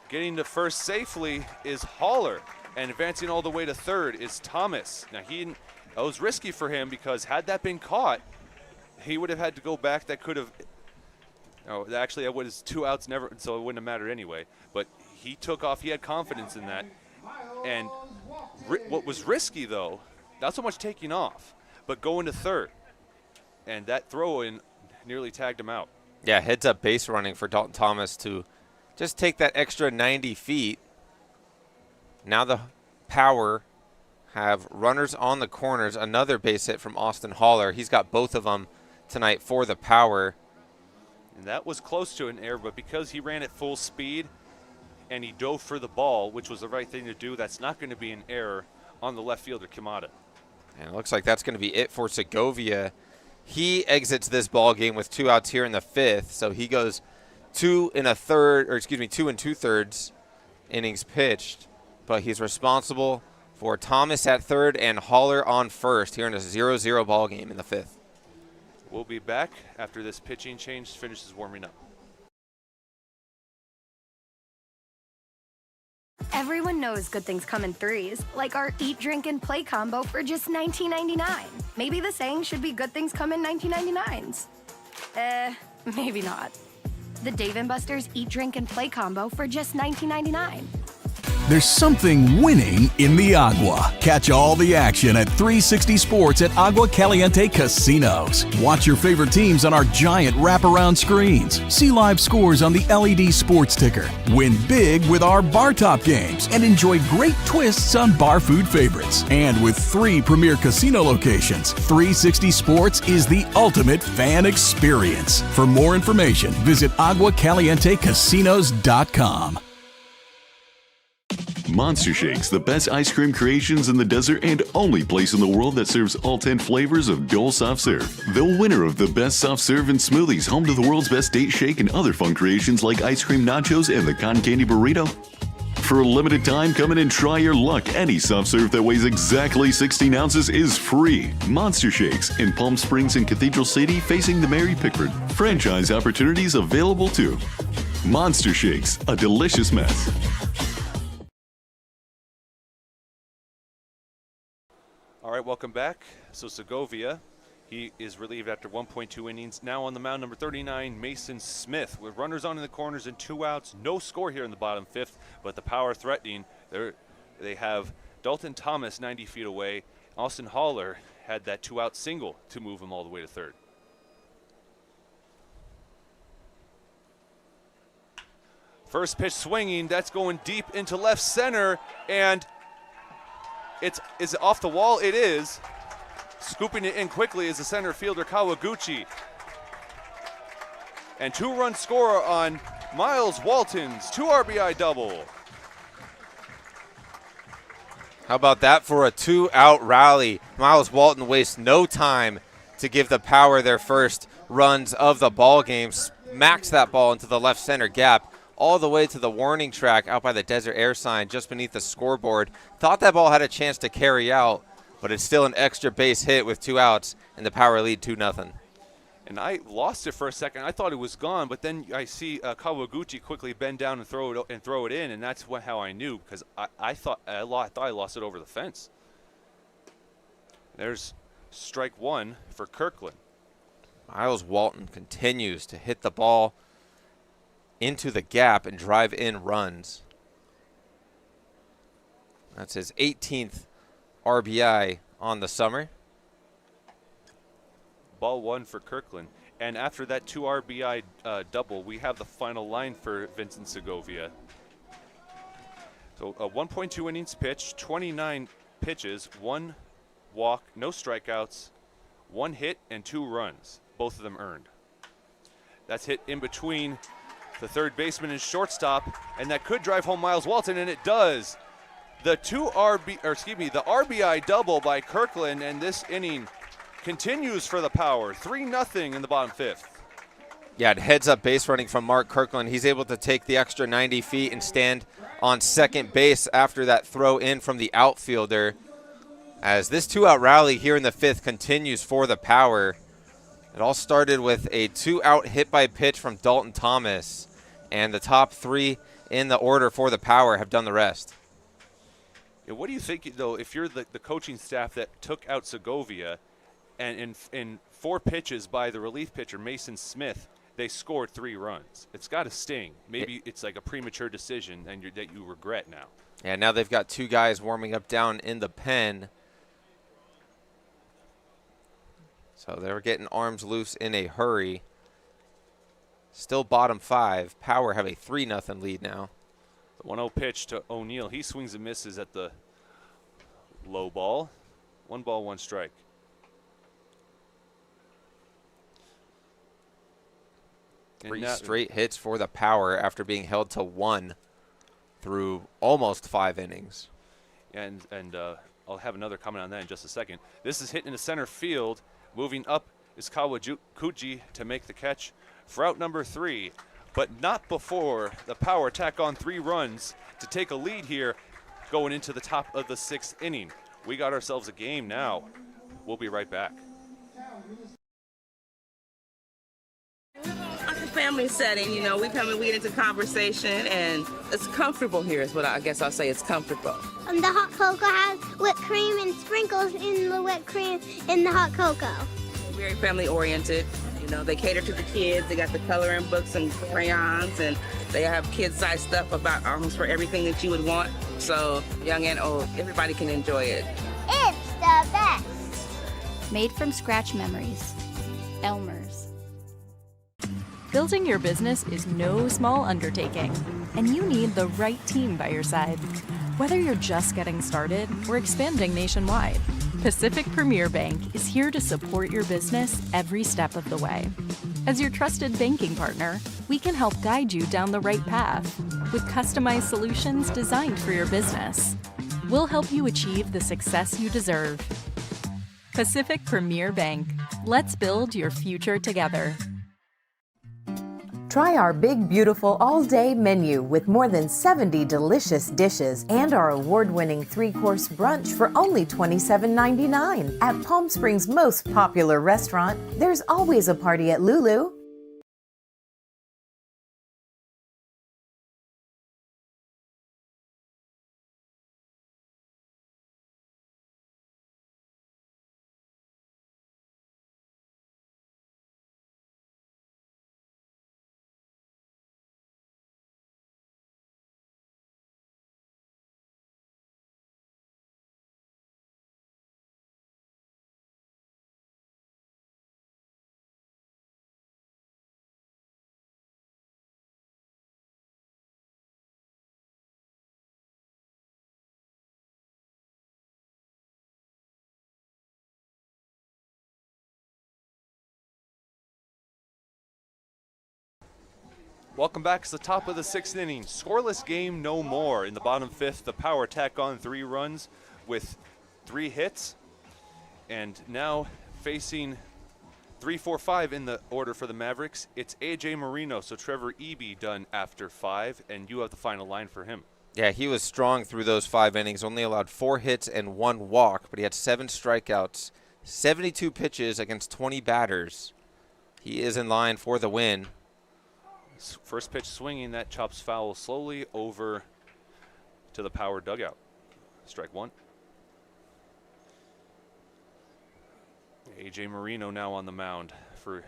S1: getting to first safely is Haller, and advancing all the way to 3rd is Thomas. Now that was risky for him because had that been caught, he would have had to go back. That could have. Oh, actually, that was 2 outs, never, so it wouldn't have mattered anyway. But he took off. He had confidence in that. And what was risky though, not so much taking off, but going to 3rd, and that throw-in nearly tagged him out.
S2: Yeah, heads-up base running for Dalton Thomas to just take that extra 90 feet. Now the Power have runners on the corners. Another base hit from Austin Haller. He's got both of them tonight for the Power.
S1: And that was close to an error, but because he ran at full speed and he dove for the ball, which was the right thing to do, that's not going to be an error on the left fielder, Kimata.
S2: And it looks like that's going to be it for Segovia. He exits this ball game with 2 outs here in the 5th, so he goes 2 2/3 innings pitched, but he's responsible for Thomas at 3rd and Haller on 1st here in a 0-0 ball game in the 5th.
S1: We'll be back after this pitching change finishes warming up.
S15: Everyone knows good things come in 3s, like our Eat, Drink, and Play combo for just $19.99. Maybe the saying should be good things come in 19.99s. Maybe not. The Dave & Buster's Eat, Drink, and Play combo for just $19.99.
S17: There's something winning in the Agua. Catch all the action at 360 Sports at Agua Caliente Casinos. Watch your favorite teams on our giant wraparound screens. See live scores on the LED sports ticker. Win big with our bar top games and enjoy great twists on bar food favorites. And with 3 premier casino locations, 360 Sports is the ultimate fan experience. For more information, visit aguacalientecasinos.com.
S14: Monster Shakes, the best ice cream creations in the desert and only place in the world that serves all 10 flavors of Dole Soft Serve. The winner of the best soft serve and smoothies, home to the world's best date shake and other fun creations like ice cream nachos and the cotton candy burrito. For a limited time, come in and try your luck. Any soft serve that weighs exactly 16 ounces is free. Monster Shakes in Palm Springs and Cathedral City, facing the Mary Pickford. Franchise opportunities available too. Monster Shakes, a delicious mess.
S1: All right, welcome back. So Segovia, he is relieved after 1.2 innings. Now on the mound, number 39, Mason Smith, with runners on in the corners and 2 outs. No score here in the bottom 5th, but the power threatening. They have Dalton Thomas 90 feet away. Austin Haller had that 2-out single to move him all the way to third. First pitch swinging, that's going deep into left center, and is it off the wall? It is. Scooping it in quickly is the center fielder Kawaguchi. And 2-run score on Miles Walton's 2 RBI double.
S2: How about that for a 2-out rally? Miles Walton wastes no time to give the Power their first runs of the ball game. Smacks that ball into the left center gap, all the way to the warning track out by the Desert Air sign just beneath the scoreboard. Thought that ball had a chance to carry out, but it's still an extra base hit with 2 outs, and the Power lead 2-0.
S1: And I lost it for a second. I thought it was gone, but then I see Kawaguchi quickly bend down and throw it in, and that's how I knew, because I thought I lost it over the fence. There's strike 1 for Kirkland.
S2: Miles Walton continues to hit the ball into the gap and drive in runs. That's his 18th RBI on the summer.
S1: Ball 1 for Kirkland. And after that 2 RBI double, we have the final line for Vincent Segovia. So 1.2 innings pitched, 29 pitches, 1 walk, no strikeouts, 1 hit, and 2 runs, both of them earned. That's hit in between the third baseman and shortstop, and that could drive home Miles Walton, and it does. The RBI double by Kirkland, and this inning continues for the Power. 3-0 in the bottom 5th.
S2: Yeah, it heads up base running from Mark Kirkland. He's able to take the extra 90 feet and stand on second base after that throw in from the outfielder. As this 2-out rally here in the 5th continues for the Power. It all started with a 2-out hit by pitch from Dalton Thomas, and the top 3 in the order for the Power have done the rest.
S1: Yeah, what do you think, though, if you're the coaching staff that took out Segovia, and in 4 pitches by the relief pitcher, Mason Smith, they scored 3 runs? It's got to sting. Maybe it's like a premature decision and that you regret now.
S2: Yeah, now they've got 2 guys warming up down in the pen. So they're getting arms loose in a hurry. Still bottom 5. Power have a 3-0 lead now.
S1: The 1-0 pitch to O'Neill. He swings and misses at the low ball. 1 ball, 1 strike.
S2: 3 straight hits for the Power after being held to 1 through almost 5 innings.
S1: And I'll have another comment on that in just a second. This is hit into center field. Moving up is Kawaguchi to make the catch for out number 3. But not before the Power tack on 3 runs to take a lead here going into the top of the 6th inning. We got ourselves a game now. We'll be right back.
S6: Like a family setting, you know, we come and we get into conversation, and it's comfortable here is what I guess I'll say. It's comfortable.
S7: The hot cocoa has whipped cream and sprinkles in the whipped cream in the hot cocoa.
S6: Very family oriented. You know, they cater to the kids. They got the coloring books and crayons, and they have kid-sized stuff about almost for everything that you would want. So young and old, everybody can enjoy it.
S7: It's the best.
S8: Made from scratch memories. Elmer's.
S9: Building your business is no small undertaking, and you need the right team by your side. Whether you're just getting started or expanding nationwide, Pacific Premier Bank is here to support your business every step of the way. As your trusted banking partner, we can help guide you down the right path with customized solutions designed for your business. We'll help you achieve the success you deserve. Pacific Premier Bank. Let's build your future together.
S4: Try our big, beautiful all-day menu with more than 70 delicious dishes and our award-winning 3-course brunch for only $27.99. At Palm Springs' most popular restaurant, there's always a party at Lulu.
S1: Welcome back. It's the top of the 6th inning. Scoreless game, no more. In the bottom 5th, the Power tack on 3 runs with 3 hits. And now facing 3, 4, 5 in the order for the Mavericks, it's A.J. Marino. So Trevor Eby done after 5, and you have the final line for him.
S2: Yeah, he was strong through those 5 innings, only allowed 4 hits and 1 walk, but he had 7 strikeouts, 72 pitches against 20 batters. He is in line for the win.
S1: First pitch swinging, that chops foul slowly over to the Power dugout. Strike 1. A.J. Marino now on the mound for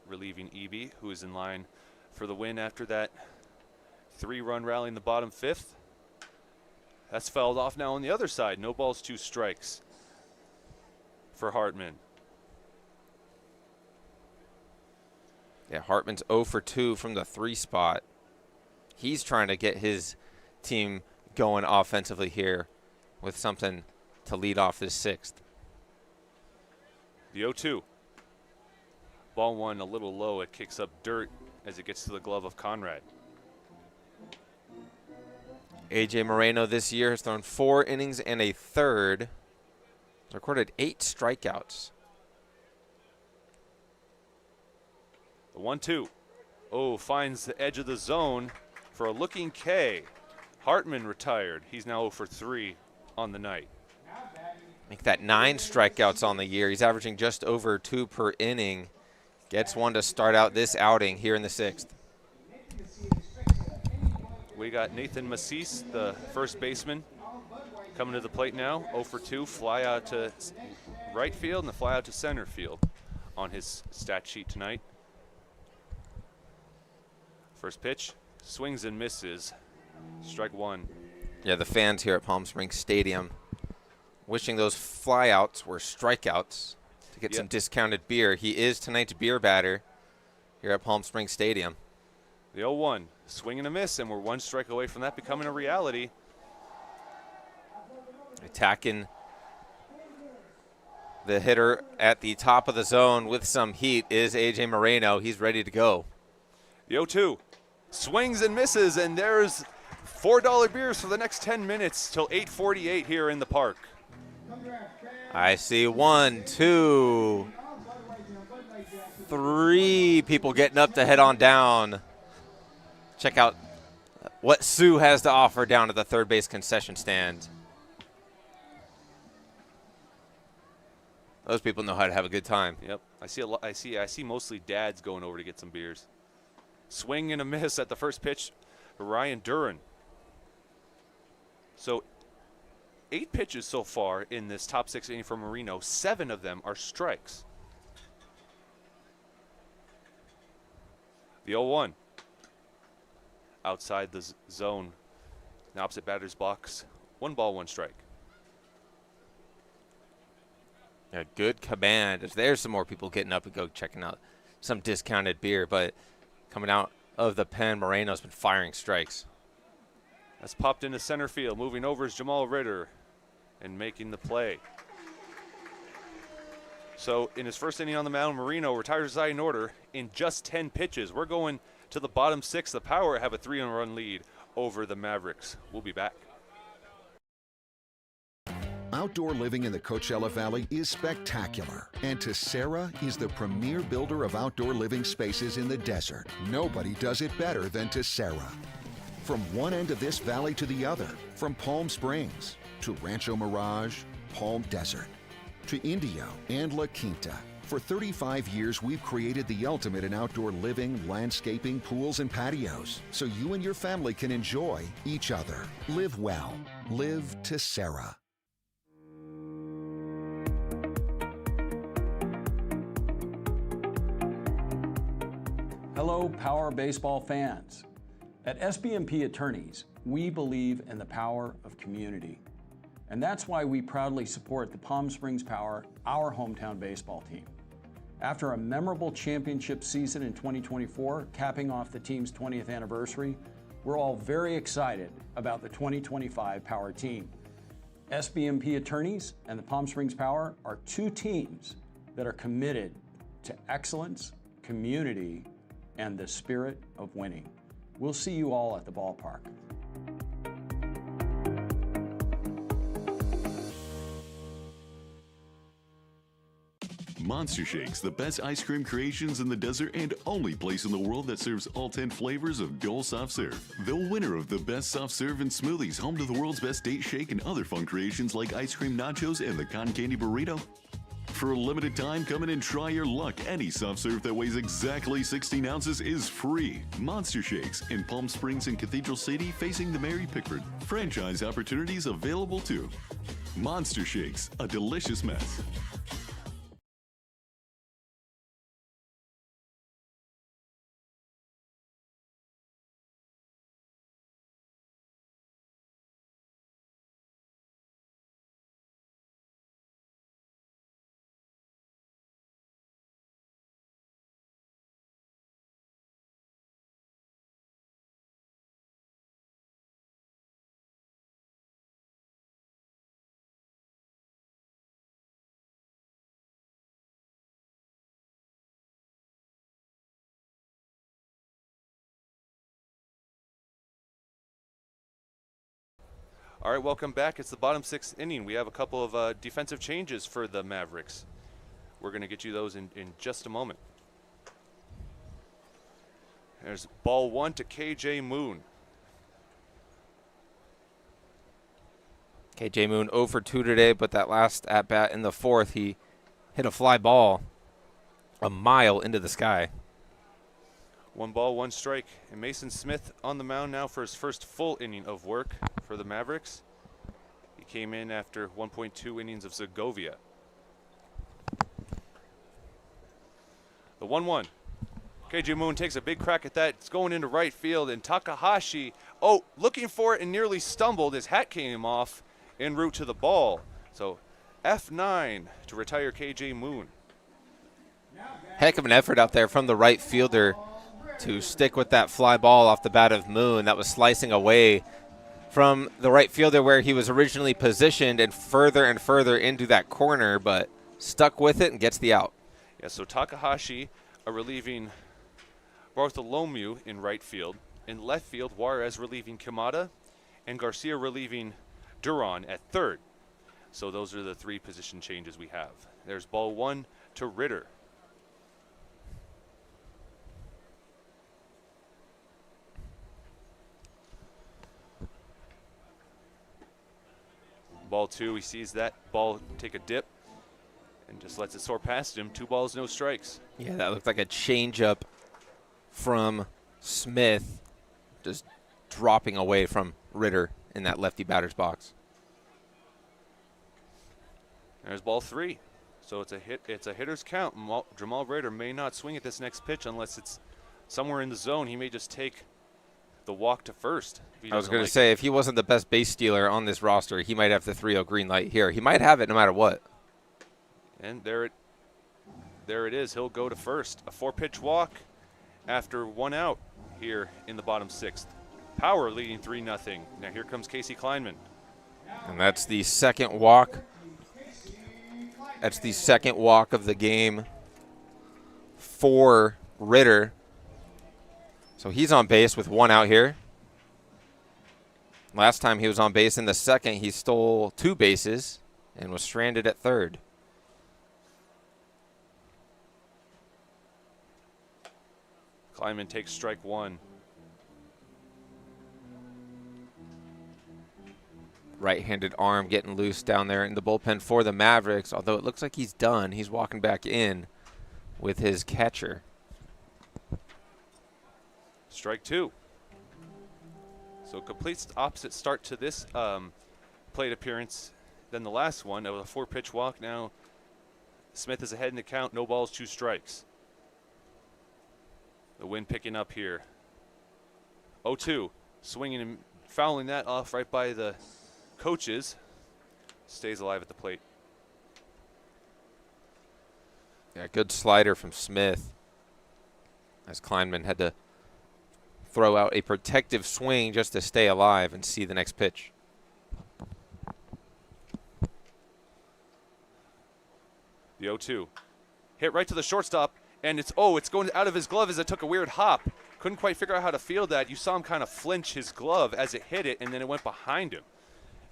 S1: relieving Eby, who is in line for the win after that 3-run rally in the bottom 5th. That's fouled off now on the other side. No balls, 2 strikes for Hartman.
S2: Yeah, Hartman's 0 for 2 from the 3 spot. He's trying to get his team going offensively here with something to lead off this 6th.
S1: The 0-2. Ball 1 a little low. It kicks up dirt as it gets to the glove of Conrad.
S2: A.J. Moreno this year has thrown 4 innings and a third. Recorded 8 strikeouts.
S1: The 1-2. Oh, finds the edge of the zone for a looking K. Hartman retired. He's now 0 for 3 on the night.
S2: Make that 9 strikeouts on the year. He's averaging just over 2 per inning. Gets 1 to start out this outing here in the 6th.
S1: We got Nathan Massis, the first baseman, coming to the plate now. 0 for 2, fly out to right field and a fly out to center field on his stat sheet tonight. First pitch, swings and misses. Strike 1.
S2: Yeah, the fans here at Palm Springs Stadium wishing those flyouts were strikeouts to get some discounted beer. He is tonight's beer batter here at Palm Springs Stadium.
S1: The 0-1, swing and a miss, and we're 1 strike away from that becoming a reality.
S2: Attacking the hitter at the top of the zone with some heat is A.J. Moreno. He's ready to go.
S1: The 0-2, swings and misses, and there's $4 beers for the next 10 minutes till 8:48 here in the park.
S2: I see 1, 2, 3 people getting up to head on down. Check out what Sue has to offer down at the third base concession stand. Those people know how to have a good time.
S1: Yep, I see mostly dads going over to get some beers. Swing and a miss at the first pitch for Ryan Duran. So 8 pitches so far in this top 6 inning for Marino. 7 of them are strikes. The 0-1. Outside the zone, the opposite batter's box, 1 ball, 1 strike.
S2: A good command. There's some more people getting up and go checking out some discounted beer, but coming out of the pen, Moreno's been firing strikes.
S1: That's popped into center field. Moving over is Jamal Ritter and making the play. So in his first inning on the mound, Marino retires his side in order in just 10 pitches. We're going to the bottom 6. The Power have a 3-run lead over the Mavericks. We'll be back.
S23: Outdoor living in the Coachella Valley is spectacular, and Tessera is the premier builder of outdoor living spaces in the desert. Nobody does it better than Tessera. From one end of this valley to the other, from Palm Springs to Rancho Mirage, Palm Desert, to Indio and La Quinta. For 35 years, we've created the ultimate in outdoor living, landscaping, pools, and patios, so you and your family can enjoy each other. Live well. Live Tessera.
S16: Hello, Power Baseball fans. At SBMP Attorneys, we believe in the power of community. And that's why we proudly support the Palm Springs Power, our hometown baseball team. After a memorable championship season in 2024, capping off the team's 20th anniversary, we're all very excited about the 2025 Power team. SBMP Attorneys and the Palm Springs Power are two teams that are committed to excellence, community, and the spirit of winning. We'll see you all at the ballpark.
S14: Monster Shakes, the best ice cream creations in the desert and only place in the world that serves all 10 flavors of Gold Soft Serve. The winner of the best soft serve and smoothies, home to the world's best date shake and other fun creations like ice cream nachos and the cotton candy burrito. For a limited time, come in and try your luck. Any soft serve that weighs exactly 16 ounces is free. Monster Shakes in Palm Springs and Cathedral City facing the Mary Pickford. Franchise opportunities available too. Monster Shakes, a delicious mess.
S1: All right, welcome back. It's the bottom 6th inning. We have a couple of defensive changes for the Mavericks. We're going to get you those in just a moment. There's ball 1 to KJ Moon.
S2: KJ Moon 0 for 2 today, but that last at-bat in the 4th, he hit a fly ball a mile into the sky.
S1: 1 ball, 1 strike. And Mason Smith on the mound now for his first full inning of work for the Mavericks. He came in after 1.2 innings of Segovia. The 1-1. KJ Moon takes a big crack at that. It's going into right field, and Takahashi, looking for it and nearly stumbled. His hat came off en route to the ball. So F9 to retire KJ Moon.
S2: Heck of an effort out there from the right fielder to stick with that fly ball off the bat of Moon that was slicing away from the right fielder where he was originally positioned and further into that corner, but stuck with it and gets the out.
S1: Yeah, so Takahashi relieving Bartholomew in right field. In left field, Juarez relieving Kimata, and Garcia relieving Duran at third. So those are the 3 position changes we have. There's ball 1 to Ritter. Ball 2, he sees that ball take a dip and just lets it soar past him. 2 balls, no strikes.
S2: Yeah, that looked like a changeup from Smith, just dropping away from Ritter in that lefty batter's box.
S1: There's ball 3. So it's a hit. It's a hitter's count. Jamal Ritter may not swing at this next pitch unless it's somewhere in the zone. He may just take the walk to first.
S2: I was going to say, if he wasn't the best base stealer on this roster, he might have the 3-0 green light here. He might have it no matter what.
S1: And there it is. He'll go to first. A 4-pitch walk after 1 out here in the bottom 6th. Power leading 3-0. Now here comes Casey Kleinman.
S2: And that's the second walk. That's the second walk of the game for Ritter. So he's on base with 1 out here. Last time he was on base in the second, he stole 2 bases and was stranded at third.
S1: Kleinman takes strike 1.
S2: Right-handed arm getting loose down there in the bullpen for the Mavericks. Although it looks like he's done. He's walking back in with his catcher.
S1: Strike 2. So complete opposite start to this plate appearance than the last one. It was a 4-pitch walk. Now Smith is ahead in the count. No balls, 2 strikes. The wind picking up here. 0-2. Swinging and fouling that off right by the coaches. Stays alive at the plate.
S2: Yeah, good slider from Smith. As Kleinman had to throw out a protective swing just to stay alive and see the next pitch.
S1: The 0-2. Hit right to the shortstop, and it's going out of his glove as it took a weird hop. Couldn't quite figure out how to field that. You saw him kind of flinch his glove as it hit it, and then it went behind him.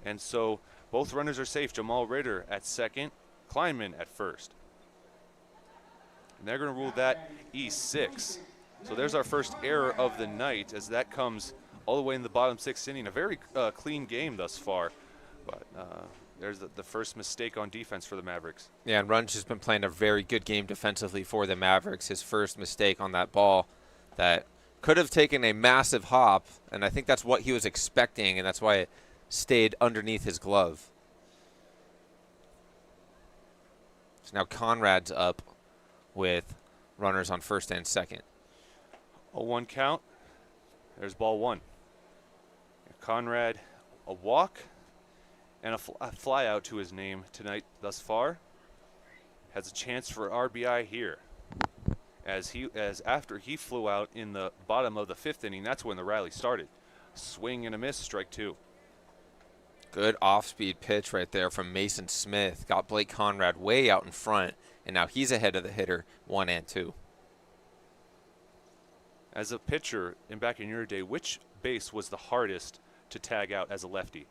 S1: And so both runners are safe. Jamal Ritter at second, Kleinman at first. And they're going to rule that E6. So there's our first error of the night as that comes all the way in the bottom 6th inning. A very clean game thus far. But there's the first mistake on defense for the Mavericks.
S2: Yeah, and Runge has been playing a very good game defensively for the Mavericks. His first mistake on that ball that could have taken a massive hop, and I think that's what he was expecting, and that's why it stayed underneath his glove. So now Conrad's up with runners on first and second.
S1: 0-1 count. There's ball 1. Conrad, a walk and a fly out to his name tonight thus far. Has a chance for RBI here. As after he flew out in the bottom of the 5th inning, that's when the rally started. Swing and a miss, strike 2.
S2: Good off-speed pitch right there from Mason Smith. Got Blake Conrad way out in front, and now he's ahead of the hitter, 1 and 2.
S1: As a pitcher, back in your day, which base was the hardest to tag out as a lefty?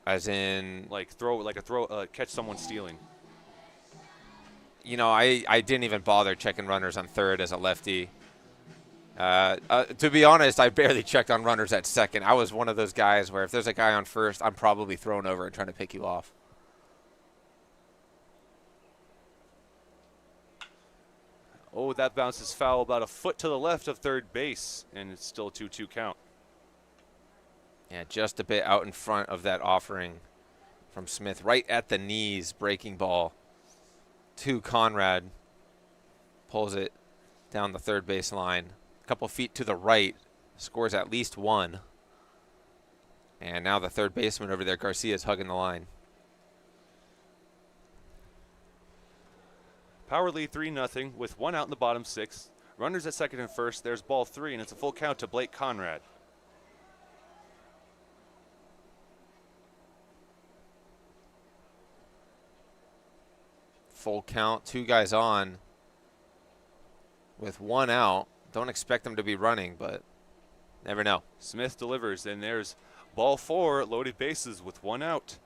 S2: As in,
S1: catch someone stealing.
S2: You know, I didn't even bother checking runners on third as a lefty. To be honest, I barely checked on runners at second. I was one of those guys where if there's a guy on first, I'm probably thrown over and trying to pick you off.
S1: Oh, that bounces foul about a foot to the left of third base, and it's still a 2-2 count.
S2: Yeah, just a bit out in front of that offering from Smith, right at the knees, breaking ball to Conrad. Pulls it down the third base line. A couple feet to the right, scores at least 1. And now the third baseman over there, Garcia's hugging the line.
S1: Power lead 3-0 with 1 out in the bottom 6th. Runners at second and first. There's ball 3, and it's a full count to Blake Conrad.
S2: Full count, 2 guys on with 1 out. Don't expect them to be running, but never know.
S1: Smith delivers, and there's ball 4, loaded bases with 1 out.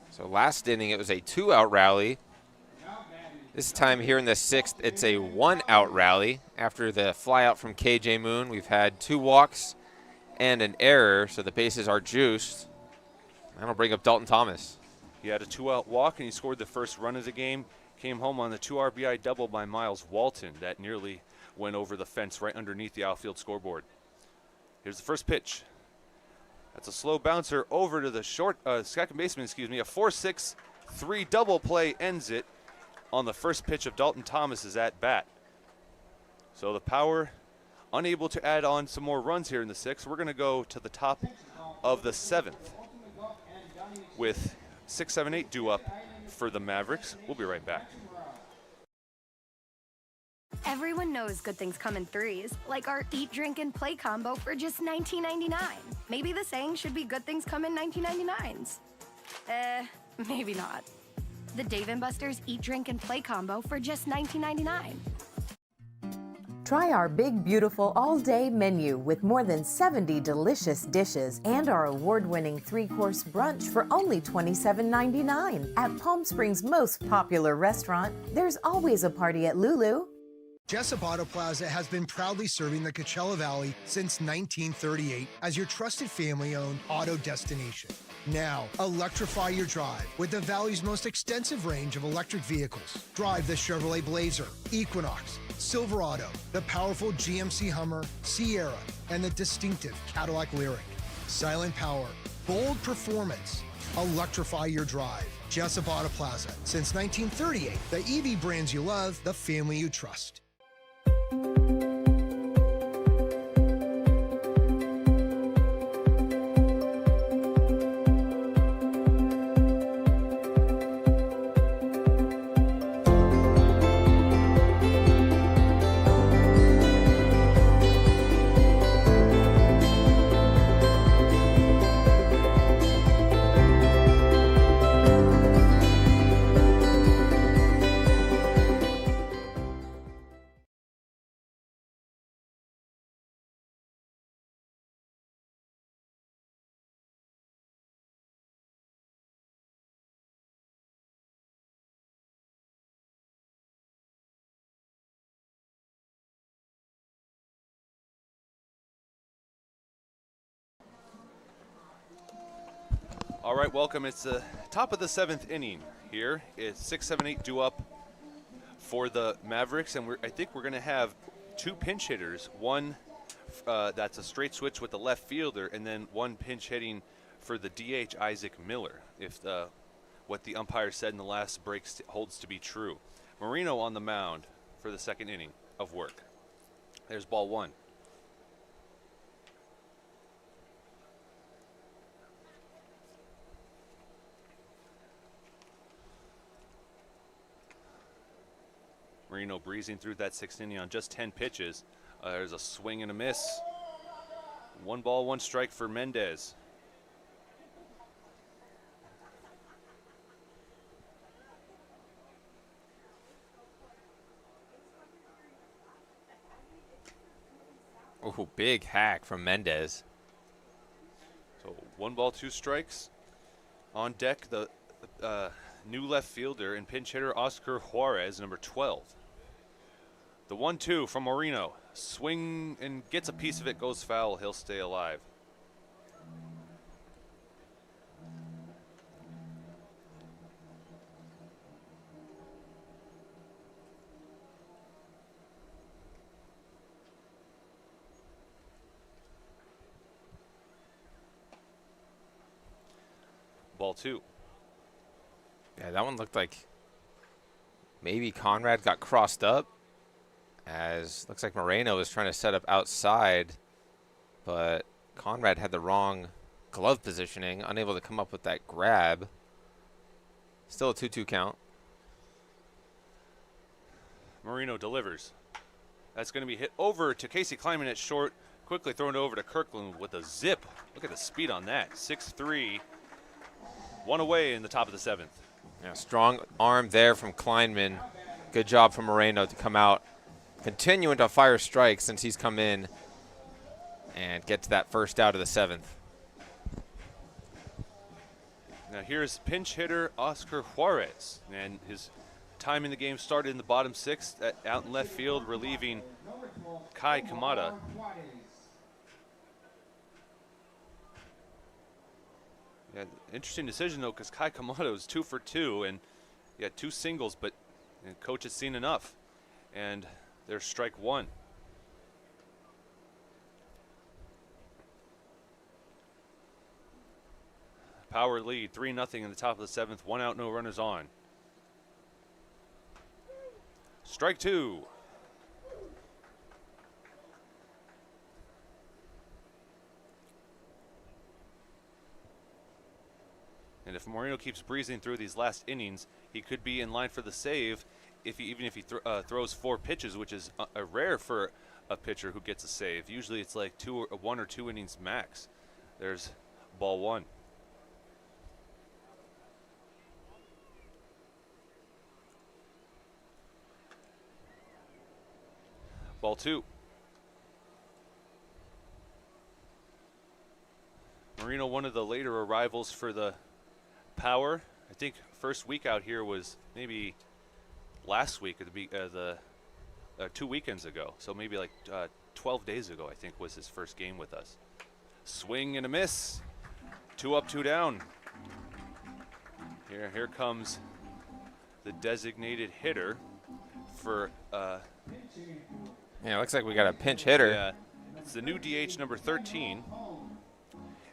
S2: So last inning, it was a 2-out rally. This time here in the 6th, it's a 1-out rally. After the flyout from KJ Moon, we've had 2 walks and an error, so the bases are juiced. That'll bring up Dalton Thomas.
S1: He had a 2-out walk, and he scored the first run of the game. Came home on the 2 RBI double by Miles Walton. That nearly went over the fence right underneath the outfield scoreboard. Here's the first pitch. That's a slow bouncer over to the second baseman, A 4-6-3 double play ends it on the first pitch of Dalton Thomas's at bat. So the Power unable to add on some more runs here in the 6th. We're going to go to the top of the 7th with 6, 7, 8 due up for the Mavericks. We'll be right back.
S15: Everyone knows good things come in threes, like our eat, drink, and play combo for just $19.99. Maybe the saying should be good things come in 19.99s. Maybe not. The Dave & Buster's Eat, Drink, and Play combo for just $19.99.
S4: Try our big, beautiful all-day menu with more than 70 delicious dishes and our award-winning 3-course brunch for only $27.99. At Palm Springs' most popular restaurant, there's always a party at Lulu.
S10: Jessup Auto Plaza has been proudly serving the Coachella Valley since 1938 as your trusted family-owned auto destination. Now, electrify your drive with the Valley's most extensive range of electric vehicles. Drive the Chevrolet Blazer, Equinox, Silverado, the powerful GMC Hummer, Sierra, and the distinctive Cadillac Lyric. Silent power, bold performance. Electrify your drive. Jessup Auto Plaza. Since 1938, the EV brands you love, the family you trust.
S1: All right, welcome. It's the top of the 7th inning here. It's 6, 7, 8 due up for the Mavericks, and I think we're going to have 2 pinch hitters. One that's a straight switch with the left fielder, and then one pinch hitting for the DH, Isaac Miller, if what the umpire said in the last break holds to be true. Marino on the mound for the 2nd inning of work. There's ball 1. Marino breezing through that 6th inning on just 10 pitches. There's a swing and a miss. 1 ball, 1 strike for Mendez.
S2: Oh, big hack from Mendez.
S1: So 1 ball, 2 strikes. On deck, the new left fielder and pinch hitter Oscar Juarez, number 12. The 1-2 from Marino. Swing and gets a piece of it, goes foul. He'll stay alive. Ball 2.
S2: Yeah, that one looked like maybe Conrad got crossed up, as looks like Moreno was trying to set up outside, but Conrad had the wrong glove positioning, unable to come up with that grab. Still a 2-2 count.
S1: Marino delivers. That's going to be hit over to Casey Kleinman at short. Quickly thrown over to Kirkland with a zip. Look at the speed on that. 6-3. 1 away in the top of the 7th.
S2: Yeah, strong arm there from Kleinman. Good job from Moreno to come out, continuing to fire strikes since he's come in, and get to that first out of the 7th.
S1: Now here's pinch hitter Oscar Juarez, and his time in the game started in the bottom 6th out in left field, relieving Kai Kamada. Yeah, interesting decision though, because Kai Kamada is 2 for 2, and he had 2 singles, but coach has seen enough, and there's strike 1. Power lead, 3-0 in the top of the 7th. 1 out, no runners on. Strike 2. And if Moreno keeps breezing through these last innings, he could be in line for the save even if he throws 4 pitches, which is rare for a pitcher who gets a save. Usually it's like 1 or 2 innings max. There's ball 1. Ball 2. Moreno, one of the later arrivals for the Power. I think first week out here was maybe last week, at the 2 weekends ago. So maybe like 12 days ago, I think, was his first game with us. Swing and a miss. 2 up, 2 down. Here comes the designated hitter for.
S2: Yeah, it looks like we got a pinch hitter.
S1: Yeah, it's the new DH number 13,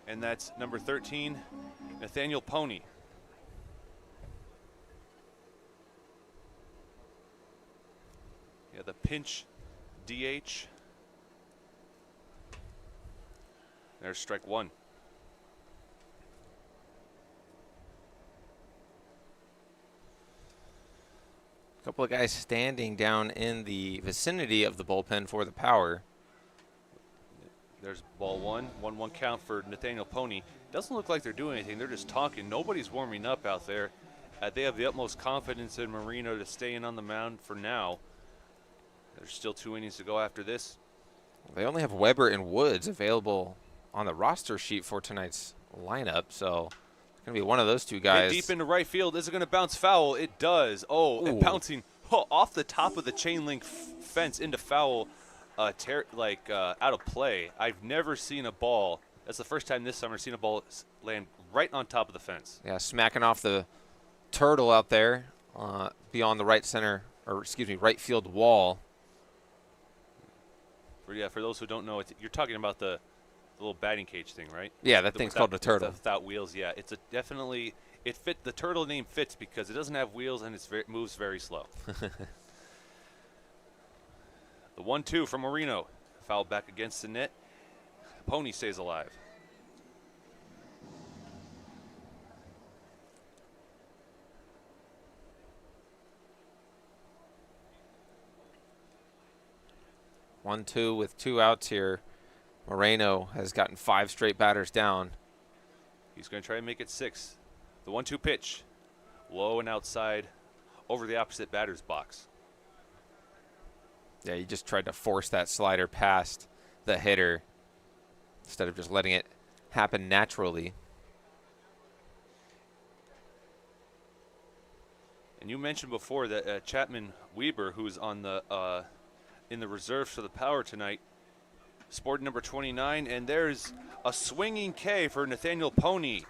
S1: and that's number 13, Nathaniel Pony. Yeah, the pinch DH. There's strike 1.
S2: A couple of guys standing down in the vicinity of the bullpen for the Power.
S1: There's ball 1. 1-1 count for Nathaniel Pony. Doesn't look like they're doing anything. They're just talking. Nobody's warming up out there. They have the utmost confidence in Moreno to stay in on the mound for now. There's still 2 innings to go after this.
S2: They only have Weber and Woods available on the roster sheet for tonight's lineup, so it's going to be one of those 2 guys.
S1: Hit deep into right field. Is it going to bounce foul? It does. Oh, and bouncing off the top of the chain link fence into foul, out of play. I've never seen a ball. That's the first time this summer I've seen a ball land right on top of the fence.
S2: Yeah, smacking off the turtle out there beyond the right field wall.
S1: For those who don't know, you're talking about the little batting cage thing, right?
S2: Yeah, that thing's called a turtle.
S1: Without wheels, yeah. It's definitely the turtle name fits because it doesn't have wheels and it moves very slow. The 1-2 from Moreno. Foul back against the net. Pony stays alive.
S2: One, 2 with 2 outs here. Moreno has gotten 5 straight batters down.
S1: He's going to try and make it 6. The 1-2 pitch. Low and outside over the opposite batter's box.
S2: Yeah, he just tried to force that slider past the hitter instead of just letting it happen naturally.
S1: And you mentioned before that Chapman Weber, who's on the in the reserves for the Power tonight, sporting number 29, and there's a swinging K for Nathaniel Pony.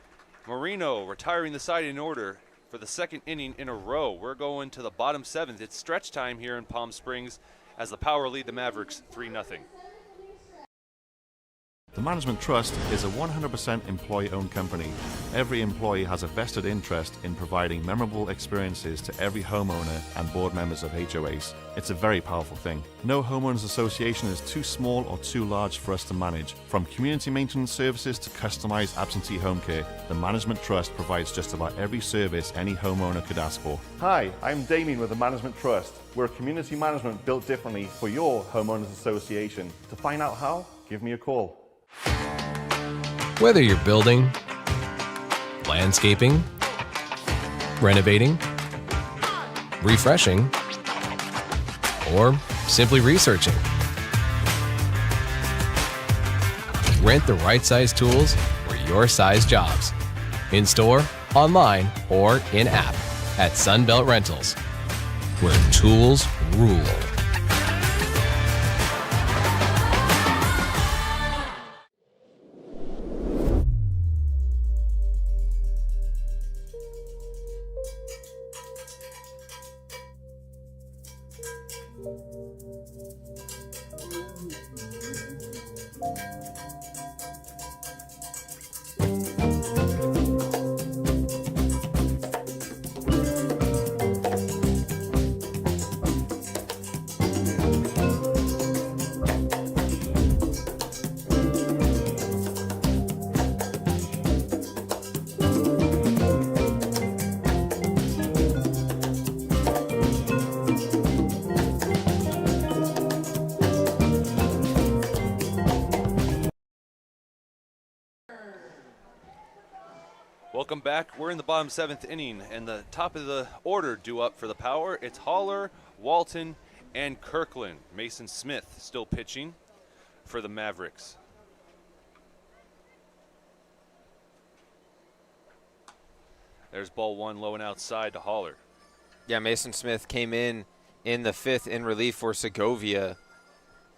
S1: Moreno retiring the side in order for the 2nd inning in a row. We're going to the bottom 7th. It's stretch time here in Palm Springs as the Power lead the Mavericks 3-0.
S21: The Management Trust is a 100% employee-owned company. Every employee has a vested interest in providing memorable experiences to every homeowner and board members of HOAs. It's a very powerful thing. No homeowners association is too small or too large for us to manage. From community maintenance services to customized absentee home care, the Management Trust provides just about every service any homeowner could ask for.
S22: Hi, I'm Damien with the Management Trust. We're community management built differently for your homeowners association. To find out how, give me a call.
S5: Whether you're building, landscaping, renovating, refreshing, or simply researching, rent the right size tools for your size jobs. In store, online, or in app at Sunbelt Rentals, where tools rule.
S1: Welcome back. We're in the bottom 7th inning, and the top of the order due up for the Power. It's Haller, Walton, and Kirkland. Mason Smith still pitching for the Mavericks. There's ball 1 low and outside to Haller.
S2: Yeah, Mason Smith came in the 5th in relief for Segovia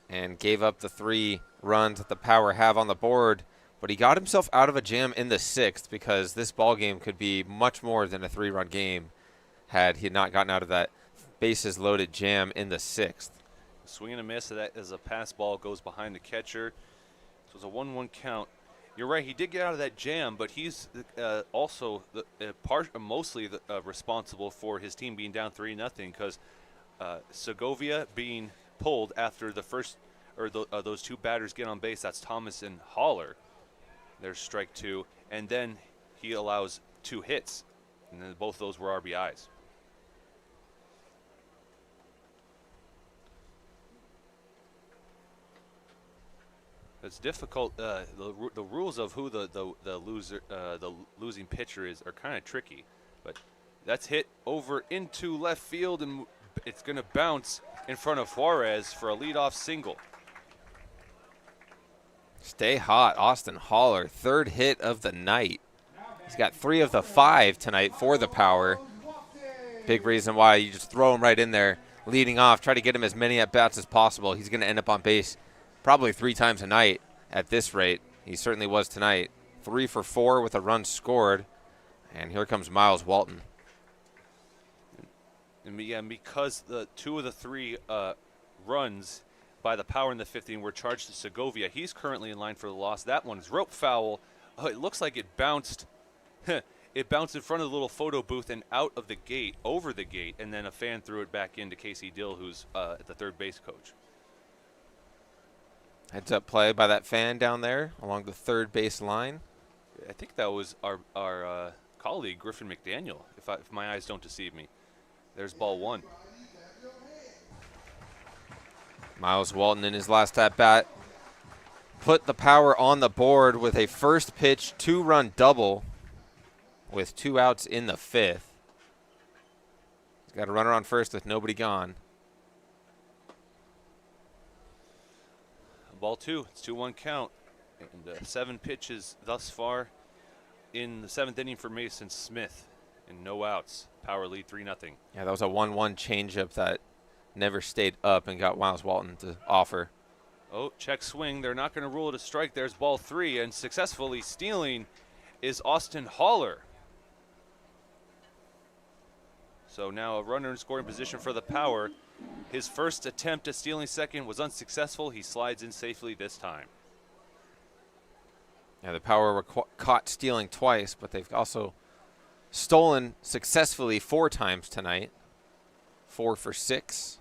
S2: and gave up the 3 runs that the Power have on the board. But he got himself out of a jam in the 6th because this ball game could be much more than a 3-run game had he not gotten out of that bases loaded jam in the 6th.
S1: Swing and a miss. That as a pass ball goes behind the catcher. So it's a 1-1 count. You're right. He did get out of that jam, but he's also mostly responsible for his team being down 3-0 because Segovia being pulled after the first or those 2 batters get on base. That's Thomas and Haller. There's strike 2, and then he allows 2 hits, and then both those were RBIs. It's difficult. The rules of who the losing pitcher is are kind of tricky, but that's hit over into left field, and it's going to bounce in front of Juarez for a leadoff single.
S2: Stay hot, Austin Haller, 3rd hit of the night. He's got 3 of the 5 tonight for the Power. Big reason why you just throw him right in there, leading off. Try to get him as many at-bats as possible. He's going to end up on base probably 3 times a night at this rate. He certainly was tonight. 3 for 4 with a run scored. And here comes Miles Walton.
S1: And because the 2 of the 3 runs by the Power in the 5th inning were charged to Segovia, he's currently in line for the loss. That one's rope foul. It looks like it bounced. It bounced in front of the little photo booth and out of the gate, over the gate, and then a fan threw it back into Casey Dill, who's the 3rd base coach.
S2: Heads up play by that fan down there along the 3rd base line.
S1: I think that was our colleague, Griffin McDaniel, if my eyes don't deceive me. There's ball 1.
S2: Miles Walton in his last at-bat put the Power on the board with a first pitch 2-run double with 2 outs in the 5th. He's got a runner on first with nobody gone.
S1: Ball 2. It's 2-1 count. And 7 pitches thus far in the 7th inning for Mason Smith. And no outs. Power lead 3-0.
S2: Yeah, that was a 1-1 changeup that never stayed up and got Miles Walton to offer.
S1: Oh, check swing. They're not going to rule it a strike. There's ball 3, and successfully stealing is Austin Haller. So now a runner in scoring position for the Power. His first attempt at stealing second was unsuccessful. He slides in safely this time.
S2: Yeah, the Power were caught stealing twice, but they've also stolen successfully 4 times tonight. 4 for 6.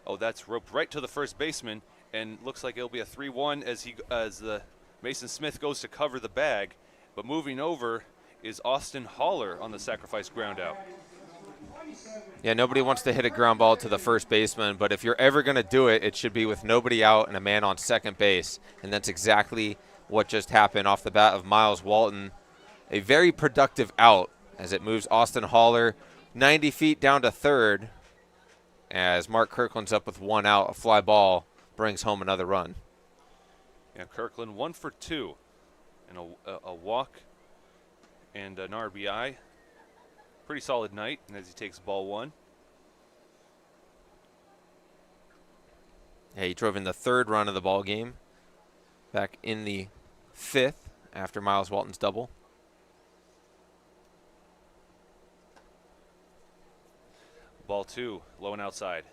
S1: Oh, that's roped right to the first baseman, and looks like it'll be a 3-1 as the Mason Smith goes to cover the bag. But moving over is Austin Haller on the sacrifice ground out.
S2: Yeah, nobody wants to hit a ground ball to the first baseman, but if you're ever going to do it, it should be with nobody out and a man on second base, and that's exactly what just happened off the bat of Miles Walton. A very productive out as it moves Austin Haller 90 feet down to 3rd. As Mark Kirkland's up with 1 out, a fly ball brings home another run.
S1: Yeah, Kirkland 1 for 2, and a walk and an RBI. Pretty solid night, and as he takes ball 1.
S2: Yeah, he drove in the 3rd run of the ball game, back in the 5th after Miles Walton's double.
S1: Ball 2, low and outside.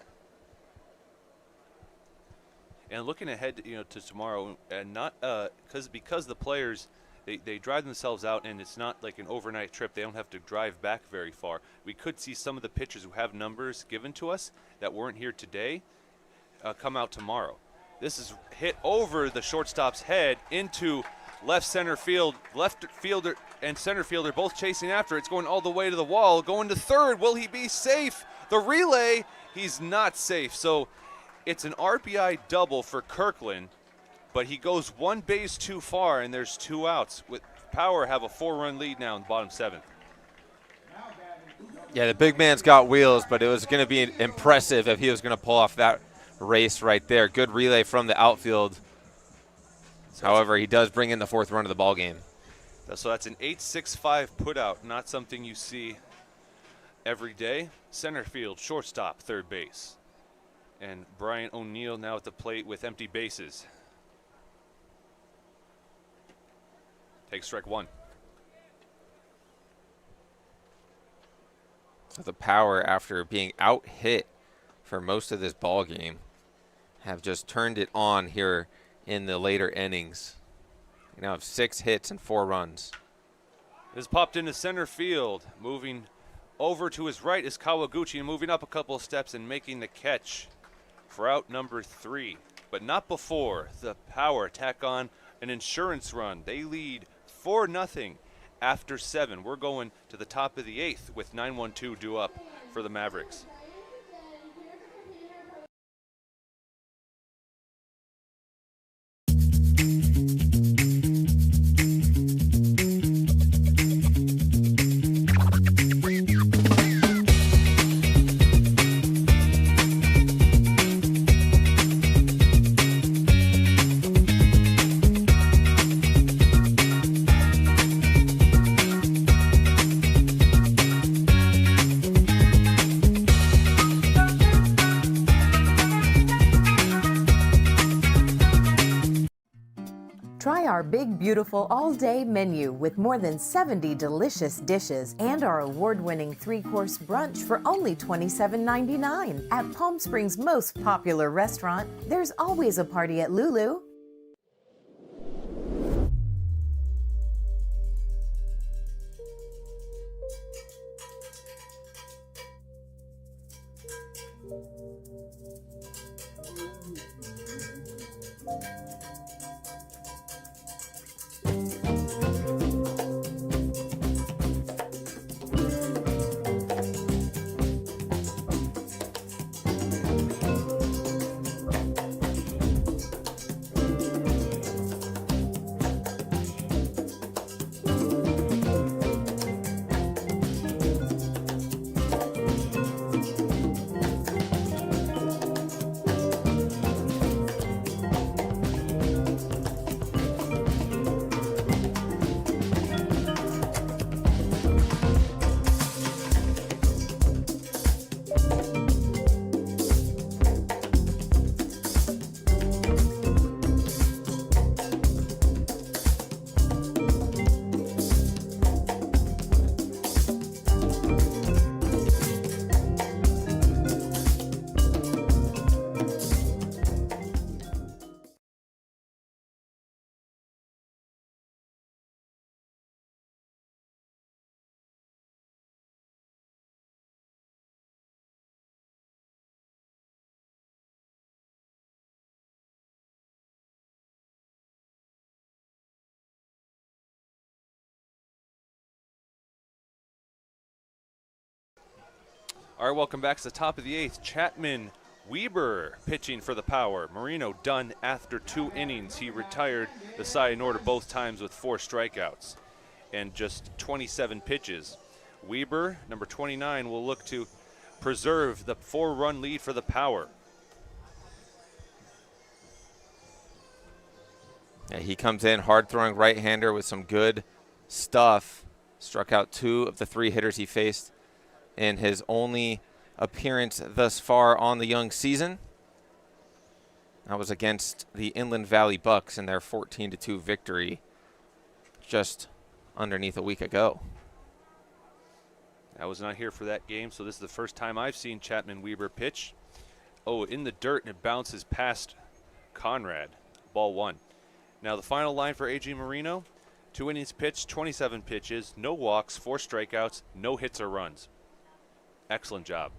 S1: And looking ahead, to tomorrow, and not because the players they drive themselves out, and it's not like an overnight trip. They don't have to drive back very far. We could see some of the pitchers who have numbers given to us that weren't here today come out tomorrow. This is hit over the shortstop's head into left center field. Left fielder and center fielder both chasing after. It's going all the way to the wall. Going to 3rd. Will he be safe? The relay, he's not safe. So it's an RBI double for Kirkland, but he goes 1 base too far, and there's 2 outs with Power have a 4-run lead now in the bottom 7th.
S2: Yeah, the big man's got wheels, but it was going to be impressive if he was going to pull off that race right there. Good relay from the outfield. However, he does bring in the 4th run of the ball game.
S1: So that's an 8.65 putout, not something you see every day. Center field, shortstop, third base. And Brian O'Neill now at the plate with empty bases. Takes strike 1.
S2: So the Power, after being out hit for most of this ball game, have just turned it on here in the later innings. You now have 6 hits and 4 runs.
S1: This popped into center field. Moving over to his right is Kawaguchi, and moving up a couple of steps and making the catch for out number 3. But not before the Power tack on an insurance run. They lead 4-0 after 7. We're going to the top of the 8th with 9-1-2 due up for the Mavericks.
S4: Try our big, beautiful all-day menu with more than 70 delicious dishes and our award-winning 3-course brunch for only $27.99. At Palm Springs' most popular restaurant, there's always a party at Lulu.
S1: All right, welcome back to the top of the 8th. Chapman Weber pitching for the Power. Marino done after 2 innings. He retired the side in order both times with 4 strikeouts and just 27 pitches. Weber, number 29, will look to preserve the 4-run lead for the Power.
S2: Yeah, he comes in hard-throwing right-hander with some good stuff. Struck out 2 of the 3 hitters he faced in his only appearance thus far on the young season. That was against the Inland Valley Bucks in their 14-2 victory just underneath a week ago.
S1: I was not here for that game, so this is the first time I've seen Chapman Weber pitch. Oh, in the dirt, and it bounces past Conrad. Ball 1. Now the final line for A.J. Marino, 2 innings pitched, 27 pitches, no walks, 4 strikeouts, no hits or runs. Excellent job.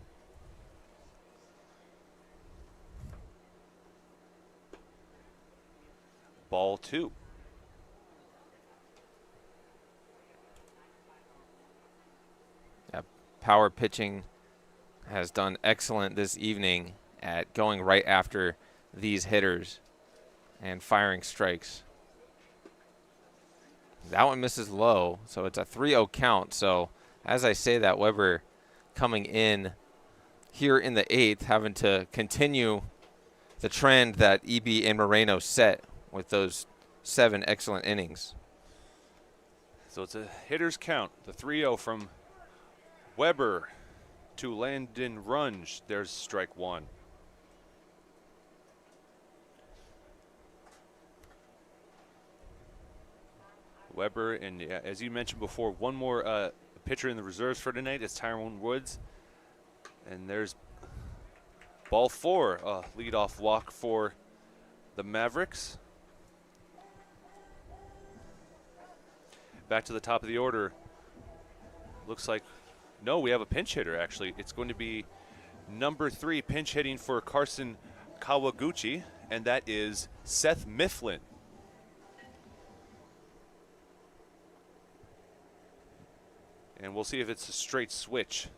S1: Ball 2.
S2: Yeah, Power pitching has done excellent this evening at going right after these hitters and firing strikes. That one misses low, so it's a 3-0 count. So as I say that, Weber coming in here in the 8th, having to continue the trend that EB and Moreno set with those 7 excellent innings.
S1: So it's a hitter's count. The 3-0 from Weber to Landon Runge. There's strike 1. Weber, and as you mentioned before, one more pitcher in the reserves for tonight is Tyrone Woods. And there's ball 4, leadoff walk for the Mavericks. Back to the top of the order. Looks like, no, we have a pinch hitter, actually. It's going to be number 3 pinch hitting for Carson Kawaguchi, and that is Seth Mifflin. And we'll see if it's a straight switch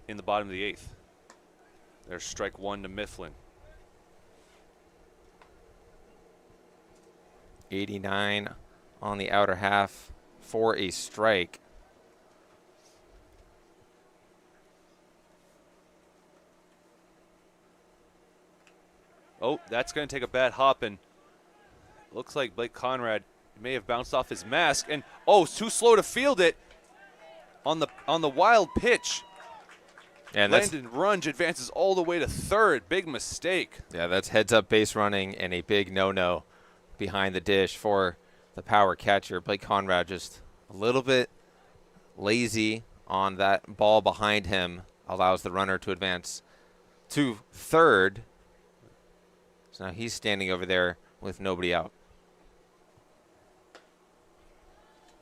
S1: in the bottom of the 8th. There's strike 1 to Mifflin.
S2: 89 on the outer half for a strike.
S1: Oh, that's going to take a bad hop, and looks like Blake Conrad may have bounced off his mask. And oh, it's too slow to field it on the wild pitch.
S2: And
S1: Landon Runge advances all the way to third. Big mistake.
S2: Yeah, that's heads-up base running and a big no-no behind the dish for the power catcher. Blake Conrad just a little bit lazy on that ball behind him, allows the runner to advance to third. So now he's standing over there with nobody out.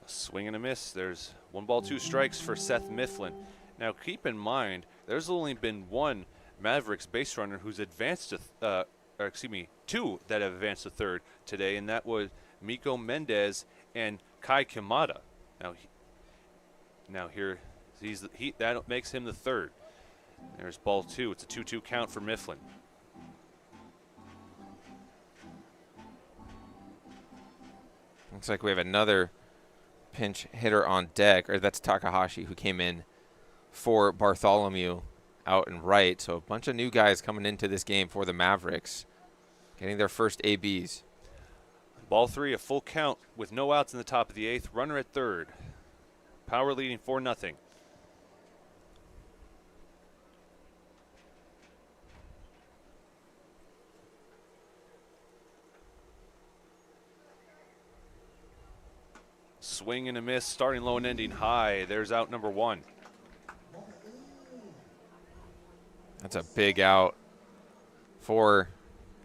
S1: A swing and a miss. There's 1 ball, 2 strikes for Seth Mifflin. Now keep in mind, there's only been 1 Mavericks base runner who's advanced to, 2 that have advanced to third today, and that was Miko Mendez and Kai Kimata. Now here, that makes him the third. There's ball 2. It's a 2-2 count for Mifflin.
S2: Looks like we have another pinch hitter on deck, or that's Takahashi, who came in for Bartholomew out and right. So a bunch of new guys coming into this game for the Mavericks, getting their first ABs.
S1: Ball 3, a full count with no outs in the top of the 8th. Runner at third. Power leading 4-0. Swing and a miss, starting low and ending high. There's out number 1.
S2: That's a big out for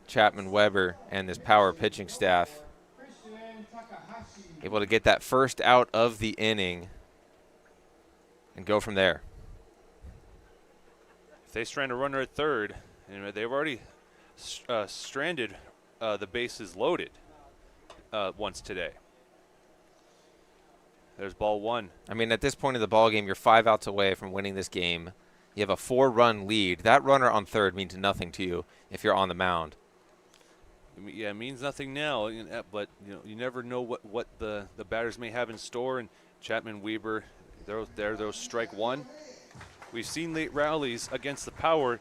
S2: Chapman Weber and his power pitching staff. Able to get that first out of the inning and go from there.
S1: If they strand a runner at third, and they've already stranded the bases loaded once today. There's ball 1.
S2: I mean, at this point in the ball game, you're 5 outs away from winning this game. You have a 4-run lead. That runner on third means nothing to you if you're on the mound.
S1: Yeah, it means nothing now, but you never know what the batters may have in store. And Chapman Weber, there's strike 1. We've seen late rallies against the Power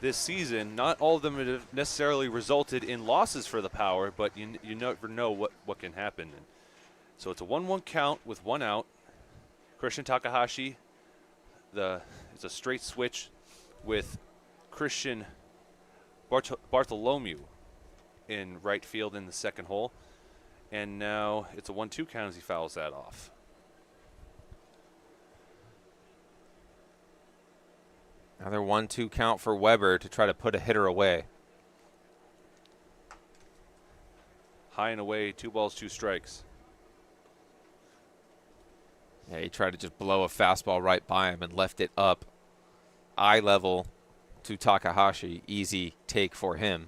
S1: this season. Not all of them have necessarily resulted in losses for the Power, but you never know what can happen. And so it's a 1-1 count with 1 out. Christian Takahashi, it's a straight switch with Christian Bartholomew in right field in the second hole. And now it's a 1-2 count as he fouls that off.
S2: Another 1-2 count for Weber to try to put a hitter away.
S1: High and away, 2 balls, 2 strikes.
S2: Yeah, he tried to just blow a fastball right by him and left it up eye level to Takahashi. Easy take for him.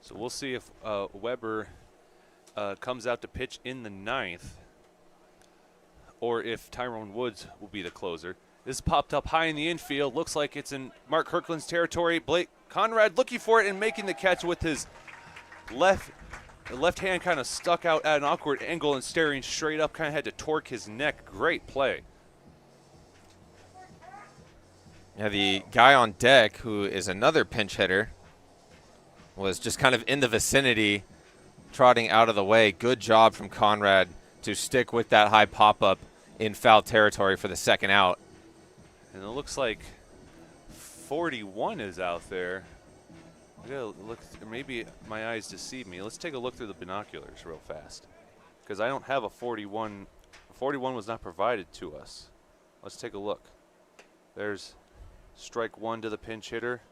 S1: So we'll see if Weber comes out to pitch in the 9th, or if Tyrone Woods will be the closer. This popped up high in the infield. Looks like it's in Mark Kirkland's territory. Blake Conrad looking for it and making the catch with his left The left hand kind of stuck out at an awkward angle and staring straight up, kind of had to torque his neck. Great play.
S2: Yeah, the guy on deck, who is another pinch hitter, was just kind of in the vicinity, trotting out of the way. Good job from Conrad to stick with that high pop-up in foul territory for the second out.
S1: And it looks like 41 is out there. I gotta look, maybe my eyes deceive me. Let's take a look through the binoculars real fast, because I don't have a 41. 41 was not provided to us. Let's take a look. There's strike one to the pinch hitter.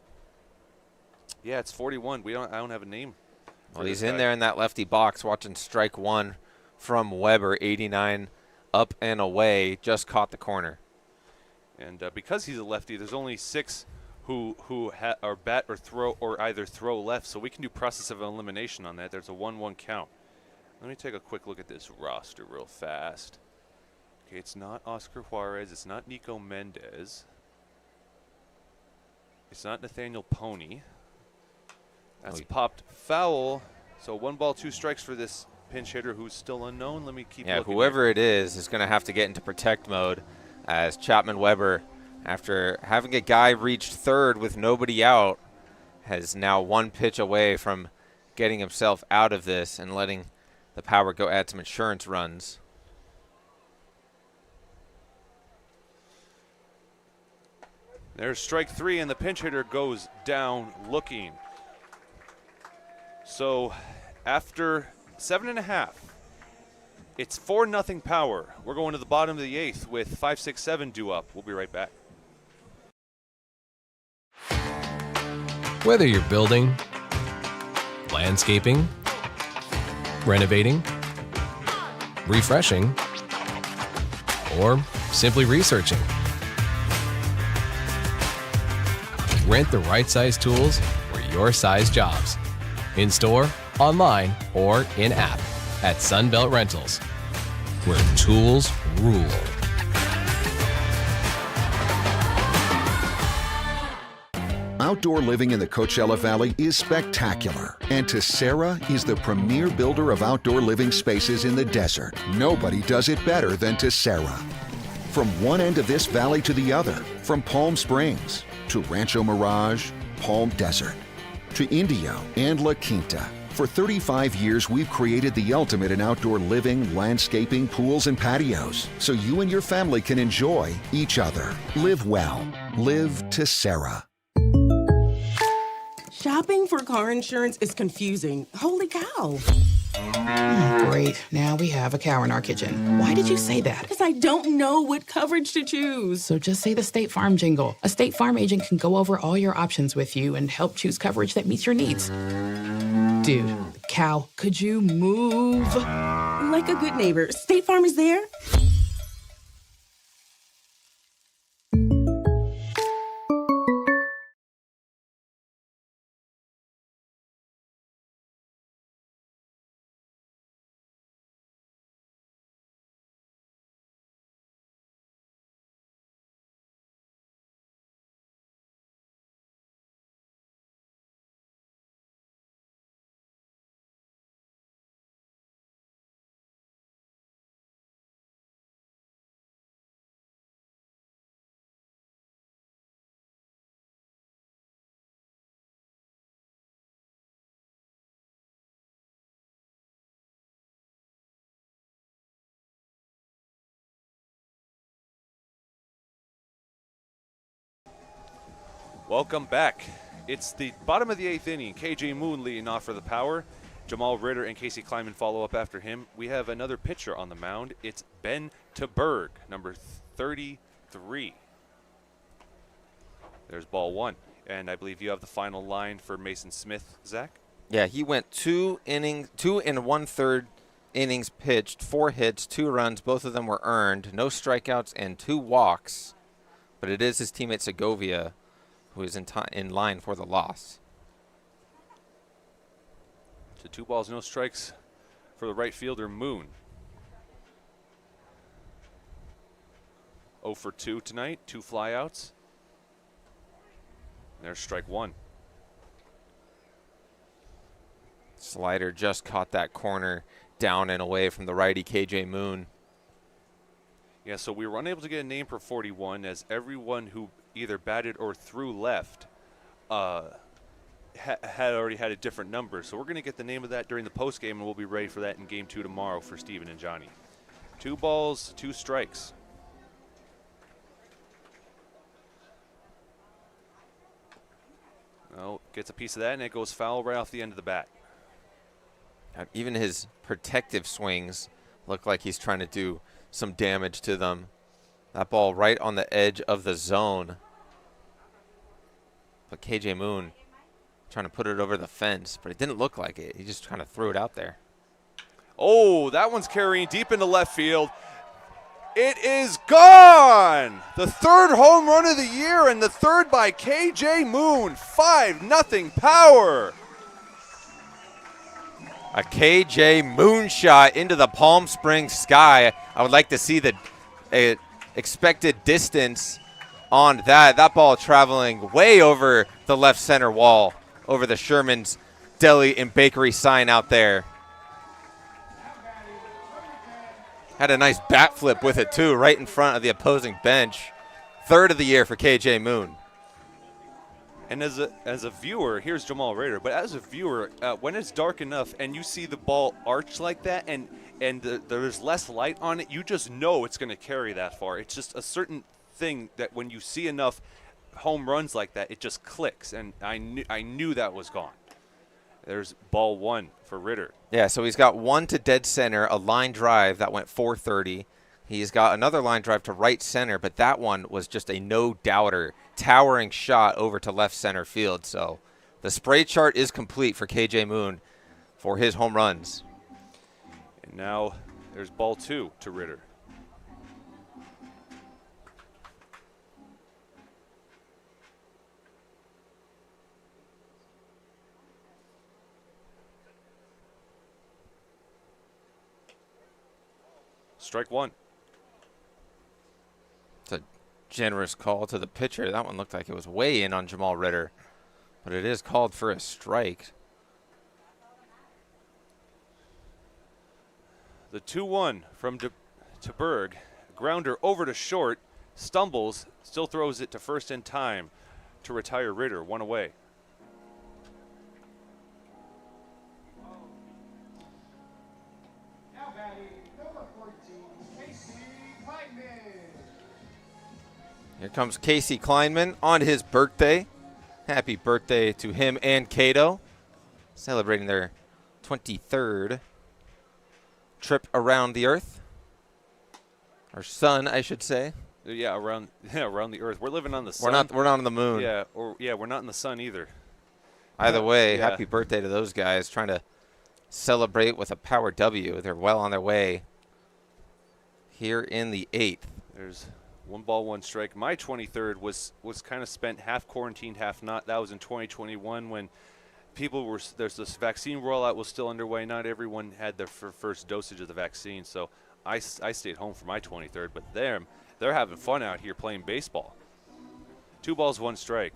S1: Yeah, it's 41. I don't have a name.
S2: Well, he's in there in that lefty box watching strike one from Weber, 89 up and away, just caught the corner.
S1: And because he's a lefty, there's only 6 who are bat or throw or either throw left, so we can do process of elimination on that. There's a 1-1 count. Let me take a quick look at this roster real fast. Okay, it's not Oscar Juarez. It's not Nico Mendez. It's not Nathaniel Pony. That's popped foul. So 1 ball, 2 strikes for this pinch hitter who's still unknown. Let me keep looking.
S2: Yeah, whoever it is going to have to get into protect mode, as Chapman Weber, after having a guy reach third with nobody out, has now 1 pitch away from getting himself out of this and letting the Power go add some insurance runs.
S1: There's strike 3, and the pinch hitter goes down looking. So after 7.5, it's 4-0 Power. We're going to the bottom of the 8th with 5, 6, 7 due up. We'll be right back.
S5: Whether you're building, landscaping, renovating, refreshing, or simply researching, rent the right size tools for your size jobs. In store, online, or in app at Sunbelt Rentals, where tools rule.
S23: Outdoor living in the Coachella Valley is spectacular, and Tessera is the premier builder of outdoor living spaces in the desert. Nobody does it better than Tessera. From one end of this valley to the other, from Palm Springs to Rancho Mirage, Palm Desert, to Indio and La Quinta. For 35 years, we've created the ultimate in outdoor living, landscaping, pools, and patios, so you and your family can enjoy each other. Live well. Live Tessera.
S19: Shopping for car insurance is confusing. Holy cow.
S20: Great. Now we have a cow in our kitchen. Why did you say that?
S19: Because I don't know what coverage to choose.
S20: So just say the State Farm jingle. A State Farm agent can go over all your options with you and help choose coverage that meets your needs. Dude, cow, could you move?
S19: Like a good neighbor, State Farm is there.
S1: Welcome back. It's the bottom of the 8th inning. KJ Moon leading off for the Power. Jamal Ritter and Casey Kleiman follow up after him. We have another pitcher on the mound. It's Ben Teberg, number 33. There's ball 1. And I believe you have the final line for Mason Smith, Zach?
S2: Yeah, he went 2 and 1/3 innings pitched, 4 hits, 2 runs. Both of them were earned. No strikeouts and 2 walks. But it is his teammate Segovia who is in line for the loss.
S1: So 2 balls, no strikes for the right fielder, Moon. 0 for 2 tonight, 2 flyouts. There's strike 1.
S2: Slider just caught that corner down and away from the righty KJ Moon.
S1: Yeah, so we were unable to get a name for 41 as everyone who either batted or threw left had already had a different number. So we're going to get the name of that during the postgame, and we'll be ready for that in Game 2 tomorrow for Steven and Johnny. 2 balls, 2 strikes. Well, gets a piece of that, and it goes foul right off the end of the bat.
S2: And even his protective swings look like he's trying to do some damage to them. That ball right on the edge of the zone. But KJ Moon trying to put it over the fence, but it didn't look like it. He just kind of threw it out there.
S1: Oh, that one's carrying deep into left field. It is gone! The 3rd home run of the year, and the 3rd by KJ Moon. 5-0 Power.
S2: A KJ Moon shot into the Palm Springs sky. I would like to see the expected distance on that. That ball traveling way over the left center wall, over the Sherman's Deli and Bakery sign out there. Had a nice bat flip with it too, right in front of the opposing bench. 3rd of the year for KJ Moon.
S1: And as a viewer, here's Jamal Rader, but as a viewer, when it's dark enough and you see the ball arch like that and there's less light on it, you just know it's going to carry that far. It's just a certain thing that when you see enough home runs like that, it just clicks, and I knew that was gone. There's ball 1 for Ritter.
S2: Yeah, so he's got 1 to dead center, a line drive that went 430. He's got another line drive to right center, but that one was just a no-doubter, towering shot over to left center field. So the spray chart is complete for KJ Moon for his home runs.
S1: And now there's ball 2 to Ritter. Strike 1.
S2: It's a generous call to the pitcher. That one looked like it was way in on Jamal Ritter, but it is called for a strike.
S1: The 2-1 from to Berg. Grounder over to short, stumbles, still throws it to first in time to retire Ritter. 1 away.
S2: Here comes Casey Kleinman on his birthday. Happy birthday to him and Cato, celebrating their 23rd trip around the earth. Or sun, I should say.
S1: Yeah, around the earth. We're living on the sun.
S2: We're not on the moon.
S1: Yeah, we're not in the sun either.
S2: Either way,
S1: Yeah.
S2: happy birthday to those guys trying to celebrate with a power W. They're well on their way here in the 8th.
S1: There's 1 ball, 1 strike. My 23rd was kind of spent half quarantined, half not. That was in 2021 when there's this vaccine rollout was still underway. Not everyone had their first dosage of the vaccine, so I stayed home for my 23rd. But they're having fun out here playing baseball. 2 balls, 1 strike.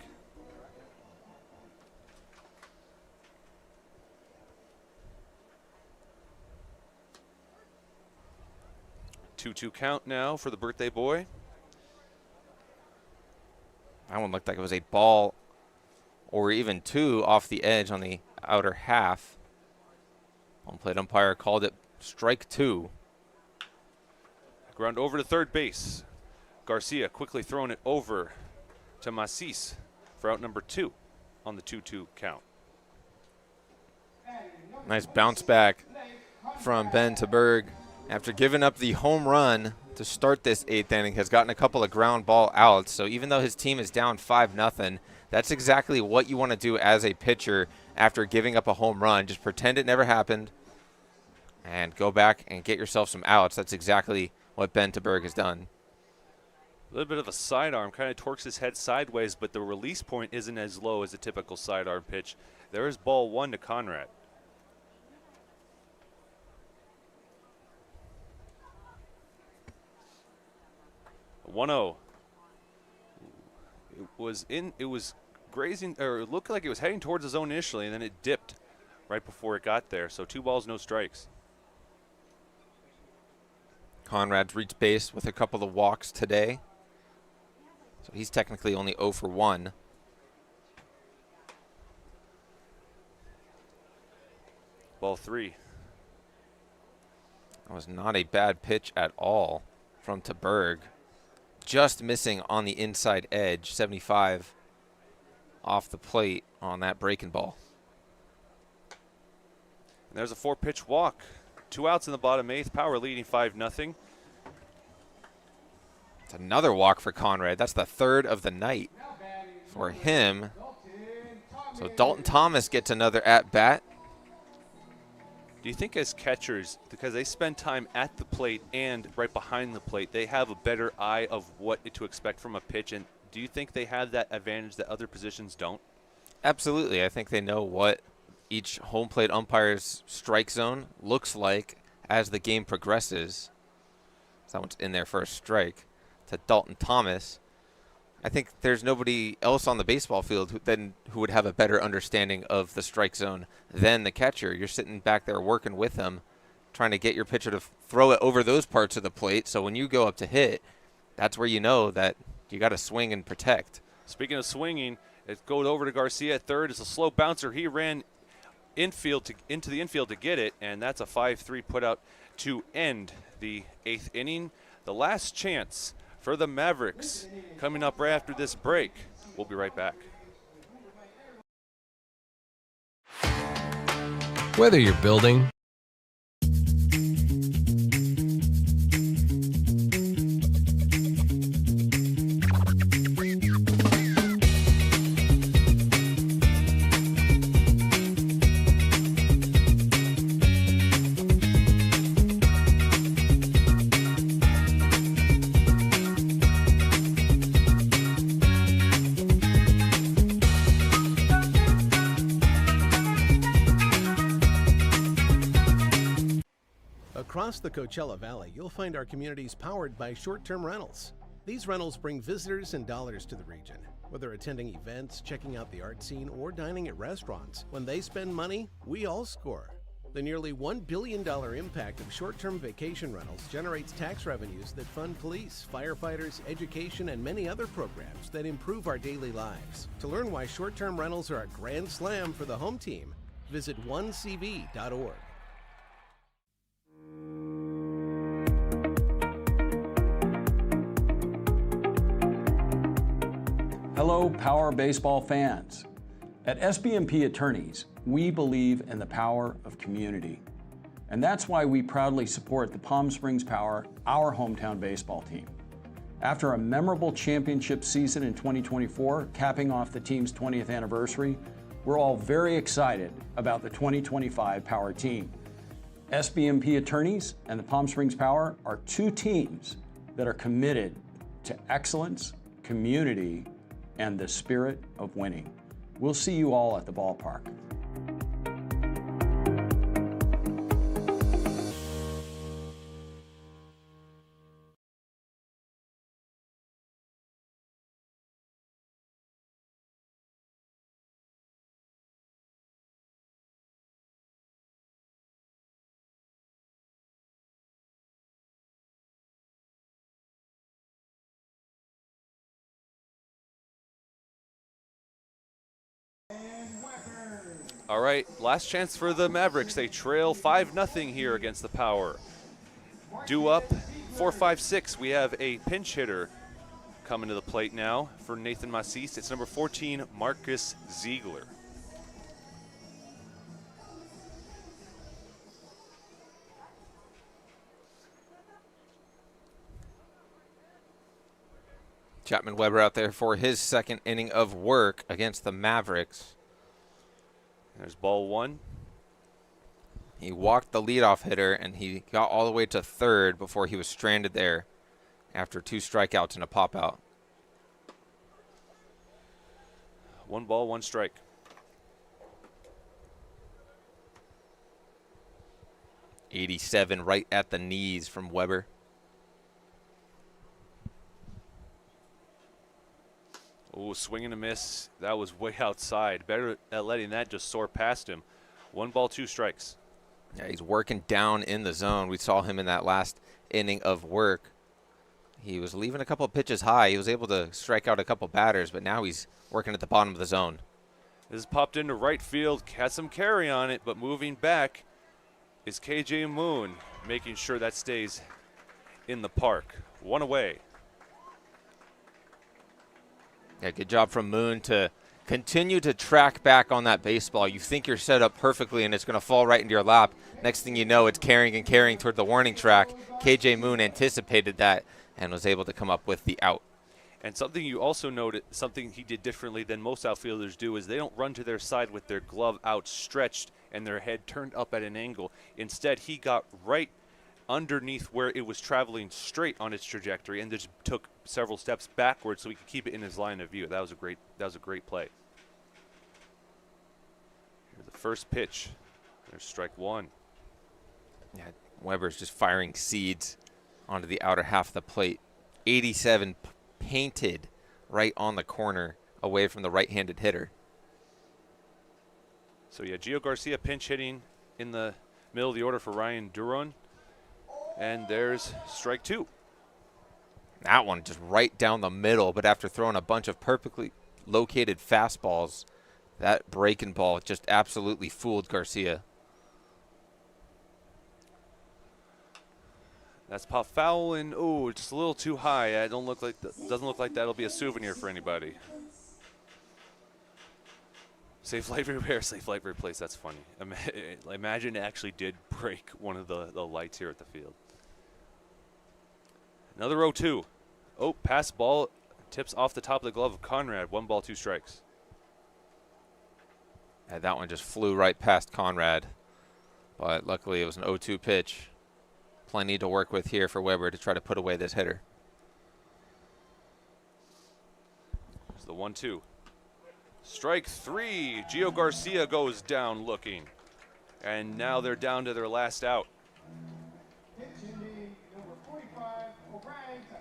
S1: Two count now for the birthday boy.
S2: That one looked like it was a ball or even 2 off the edge on the outer half. Home plate umpire called it strike 2.
S1: Ground over to third base. Garcia quickly throwing it over to Macis for out number 2 on the 2-2 count.
S2: Nice bounce back from Ben Taberg after giving up the home run to start this 8th inning. Has gotten a couple of ground ball outs. So even though his team is down 5-0, that's exactly what you want to do as a pitcher after giving up a home run. Just pretend it never happened and go back and get yourself some outs. That's exactly what Ben Taberg has done.
S1: A little bit of a sidearm, kind of torques his head sideways, but the release point isn't as low as a typical sidearm pitch. There is ball 1 to Conrad. A 1-0. It was grazing, or it looked like it was heading towards the zone initially, and then it dipped right before it got there. So 2 balls, no strikes.
S2: Conrad's reached base with a couple of walks today. So he's technically only 0 for 1.
S1: Ball 3.
S2: That was not a bad pitch at all from Taberg. Just missing on the inside edge, 75 off the plate on that breaking ball.
S1: And there's a 4-pitch walk. 2 outs in the bottom 8th. Power leading 5-0.
S2: It's another walk for Conrad. That's the 3rd of the night for him. So Dalton Thomas gets another at-bat.
S1: Do you think as catchers, because they spend time at the plate and right behind the plate, they have a better eye of what to expect from a pitch? And do you think they have that advantage that other positions don't?
S2: Absolutely. I think they know what each home plate umpire's strike zone looks like as the game progresses. Someone's in there for a strike to Dalton Thomas. I think there's nobody else on the baseball field who would have a better understanding of the strike zone than the catcher. You're sitting back there working with them, trying to get your pitcher to throw it over those parts of the plate. So when you go up to hit, that's where you know that you got to swing and protect.
S1: Speaking of swinging, it goes over to Garcia at third. It's a slow bouncer. He ran into the infield to get it, and that's a 5-3 put out to end the 8th inning. The last chance for the Mavericks coming up right after this break. We'll be right back.
S5: Whether you're building,
S18: Across the Coachella Valley, you'll find our communities powered by short-term rentals. These rentals bring visitors and dollars to the region. Whether attending events, checking out the art scene, or dining at restaurants, when they spend money, we all score. The nearly $1 billion impact of short-term vacation rentals generates tax revenues that fund police, firefighters, education, and many other programs that improve our daily lives. To learn why short-term rentals are a grand slam for the home team, visit onecv.org.
S16: Hello, Power Baseball fans. At SBMP Attorneys, we believe in the power of community. And that's why we proudly support the Palm Springs Power, our hometown baseball team. After a memorable championship season in 2024, capping off the team's 20th anniversary, we're all very excited about the 2025 Power team. SBMP Attorneys and the Palm Springs Power are two teams that are committed to excellence, community, and the spirit of winning. We'll see you all at the ballpark.
S1: All right, last chance for the Mavericks. They trail 5-0 here against the Power. Due up 4-5-6. We have a pinch hitter coming to the plate now for Nathan Massis. It's number 14, Marcus Ziegler.
S2: Chapman Weber out there for his second inning of work against the Mavericks.
S1: There's ball 1.
S2: He walked the leadoff hitter, and he got all the way to third before he was stranded there after 2 strikeouts and a pop-out.
S1: 1 ball, 1 strike.
S2: '87 right at the knees from Weber.
S1: Oh, swing and a miss. That was way outside. Better at letting that just soar past him. 1 ball, 2 strikes.
S2: Yeah, he's working down in the zone. We saw him in that last inning of work. He was leaving a couple of pitches high. He was able to strike out a couple batters, but now he's working at the bottom of the zone.
S1: This is popped into right field. Had some carry on it, but moving back is KJ Moon, making sure that stays in the park. 1 away.
S2: Yeah, good job from Moon to continue to track back on that baseball. You think you're set up perfectly and it's going to fall right into your lap. Next thing you know, it's carrying and carrying toward the warning track. KJ Moon anticipated that and was able to come up with the out.
S1: And something you also noted, something he did differently than most outfielders do, is they don't run to their side with their glove outstretched and their head turned up at an angle. Instead, he got right underneath where it was traveling straight on its trajectory and just took several steps backwards so he could keep it in his line of view. That was a great play. Here's the first pitch. There's strike 1.
S2: Yeah, Weber's just firing seeds onto the outer half of the plate. 87 painted right on the corner away from the right-handed hitter.
S1: So yeah, Gio Garcia pinch hitting in the middle of the order for Ryan Duron. And there's strike 2.
S2: That one just right down the middle, but after throwing a bunch of perfectly located fastballs, that breaking ball just absolutely fooled Garcia.
S1: That's pop foul, and oh, just a little too high. Doesn't look like that'll be a souvenir for anybody. Safe light repair, safe light replace. That's funny. Imagine it actually did break one of the lights here at the field. Another 0-2. Oh, pass ball tips off the top of the glove of Conrad. 1 ball, 2 strikes.
S2: Yeah, that one just flew right past Conrad. But luckily it was an 0-2 pitch. Plenty to work with here for Weber to try to put away this hitter.
S1: There's the 1-2. Strike 3. Gio Garcia goes down looking. And now they're down to their last out.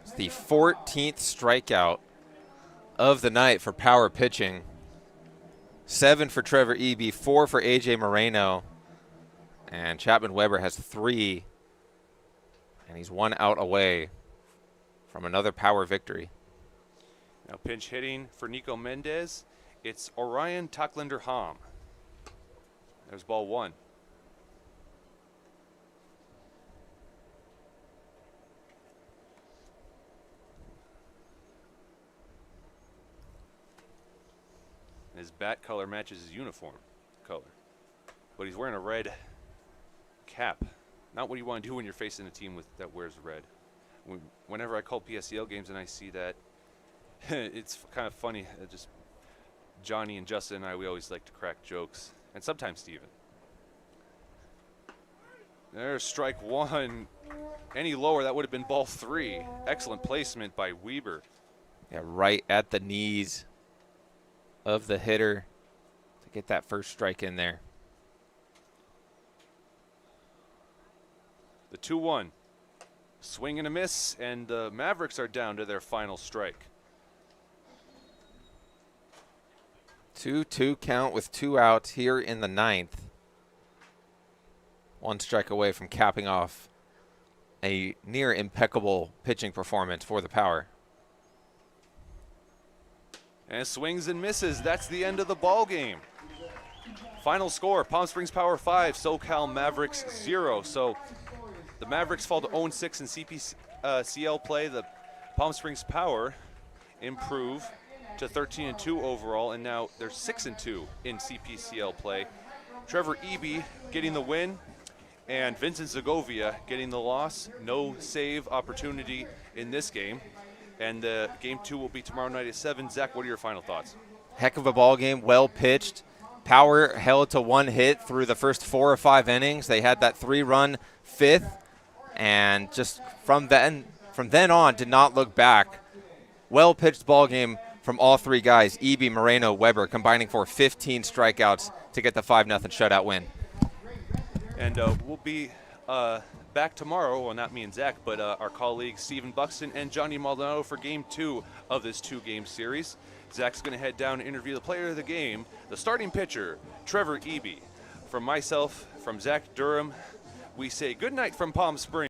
S2: It's the 14th strikeout of the night for power pitching. 7 for Trevor Eby, 4 for AJ Moreno. And Chapman Weber has 3. And he's 1 out away from another power victory.
S1: Now pinch hitting for Nico Mendez. It's Orion Tacklander-Ham. There's ball 1. His bat color matches his uniform color. But he's wearing a red cap. Not what you want to do when you're facing a team that wears red. Whenever I call PSEL games and I see that, it's kind of funny. Just Johnny and Justin and I, we always like to crack jokes. And sometimes Steven. There's strike 1. Any lower, that would have been ball 3. Excellent placement by Weber.
S2: Yeah, right at the knees of the hitter to get that first strike in there.
S1: The 2-1. Swing and a miss, and the Mavericks are down to their final strike.
S2: 2-2 count with 2 outs here in the 9th. 1 strike away from capping off a near impeccable pitching performance for the Power.
S1: And swings and misses. That's the end of the ball game. Final score, Palm Springs Power 5, SoCal Mavericks 0. So the Mavericks fall to 0-6 in CPCL play. The Palm Springs Power improve to 13-2 overall, and now they're 6-2 in CPCL play. Trevor Eby getting the win, and Vincent Segovia getting the loss. No save opportunity in this game. And game 2 will be tomorrow night at 7. Zach, what are your final thoughts?
S2: Heck of a ball game, well pitched. Power held to 1 hit through the first 4 or 5 innings. They had that 3-run 5th, and just from then on did not look back. Well pitched ball game from all 3 guys, Eby, Moreno, Weber, combining for 15 strikeouts to get the 5-0 shutout win.
S1: And we'll be back tomorrow, well, not me and Zach, but our colleagues Stephen Buxton and Johnny Maldonado for game 2 of this 2-game series. Zach's going to head down and interview the player of the game, the starting pitcher, Trevor Eby. From myself, from Zach Durham, we say good night from Palm Springs.